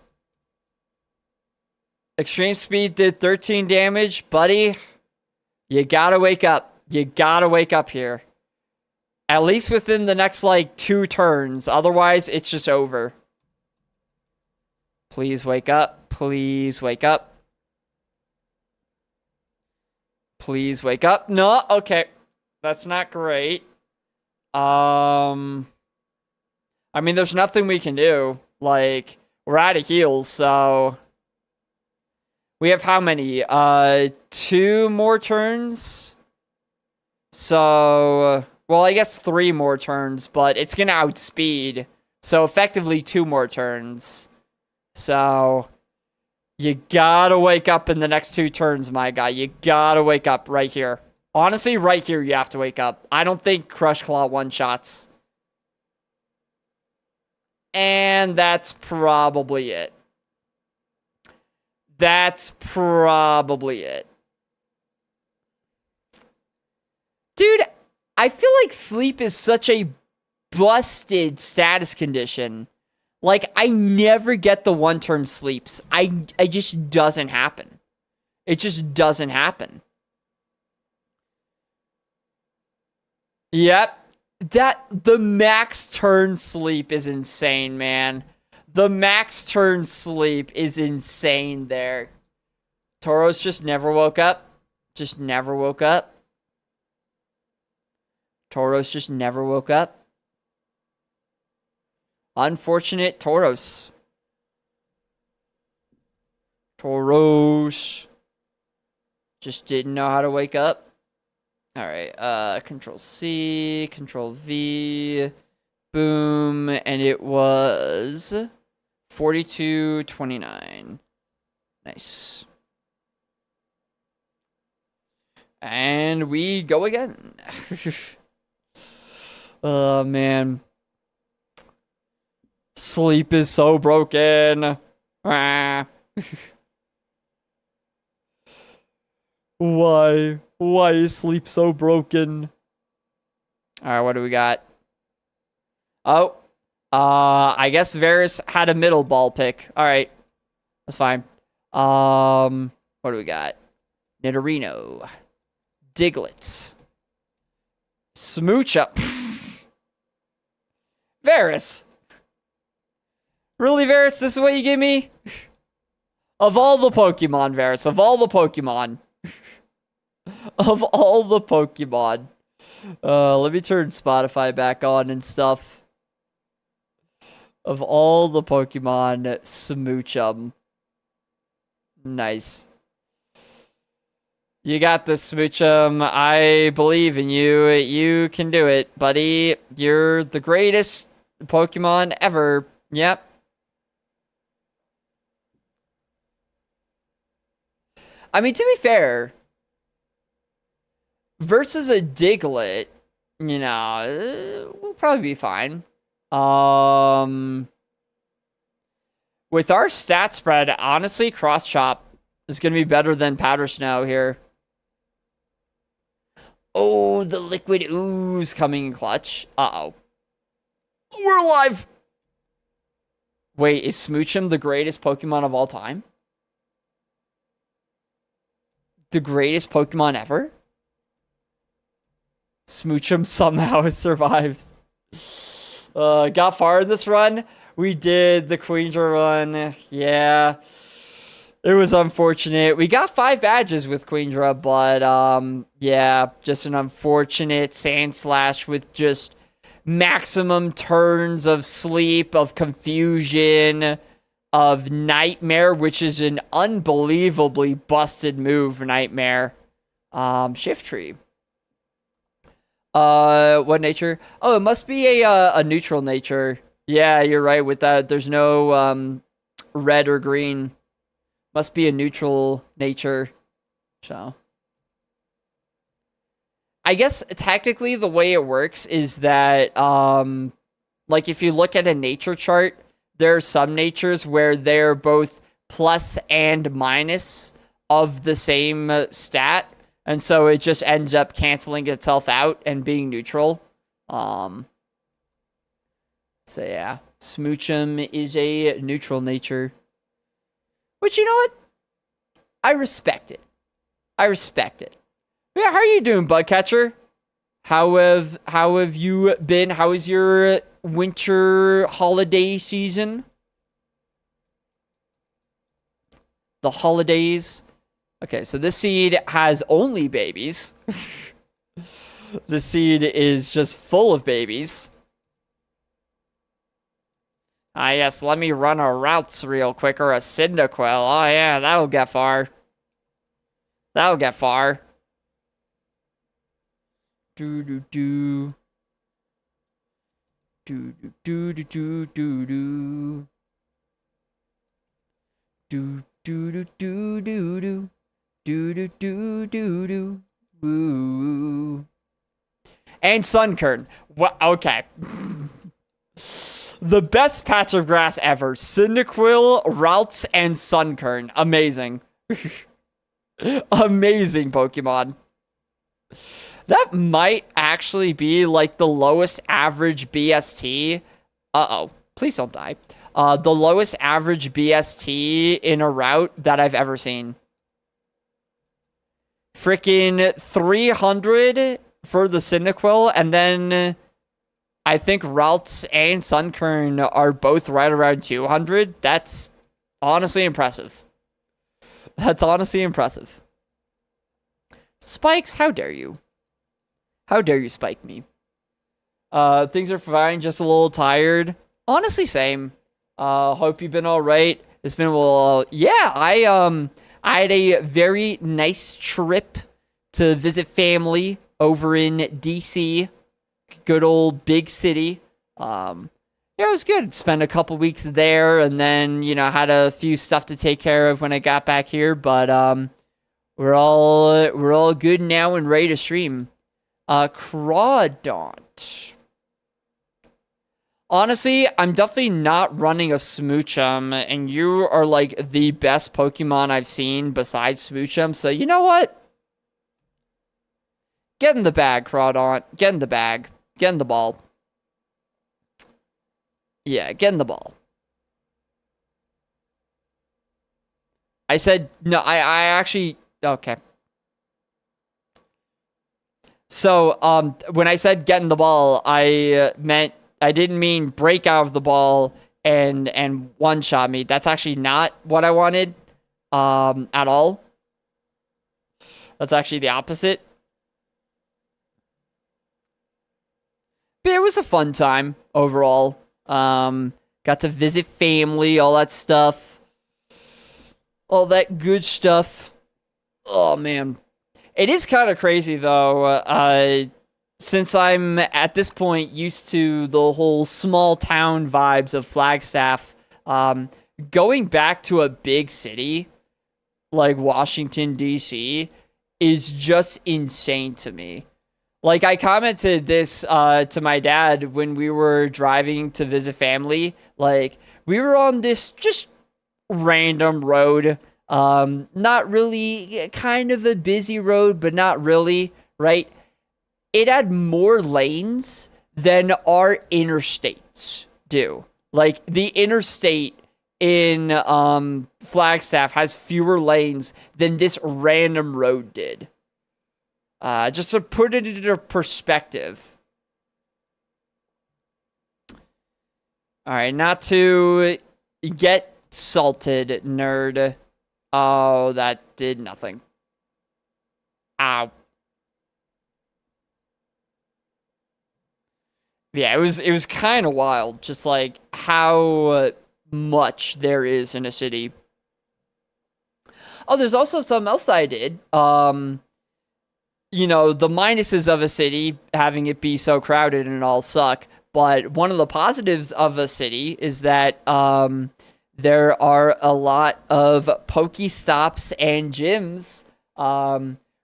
Extreme speed did 13 damage. Buddy, you gotta wake up. You gotta wake up here. At least within the next, like, 2 turns. Otherwise, it's just over. Please wake up. Please wake up. Please wake up. No, okay. That's not great. I mean, there's nothing we can do. Like, we're out of heals, so... We have how many? 2 more turns? So... Well, I guess 3 more turns, but it's gonna outspeed. So, effectively, 2 more turns. So... You gotta wake up in the next 2 turns, my guy. You gotta wake up right here. Honestly, right here you have to wake up. I don't think Crush Claw one-shots. And that's probably it. That's probably it. Dude, I feel like sleep is such a busted status condition. Like, I never get the 1-turn sleeps. It just doesn't happen. It just doesn't happen. Yep. The max turn sleep is insane, man. The max turn sleep is insane there. Tauros just never woke up. Just never woke up. Tauros just never woke up. Unfortunate Tauros. Tauros just didn't know how to wake up. Alright, Control C, Control V, boom, and it was 42-29. Nice. And we go again. Oh, man. Sleep is so broken. Ah. Why? Why is sleep so broken? Alright, what do we got? Oh. I guess Varus had a middle ball pick. Alright. That's fine. What do we got? Nidorino. Diglett. Smoochup. Varus. Really, Varus? This is what you give me? Of all the Pokemon, Varus. Of all the Pokemon. Of all the Pokemon. Let me turn Spotify back on and stuff. Of all the Pokemon, Smoochum. Nice. You got this, Smoochum. I believe in you. You can do it, buddy. You're the greatest Pokemon ever. Yep. I mean, to be fair, versus a Diglett, you know, we'll probably be fine. With our stat spread, honestly, Cross Chop is going to be better than Powder Snow here. Oh, the Liquid Ooze coming in clutch. Uh-oh. We're alive! Wait, is Smoochum the greatest Pokemon of all time? The greatest Pokemon ever? Smoochum somehow survives. Got far in this run. We did the Queendra run. Yeah. It was unfortunate. We got 5 badges with Queendra, but yeah, just an unfortunate Sandslash with just maximum turns of sleep, of confusion, of Nightmare, which is an unbelievably busted move, Nightmare. Shift Tree. What nature? Oh, it must be a neutral nature. Yeah, you're right with that. There's no red or green. Must be a neutral nature. So I guess technically the way it works is that like if you look at a nature chart, there are some natures where they're both plus and minus of the same stat, and so it just ends up canceling itself out and being neutral. So yeah, Smoochum is a neutral nature, which, you know what? I respect it. Yeah, how are you doing, Bugcatcher? How have you been? How is your winter holiday season? The holidays. Okay, so this seed has only babies. The seed is just full of babies. Ah, yes, let me run a routes real quick, or a Cyndaquil. Oh, yeah, that'll get far. That'll get far. Do-do-do. Do-do-do-do-do-do-do. Do-do-do-do-do-do. Do-do-do-do-do. Woo. And Sunkern. What? Okay. The best patch of grass ever. Cyndaquil, Routes, and Sunkern. Amazing. Amazing Pokemon. That might actually be like the lowest average BST. Uh-oh. Please don't die. The lowest average BST in a route that I've ever seen. Freaking 300 for the Cyndaquil, and then I think Routes and Sunkern are both right around 200. That's honestly impressive. That's honestly impressive. Spikes, how dare you? How dare you spike me? Things are fine, just a little tired. Honestly, same. Hope you've been alright. It's been a little... Yeah, I had a very nice trip to visit family over in DC. Good old big city. Yeah, it was good. Spent a couple weeks there, and then, you know, had a few stuff to take care of when I got back here. But we're all good now and ready to stream. Crawdaunt. Honestly, I'm definitely not running a Smoochum, and you are like the best Pokemon I've seen besides Smoochum. So you know what? Get in the bag, Crawdaunt. Get in the bag. Get in the ball. Yeah, get in the ball. I said, no, I actually, okay. So, when I said get in the ball, I didn't mean break out of the ball and one-shot me. That's actually not what I wanted, at all. That's actually the opposite. But it was a fun time overall. Got to visit family, all that stuff. All that good stuff. Oh, man. It is kind of crazy, though, since I'm, at this point, used to the whole small town vibes of Flagstaff. Going back to a big city, like Washington, D.C., is just insane to me. Like, I commented this to my dad when we were driving to visit family. Like, we were on this just random road. Not really, kind of a busy road, but not really, right? It had more lanes than our interstates do. Like, the interstate in Flagstaff has fewer lanes than this random road did. Just to put it into perspective. Alright, not to get salted, nerd. Oh, that did nothing. Ow. Yeah, it was kind of wild, just like how much there is in a city. Oh, there's also something else that I did. You know, the minuses of a city, having it be so crowded and all suck. But one of the positives of a city is that there are a lot of Pokestops and gyms.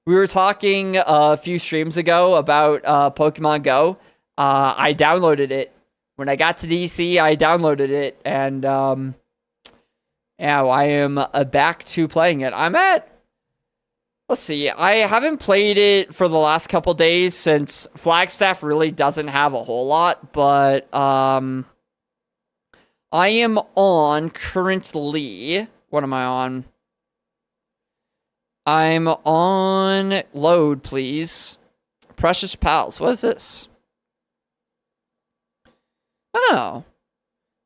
We were talking a few streams ago about Pokemon Go. I downloaded it. When I got to DC, I downloaded it. And yeah, I am back to playing it. I'm at Let's see. I haven't played it for the last couple days since Flagstaff really doesn't have a whole lot, but I am on currently. What am I on? I'm on load, please. Precious Pals. What is this? Oh.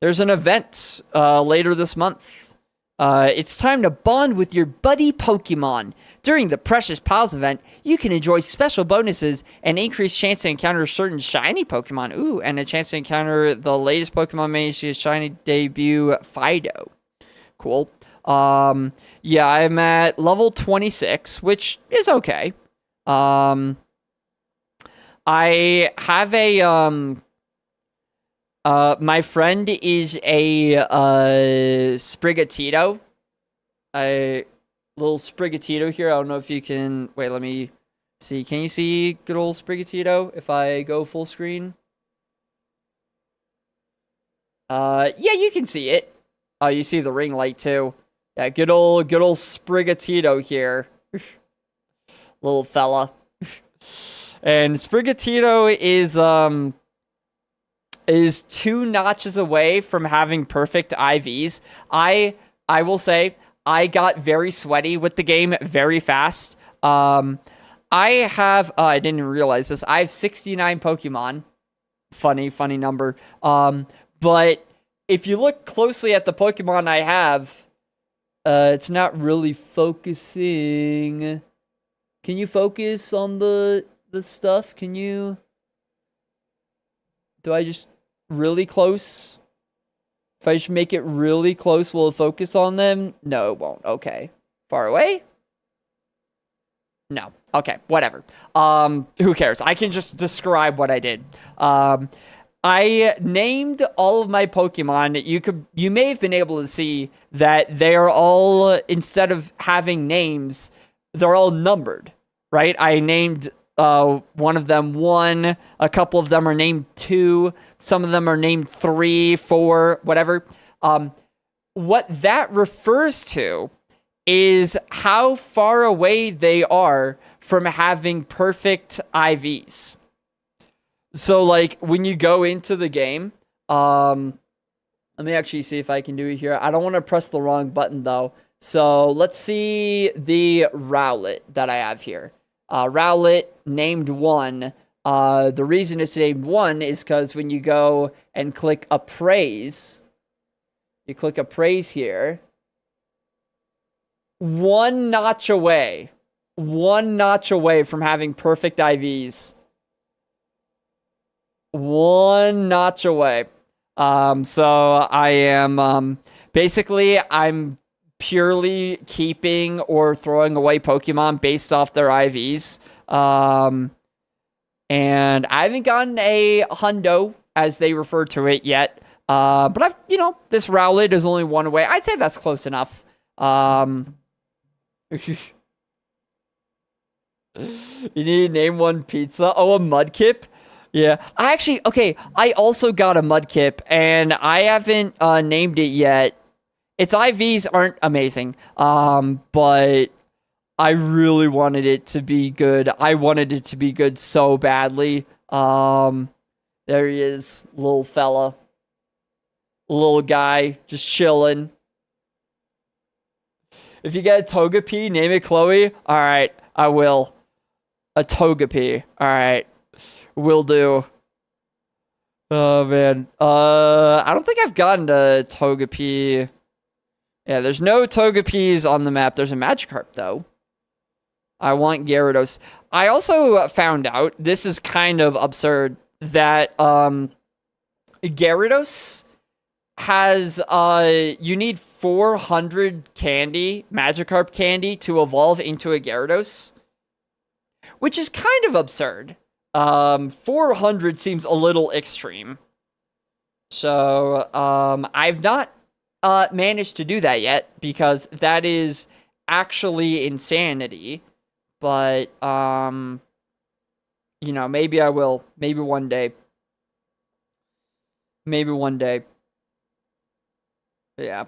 There's an event later this month. It's time to bond with your buddy Pokemon. During the Precious Pals event, you can enjoy special bonuses and increased chance to encounter certain shiny Pokemon. Ooh, and a chance to encounter the latest Pokemon Mania's shiny debut, Fido. Cool. Yeah, I'm at level 26, which is okay. I have a, my friend is a, Sprigatito. Little Sprigatito here. I don't know if you can, wait, let me see. Can you see good old Sprigatito if I go full screen? Yeah, you can see it. Oh, you see the ring light too. Yeah, good old Sprigatito here. Little fella. And Sprigatito is 2 notches away from having perfect IVs. I will say I got very sweaty with the game very fast. I have I didn't realize this. I have 69 Pokemon. Funny number. But if you look closely at the Pokemon I have, it's not really focusing. Can you focus on the stuff? Can you? Do I just really close? If I just make it really close, will it focus on them? No, it won't. Okay. Far away? No. Okay, whatever. Who cares? I can just describe what I did. I named all of my Pokemon. You may have been able to see that they are all, instead of having names, they're all numbered, right? I named one of them 1, a couple of them are named 2, some of them are named 3, 4, whatever. What that refers to is how far away they are from having perfect IVs. So, like, when you go into the game, let me actually see if I can do it here. I don't want to press the wrong button, though. So, let's see the Rowlet that I have here. Rowlet, named 1. The reason it's named 1 is because when you go and click Appraise, you click Appraise here, 1 notch away. 1 notch away from having perfect IVs. 1 notch away. So I am, basically, I'm purely keeping or throwing away Pokemon based off their IVs. And I haven't gotten a hundo, as they refer to it, yet. But I've, this Rowlet is only 1 away. I'd say that's close enough. You need to name 1 pizza. Oh, a Mudkip? Yeah. I also got a Mudkip, and I haven't named it yet. Its IVs aren't amazing, but I really wanted it to be good. I wanted it to be good so badly. There he is, little fella. Little guy, just chilling. If you get a Togepi, name it Chloe. Alright, I will. A Togepi. Alright. Will do. Oh, man. I don't think I've gotten a Togepi. Yeah, there's no Togepis on the map. There's a Magikarp, though. I want Gyarados. I also found out, this is kind of absurd, that Gyarados has, you need 400 candy, Magikarp candy, to evolve into a Gyarados. Which is kind of absurd. 400 seems a little extreme. So, I've not managed to do that yet, because that is actually insanity. But, maybe I will. Maybe one day. Maybe one day. Yeah.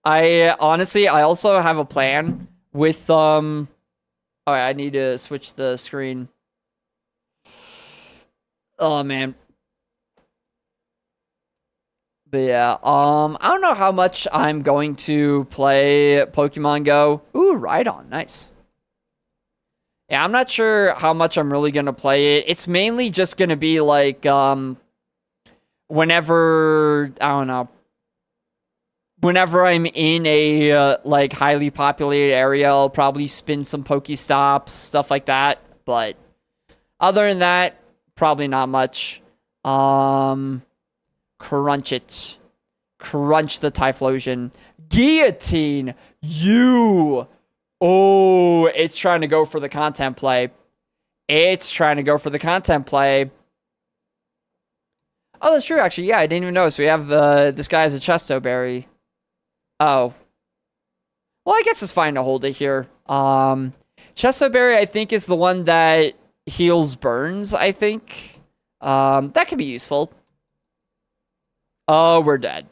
I also have a plan with, Oh, I need to switch the screen. Oh, man. But yeah, I don't know how much I'm going to play Pokemon Go. Ooh, Rhydon, nice. Yeah, I'm not sure how much I'm really gonna play it. It's mainly just gonna be like, whenever, I don't know, whenever I'm in a, like, highly populated area, I'll probably spin some Pokestops, stuff like that. But other than that, probably not much. Crunch it. Crunch the Typhlosion. Guillotine you. Oh, it's trying to go for the content play. It's trying to go for the content play. Oh, that's true, actually. Yeah, I didn't even notice. We have this guy as a Chesto Berry. Oh. Well, I guess it's fine to hold it here. Chesto Berry, I think, is the one that heals burns, I think. That could be useful. Oh, we're dead.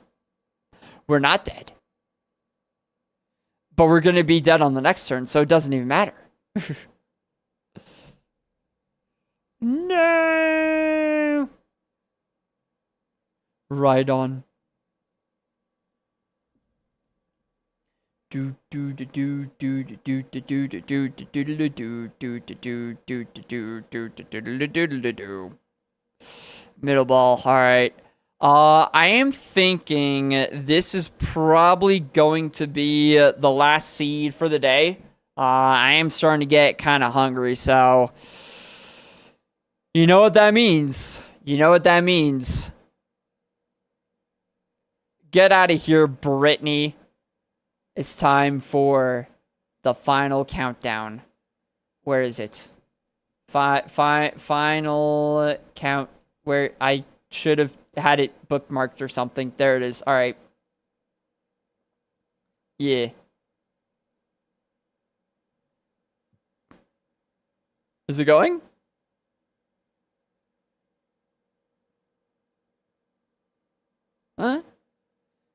We're not dead. But we're going to be dead on the next turn, so it doesn't even matter. No. Rhydon. Middle ball. All right. I am thinking this is probably going to be the last seed for the day. I am starting to get kind of hungry, so you know what that means. You know what that means. Get out of here, Brittany. It's time for the final countdown. Where is it? Final count. Where I should have had it bookmarked or something. There it is. All right. Yeah. Is it going? Huh?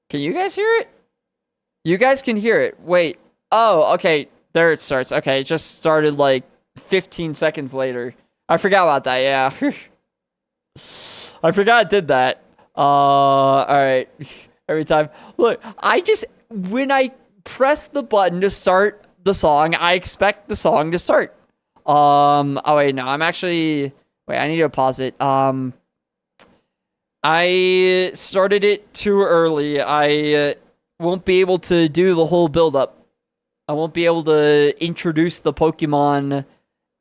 Can you guys hear it? You guys can hear it. Wait. Oh, okay. There it starts. Okay, it just started like 15 seconds later. I forgot about that, yeah. I forgot it did that. Alright. Every time. Look, when I press the button to start the song, I expect the song to start. Oh wait, no, I'm actually, wait, I need to pause it. I started it too early. I won't be able to do the whole build-up. I won't be able to introduce the Pokemon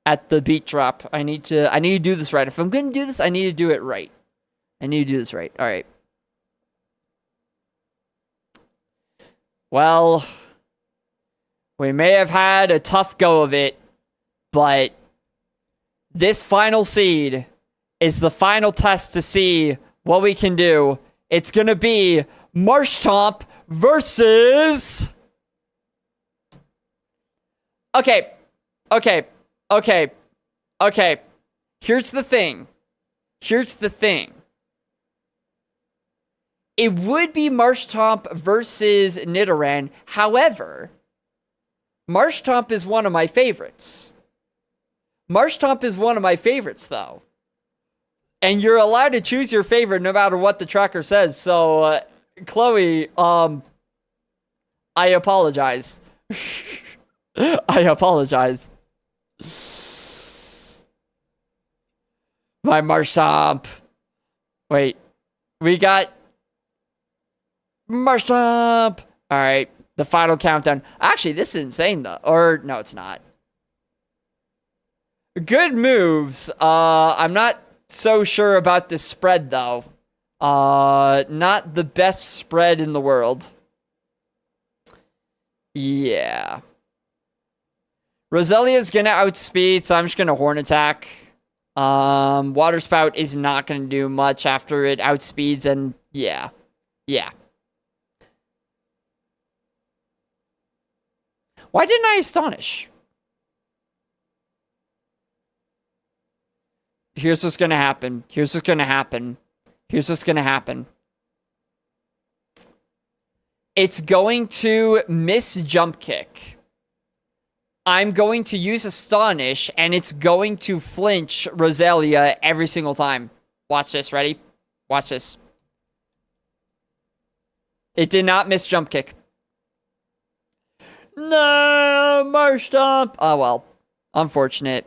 at the beat drop. I need to do this right. If I'm gonna do this, I need to do it right. I need to do this right. Alright. Well, we may have had a tough go of it, but this final seed is the final test to see what we can do. It's gonna be Marshtomp versus... Okay. Here's the thing. It would be Marshtomp versus Nidoran. However, Marshtomp is one of my favorites. Though. And you're allowed to choose your favorite no matter what the tracker says. So, Chloe, I apologize. I apologize. My Marshtomp. Wait. We got Marshtomp. Alright. The final countdown. Actually, this is insane, though. Or, no, it's not. Good moves. I'm not so sure about this spread, though. Not the best spread in the world. Yeah. Roselia's gonna outspeed, so I'm just gonna Horn Attack. Water Spout is not gonna do much after it outspeeds, and yeah. Why didn't I Astonish? Here's what's gonna happen. It's going to miss Jump Kick. I'm going to use Astonish, and it's going to flinch Roselia every single time. Watch this. Ready? Watch this. It did not miss jump kick. No, Marshtomp. Oh, well. Unfortunate.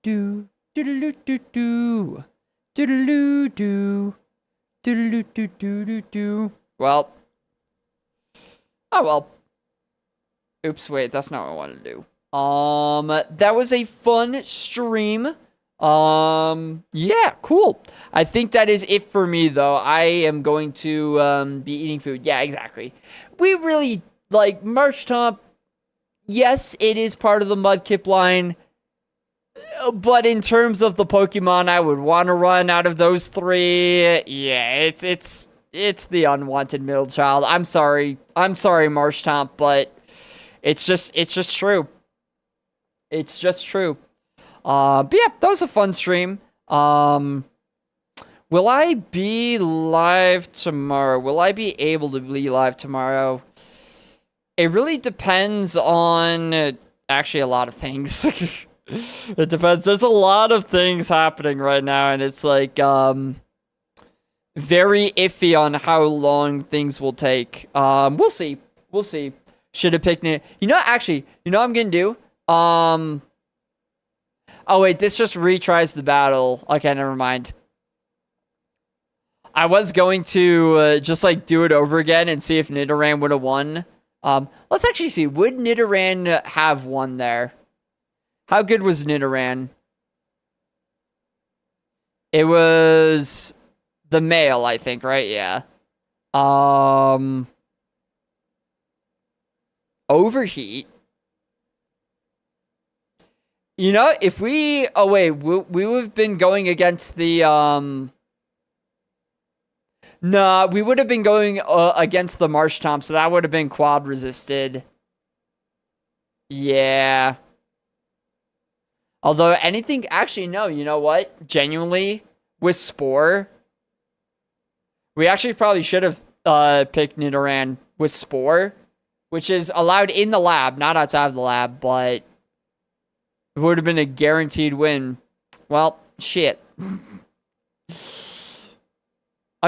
Do, do, do, do, do. Do, do, do. Do, do, do, do, do. Well. Oh, well. Oops, wait, that's not what I wanted to do. That was a fun stream. Yeah, cool. I think that is it for me, though. I am going to, be eating food. Yeah, exactly. We really, like, Marshtomp, yes, it is part of the Mudkip line, but in terms of the Pokemon I would want to run out of those three, yeah, it's the unwanted middle child. I'm sorry, Marshtomp, but it's just true. It's just true. But yeah, that was a fun stream. Will I be live tomorrow? Will I be able to be live tomorrow? It really depends on actually a lot of things. It depends. There's a lot of things happening right now, and it's like very iffy on how long things will take. We'll see. We'll see. Should have picked it. You know, actually, you know what I'm gonna do? Oh wait, this just retries the battle. Okay, never mind. I was going to just like do it over again and see if Nidoran would have won. Let's actually see. Would Nidoran have won there? How good was Nidoran? It was the male, I think, right? Yeah. Overheat. You know, if we... Oh, wait. We would have been going against the... Nah, we would have been going against the Marshtomp, so that would have been quad resisted. Yeah. Although anything... Actually, no. You know what? Genuinely, with Spore, we actually probably should have picked Nidoran with Spore, which is allowed in the lab, not outside of the lab, but it would have been a guaranteed win. Well, shit. I'm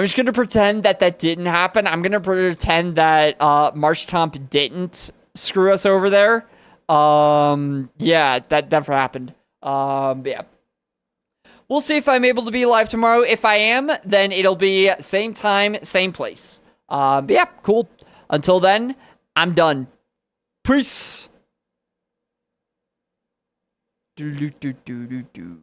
just going to pretend that that didn't happen. I'm going to pretend that Marshtomp didn't screw us over there. Yeah, that never happened. Yeah. We'll see if I'm able to be live tomorrow. If I am, then it'll be same time, same place. But yeah, cool. Until then, I'm done. Peace. Do do do do do do.